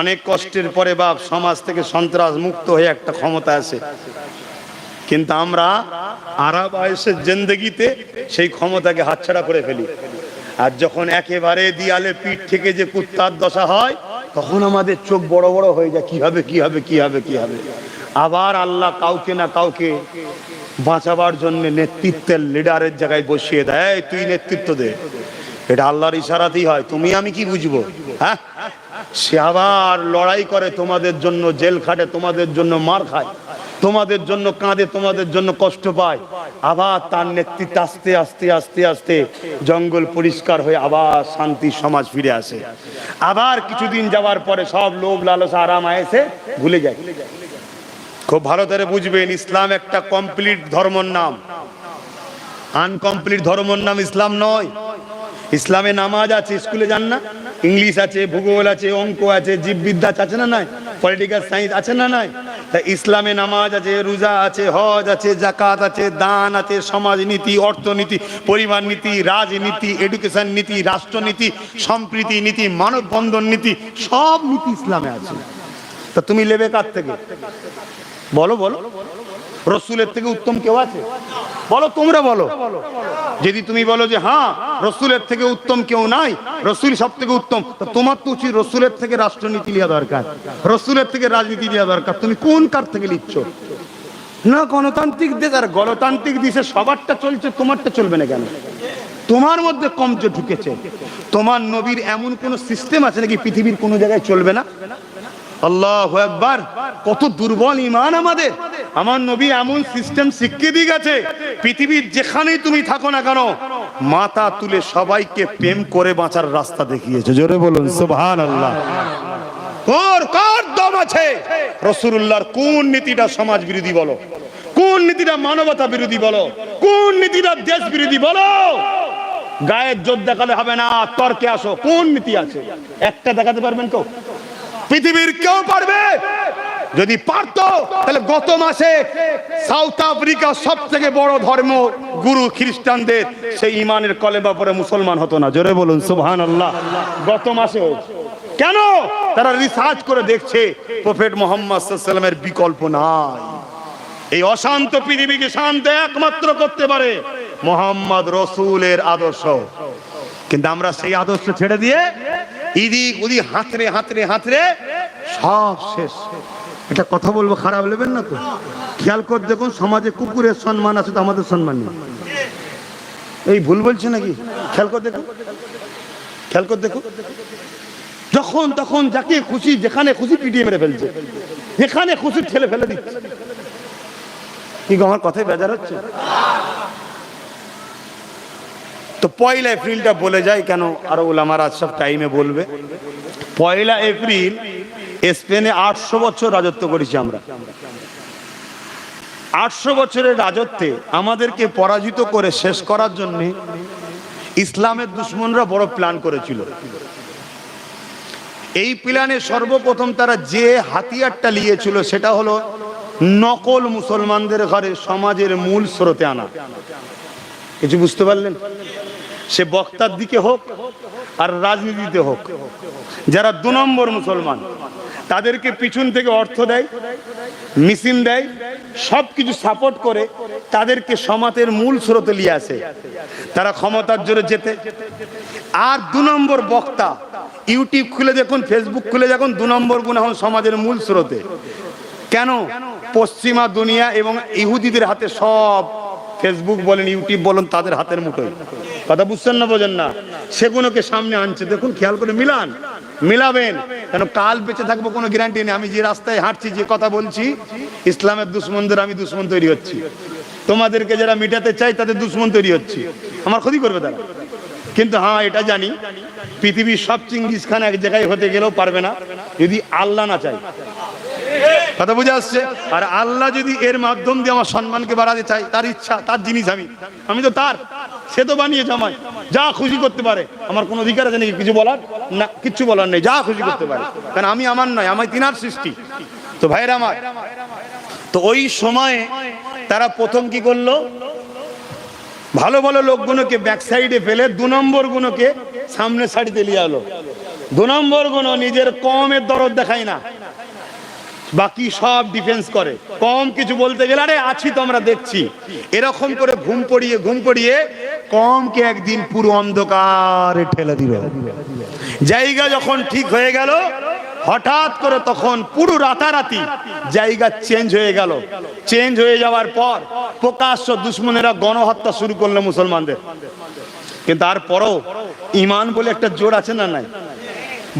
অনেক কষ্টের পরে বাপ সমাজ থেকে সন্ত্রাস মুক্ত হয়ে একটা ক্ষমতা আছে, কিন্তু আমরা আরাব আয়েশের জিন্দেগিতে সেই ক্ষমতাকে হাতছাড়া করে ফেলি। আর যখন একেবারে দিয়ালে পিঠ থেকে যে কুত্তার দশা হয়, তখন আমাদের চোখ বড় বড় হয়ে যায়, কি হবে কি হবে কি হবে কি হবে। আবার আল্লাহ কাউকে না কাউকে বাঁচাবার জন্য নেতৃত্বের লিডারের জায়গায় বসিয়ে দেয়, এই তুই নেতৃত্ব দে। এটা আল্লাহর ইশারাতেই হয়, তুমি আমি কি বুঝবো? হ্যাঁ, সে আবার লড়াই করে তোমাদের জন্য, জেল খাটে তোমাদের জন্য, মার খায় তোমাদের জন্য, কাঁদে তোমাদের জন্য, কষ্ট পায়। আবার তার নেতৃত্বে আস্তে আস্তে আস্তে আস্তে জঙ্গল পরিষ্কার হয়ে আবার শান্তি সমাজ ফিরে আসে। আবার কিছুদিন যাওয়ার পরে সব লোভ লালসা আরাম আয়েসে ভুলে যায়। খুব ভালো করে বুঝবেন, ইসলাম একটা কমপ্লিট ধর্মর নাম, আনকমপ্লিট ধর্মর নাম ইসলাম নয়। ইসলামে নামাজ আছে, স্কুলে যান না, ইংলিশ আছে, ভূগোল আছে, অঙ্ক আছে, জীববিদ্যা আছে না নাই, পলিটিক্যাল সায়েন্স আছে না নাই। তা ইসলামে নামাজ আছে, রোজা আছে, হজ আছে, যাকাত আছে, দান আছে, সমাজনীতি, অর্থনীতি, পরিবার নীতি, রাজনীতি, এডুকেশন নীতি, রাষ্ট্রনীতি, সম্প্রীতি নীতি, মানববন্ধন নীতি, সব নীতি ইসলামে আছে। তা তুমি নেবে কার থেকে? বলো বলো, রসুলের থেকে উত্তম কেউ আছে? বলো, তোমরা বলো। যদি তুমি বলো যে হ্যাঁ রসুলের থেকে উত্তম কেউ নাই, রসুল সব থেকে উত্তম, তো তোমার তো উচিত রসুলের থেকে রাষ্ট্রনীতি নেওয়া দরকার, রসুলের থেকে রাজনীতি নেওয়া দরকার। তুমি কোন কার থেকে নিচ্ছ? না, গণতান্ত্রিক দেশ, আর গণতান্ত্রিক দেশে সবারটা চলছে, তোমারটা চলবে না কেন? তোমার মধ্যে কম যে ঢুকেছে। তোমার নবীর এমন কোন সিস্টেম আছে নাকি পৃথিবীর কোন জায়গায় চলবে না? আল্লাহু আকবার, কত দুর্বল ঈমান আমাদের। আমার নবী এমন সিস্টেম শিখিয়ে দিয়ে গেছে, পৃথিবীর যেখানেই তুমি থাকো না কেন, মাথা তুলে সবাইকে প্রেম করে বাঁচার রাস্তা দেখিয়েছে। জোরে বলুন সুবহানাল্লাহ। কার দম আছে? রাসূলুল্লাহর কোন নীতিটা সমাজ বিরোধী বলো, কোন নীতিটা মানবতা বিরোধী বলো, কোন নীতিটা দেশ বিরোধী বলো। গায়ের জোর দেখালে হবে না, তর্কে আসো। কোন নীতি আছে? একটা দেখাতে পারবেন কেউ? পৃথিবীর কেউ পারবে? যদি পারতো তাহলে গত মাসে সাউথ আফ্রিকা সব থেকে বড় ধর্ম গুরু খ্রিস্টানদের সেই ইমানের কলেমা পড়ে মুসলমান হতো না। জোরে বলুন সুবহানাল্লাহ। গত মাসে হয়েছে। কেন? তারা রিসার্চ করে দেখছে প্রফেট মুহাম্মদ সাল্লাল্লাহু আলাইহি ওয়াসাল্লামের বিকল্প নাই। এই অশান্ত পৃথিবীকে শান্ত একমাত্র করতে পারে মুহাম্মদ রাসূলের আদর্শ। কিন্তু আমরা সেই আদর্শ ছেড়ে দিয়ে ইদিক উদিক হাতরে হাতরে হাতরে সব শেষ। এটা কথা বলবো, খারাপ নেবেন না তো? খেয়াল করে দেখুন, সমাজে কুকুরের সম্মান আছে তো আমাদের সম্মান নেই। এই ভুল বলছে নাকি? খেয়াল করে দেখুন, খেয়াল করে দেখুন। যখন তখন যাকে খুশি যেখানে খুশি পিটিয়ে মেরে ফেলছে, যেখানে খুশি ঠেলে ফেলে দিচ্ছে। কি আমার কথায় বেজার হচ্ছে? তো 1 এপ্রিলটা বলে যায় কেন, আরো ওলামারা সব টাইমে বলবে। 1 এপ্রিল স্পেনে 800 বছর রাজত্ব করেছি আমরা। 800 বছরের রাজত্বে আমাদেরকে পরাজিত করে শেষ করার জন্য ইসলামের দুশমনরা বড় প্ল্যান করেছিল। এই প্ল্যানে সর্বপ্রথম তারা যে হাতিয়ারটা নিয়েছিল সেটা হলো নকল মুসলমানদের ঘরে সমাজের মূল স্রোতে আনা। কিছু বুঝতে পারলেন? সে বক্তার দিকে হোক আর রাজনীতিতে হোক, যারা 2 নম্বর মুসলমান তাদেরকে পিছন থেকে অর্থ দেয়, মিছিল দেয়, সবকিছু সাপোর্ট করে তাদেরকে সমাজের মূল স্রোতে নিয়ে আসে। তারা ক্ষমতার জোরে যেতে। আর 2 নম্বর বক্তা, ইউটিউব খুলে দেখুন, ফেসবুক খুলে দেখুন, 2 নম্বর গুণ এখন সমাজের মূল স্রোতে। কেন? পশ্চিমা দুনিয়া এবং ইহুদিদের হাতে সব, ফেসবুক বলেন, ইউটিউব বলেন, তাদের হাতের মুঠোয়। কথা বুঝছেন না, বোঝেন না? সেগুলোকে সামনে আনছে। দেখুন, খেয়াল করে মিলাবেন, কেন কাল বেঁচে থাকবো কোনো গ্যারান্টি নেই। আমি যে রাস্তায় হাঁটছি, যে কথা বলছি, ইসলামের দুশমনদের আমি দুশমন তৈরি হচ্ছি। তোমাদেরকে যারা মিটাতে চাই তাদের দুশমন তৈরি হচ্ছি। আমার ক্ষতি করবে তারা। কিন্তু হ্যাঁ, এটা জানি পৃথিবীর সব চিঙ্গিস খান এক জায়গায় হতে গেলেও পারবে না যদি আল্লাহ না চাই। কথা বুঝে আসছে? আর আল্লাহ যদি এর মাধ্যম দিয়ে আমার সম্মানকে বাড়াতে চাই, তার ইচ্ছা, তার জিনিস, আমি তো তার। সে তো বানিয়েছে আমায়, যা খুশি করতে পারে। আমার কোনো অধিকার আছে নাকি কিছু বলার? না, কিচ্ছু বলার নেই, যা খুশি করতে পারে, কারণ আমি আমার নয়, আমি তিনার সৃষ্টি। তো ভাইরা আমার, তো ওই সময়ে তারা প্রথম কি করলো, ভালো ভালো লোকগুলোকে ব্যাক সাইডে ফেলে 2 নম্বর গুলোকে সামনে সারিতে নিয়ে এলো। 2 নম্বর গুলো নিজের কমের দরদ দেখায় না, বাকি সব ডিফেন্স করে। কম কিছু বলতে গেলে আরে আছি তো আমরা দেখছি, এরকম করে ঘুম পড়িয়ে কমকে একদিন পুরো অন্ধকারে ঠেলে দিল। জায়গা যখন ঠিক হয়ে গেল, হঠাৎ করে তখন পুরো রাতারাতি জায়গা চেঞ্জ হয়ে গেল। চেঞ্জ হয়ে যাওয়ার পর প্রকাশ্য দুশ্মনেরা গণহত্যা শুরু করলো মুসলমানদের। কিন্তু তারপরও ইমান বলে একটা জোর আছে না নাই?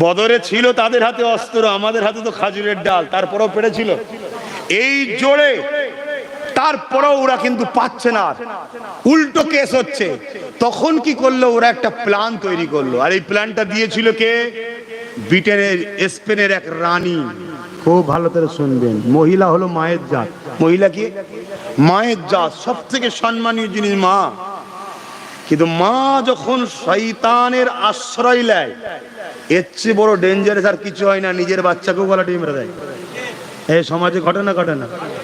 বদরে ছিল তাদের হাতে অস্ত্র, আমাদের হাতে তো খাজুরের ডাল, তারপরেও পেরেছিল এই জোরে। তারপরেও ওরা কিন্তু পাচ্ছে না, উল্টো কেস হচ্ছে। তখন কি করলো, ওরা একটা প্ল্যান তৈরি করলো। আর এই প্ল্যানটা দিয়েছিল কে? ব্রিটেনের, স্পেনের এক রানী। খুব ভালো করে শুনবেন, মহিলা হলো মায়ের জাত। মহিলা কি? মায়ের জাত, সব থেকে সম্মানীয় জিনিস মা। কিন্তু মা যখন শয়তানের আশ্রয় নেয়, এর চেয়ে বড় ডেঞ্জারাস আর কিছু হয় না। নিজের বাচ্চাকেও গলা টিপে মেরে দেয়। এই সমাজে ঘটে না?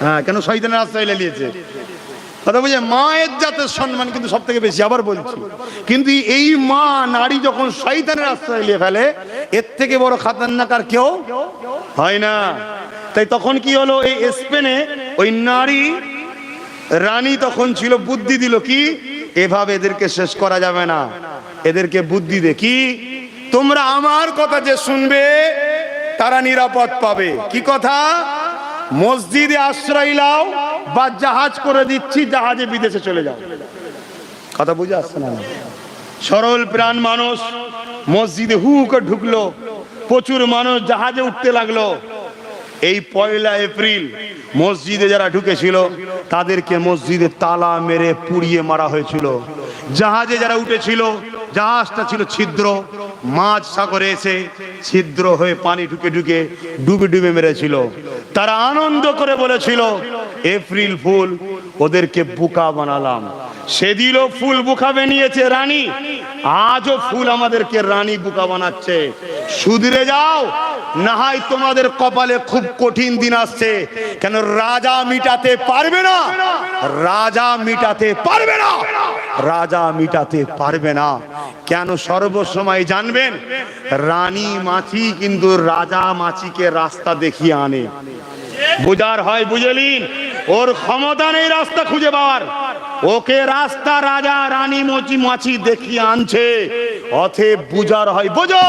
হ্যাঁ, কেন? শয়তানের আশ্রয় নিয়েছে। কথা বুঝে, মায়ের জাতের সম্মান কিন্তু সব থেকে বেশি। আবার বলছি, কিন্তু এই মা নারী যখন শয়তানের আশ্রয় নিয়ে ফেলে, এর থেকে বড় খাতারনাক আর কেউ হয় না। তাই তখন কি হলো, এই স্পেনে ওই নারী রানী তখন ছিল, বুদ্ধি দিল কি, এভাবে এদেরকে শেষ করা যাবে না। এদেরকে বুদ্ধি দে কি, তোমরা আমার কথা যে শুনবে তারা নিরাপদ পাবে। কি কথা? মসজিদে আশ্রয় লাও, বা জাহাজ করে দিচ্ছি, জাহাজে বিদেশে চলে যাও। কথা বুঝে আসছে না? সরল প্রাণ মানুষ মসজিদে হু করে ঢুকলো, প্রচুর মানুষ জাহাজে উঠতে লাগলো। এই 1 এপ্রিল মসজিদে যারা ঢুকেছিল তাদেরকে মসজিদে তালা মেরে পুড়িয়ে মারা হয়েছিল। জাহাজে যারা উঠেছিল, জাহাজটা ছিল ছিদ্র, মাঝ সাগরে এসে ছিদ্র হয়ে পানি ঢুকে ডুবে মেরেছিল। তারা আনন্দ করে বলেছিল এপ্রিল ফুল, ওদেরকে বোকা বানালাম। সেদিনও ফুল বোকা বানিয়েছে রানী, আজও ফুল আমাদেরকে রানী বোকা বানাচ্ছে। শুধরে যাও, না হয় তোমাদের কপালে খুব কঠিন দিন আসছে। কেন? রাজা মিটাতে পারবে না, রাজা মিটাতে পারবে না, রাজা মিটাতে পারবে না। কেন? সর্বসময় জানবেন, রানী মাছি কিন্তু রাজা মাছিকে রাস্তা দেখিয়ে আনে। বুঝার হয় বুঝেলিন, ওর ক্ষমতা নেই রাস্তা খুঁজে পাওয়ার, ওকে রাস্তা রাজা রানী মাছি দেখিয়ে আনছে। অতএব বুঝার হয় বোঝো।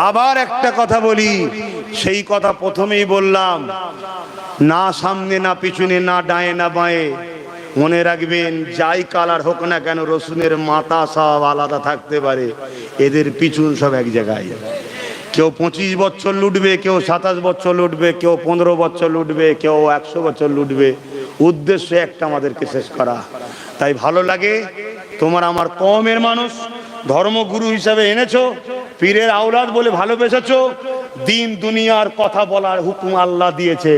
আবার একটা কথা বলি, সেই কথা প্রথমেই বললাম, না সামনে না পিছনে, না ডায়ে না বাঁয়ে। মনে রাখবেন, যাই কালার হোক না কেন, রসুনের মাথা সব আলাদা থাকতে পারে, এদের পিছন সব এক জায়গায়। কেউ 25 বছর লুটবে, কেউ 27 বছর লুটবে, কেউ 15 বছর লুটবে, কেউ 100 বছর লুটবে। উদ্দেশ্য একটা, আমাদেরকে শেষ করা। তাই ভালো লাগে, তোমার আমার কওমের মানুষ, ধর্মগুরু হিসাবে এনেছো, পীরের আওলাদ বলে ভালোবেসেছো, দিন দুনিয়ার কথা বলার হুকুম আল্লাহ দিয়েছে।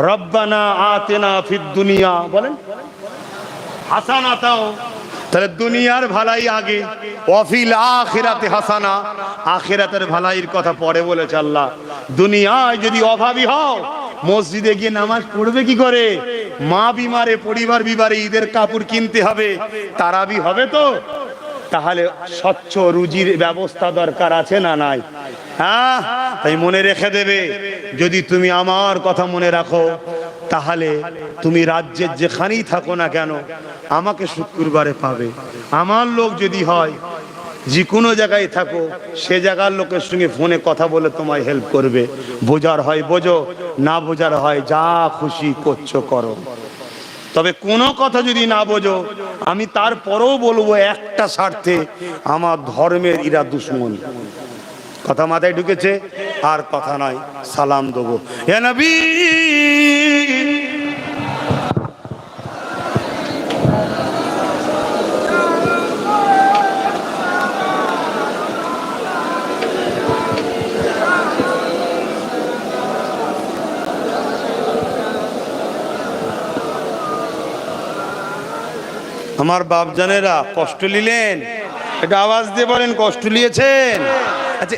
রব্বানা আতেনা ফিদ দুনিয়া, বলেন হাসানাতাও, তাহলে দুনিয়ার ভালাই আগে, ওয়াফিল আখিরাতে হাসানা, আখিরাতের ভালাইয়ের কথা পরে বলেছে আল্লাহ। দুনিয়ায় যদি অভাবী হও, মসজিদে গিয়ে নামাজ পড়বে কি করে? মা বিমারে, পরিবার বিবারে ঈদের কাপড় কিনতে হবে, তারাবি হবে তো? তাহলে স্বচ্ছ রুজির ব্যবস্থা দরকার আছে না নাই? হ্যাঁ, তাই মনে রেখে দেবে, যদি তুমি আমার কথা মনে রাখো, তাহলে তুমি রাজ্যের যেখানেই থাকো না কেন, আমাকে শুক্রবারে পাবে। আমার লোক যদি হয়, যে কোনো জায়গায় থাকো, সে জায়গার লোকের সঙ্গে ফোনে কথা বলে তোমায় হেল্প করবে। বোঝার হয় বোঝো, না বোঝার হয় যা খুশি করছো করো। তবে কোনো কথা যদি না বোঝো, আমি তারপরেও বলবো একটা স্বার্থে, আমার ধর্মের ইরা দুশ্মন। কথা মাথায় ঢুকেছে? আর কথা নয়, সালাম দেবো। হে নবী, আমার বাপজানেরা কষ্ট নিলেন? এটা আওয়াজ দিয়ে বলেন, কষ্ট নিয়েছেন? আচ্ছা,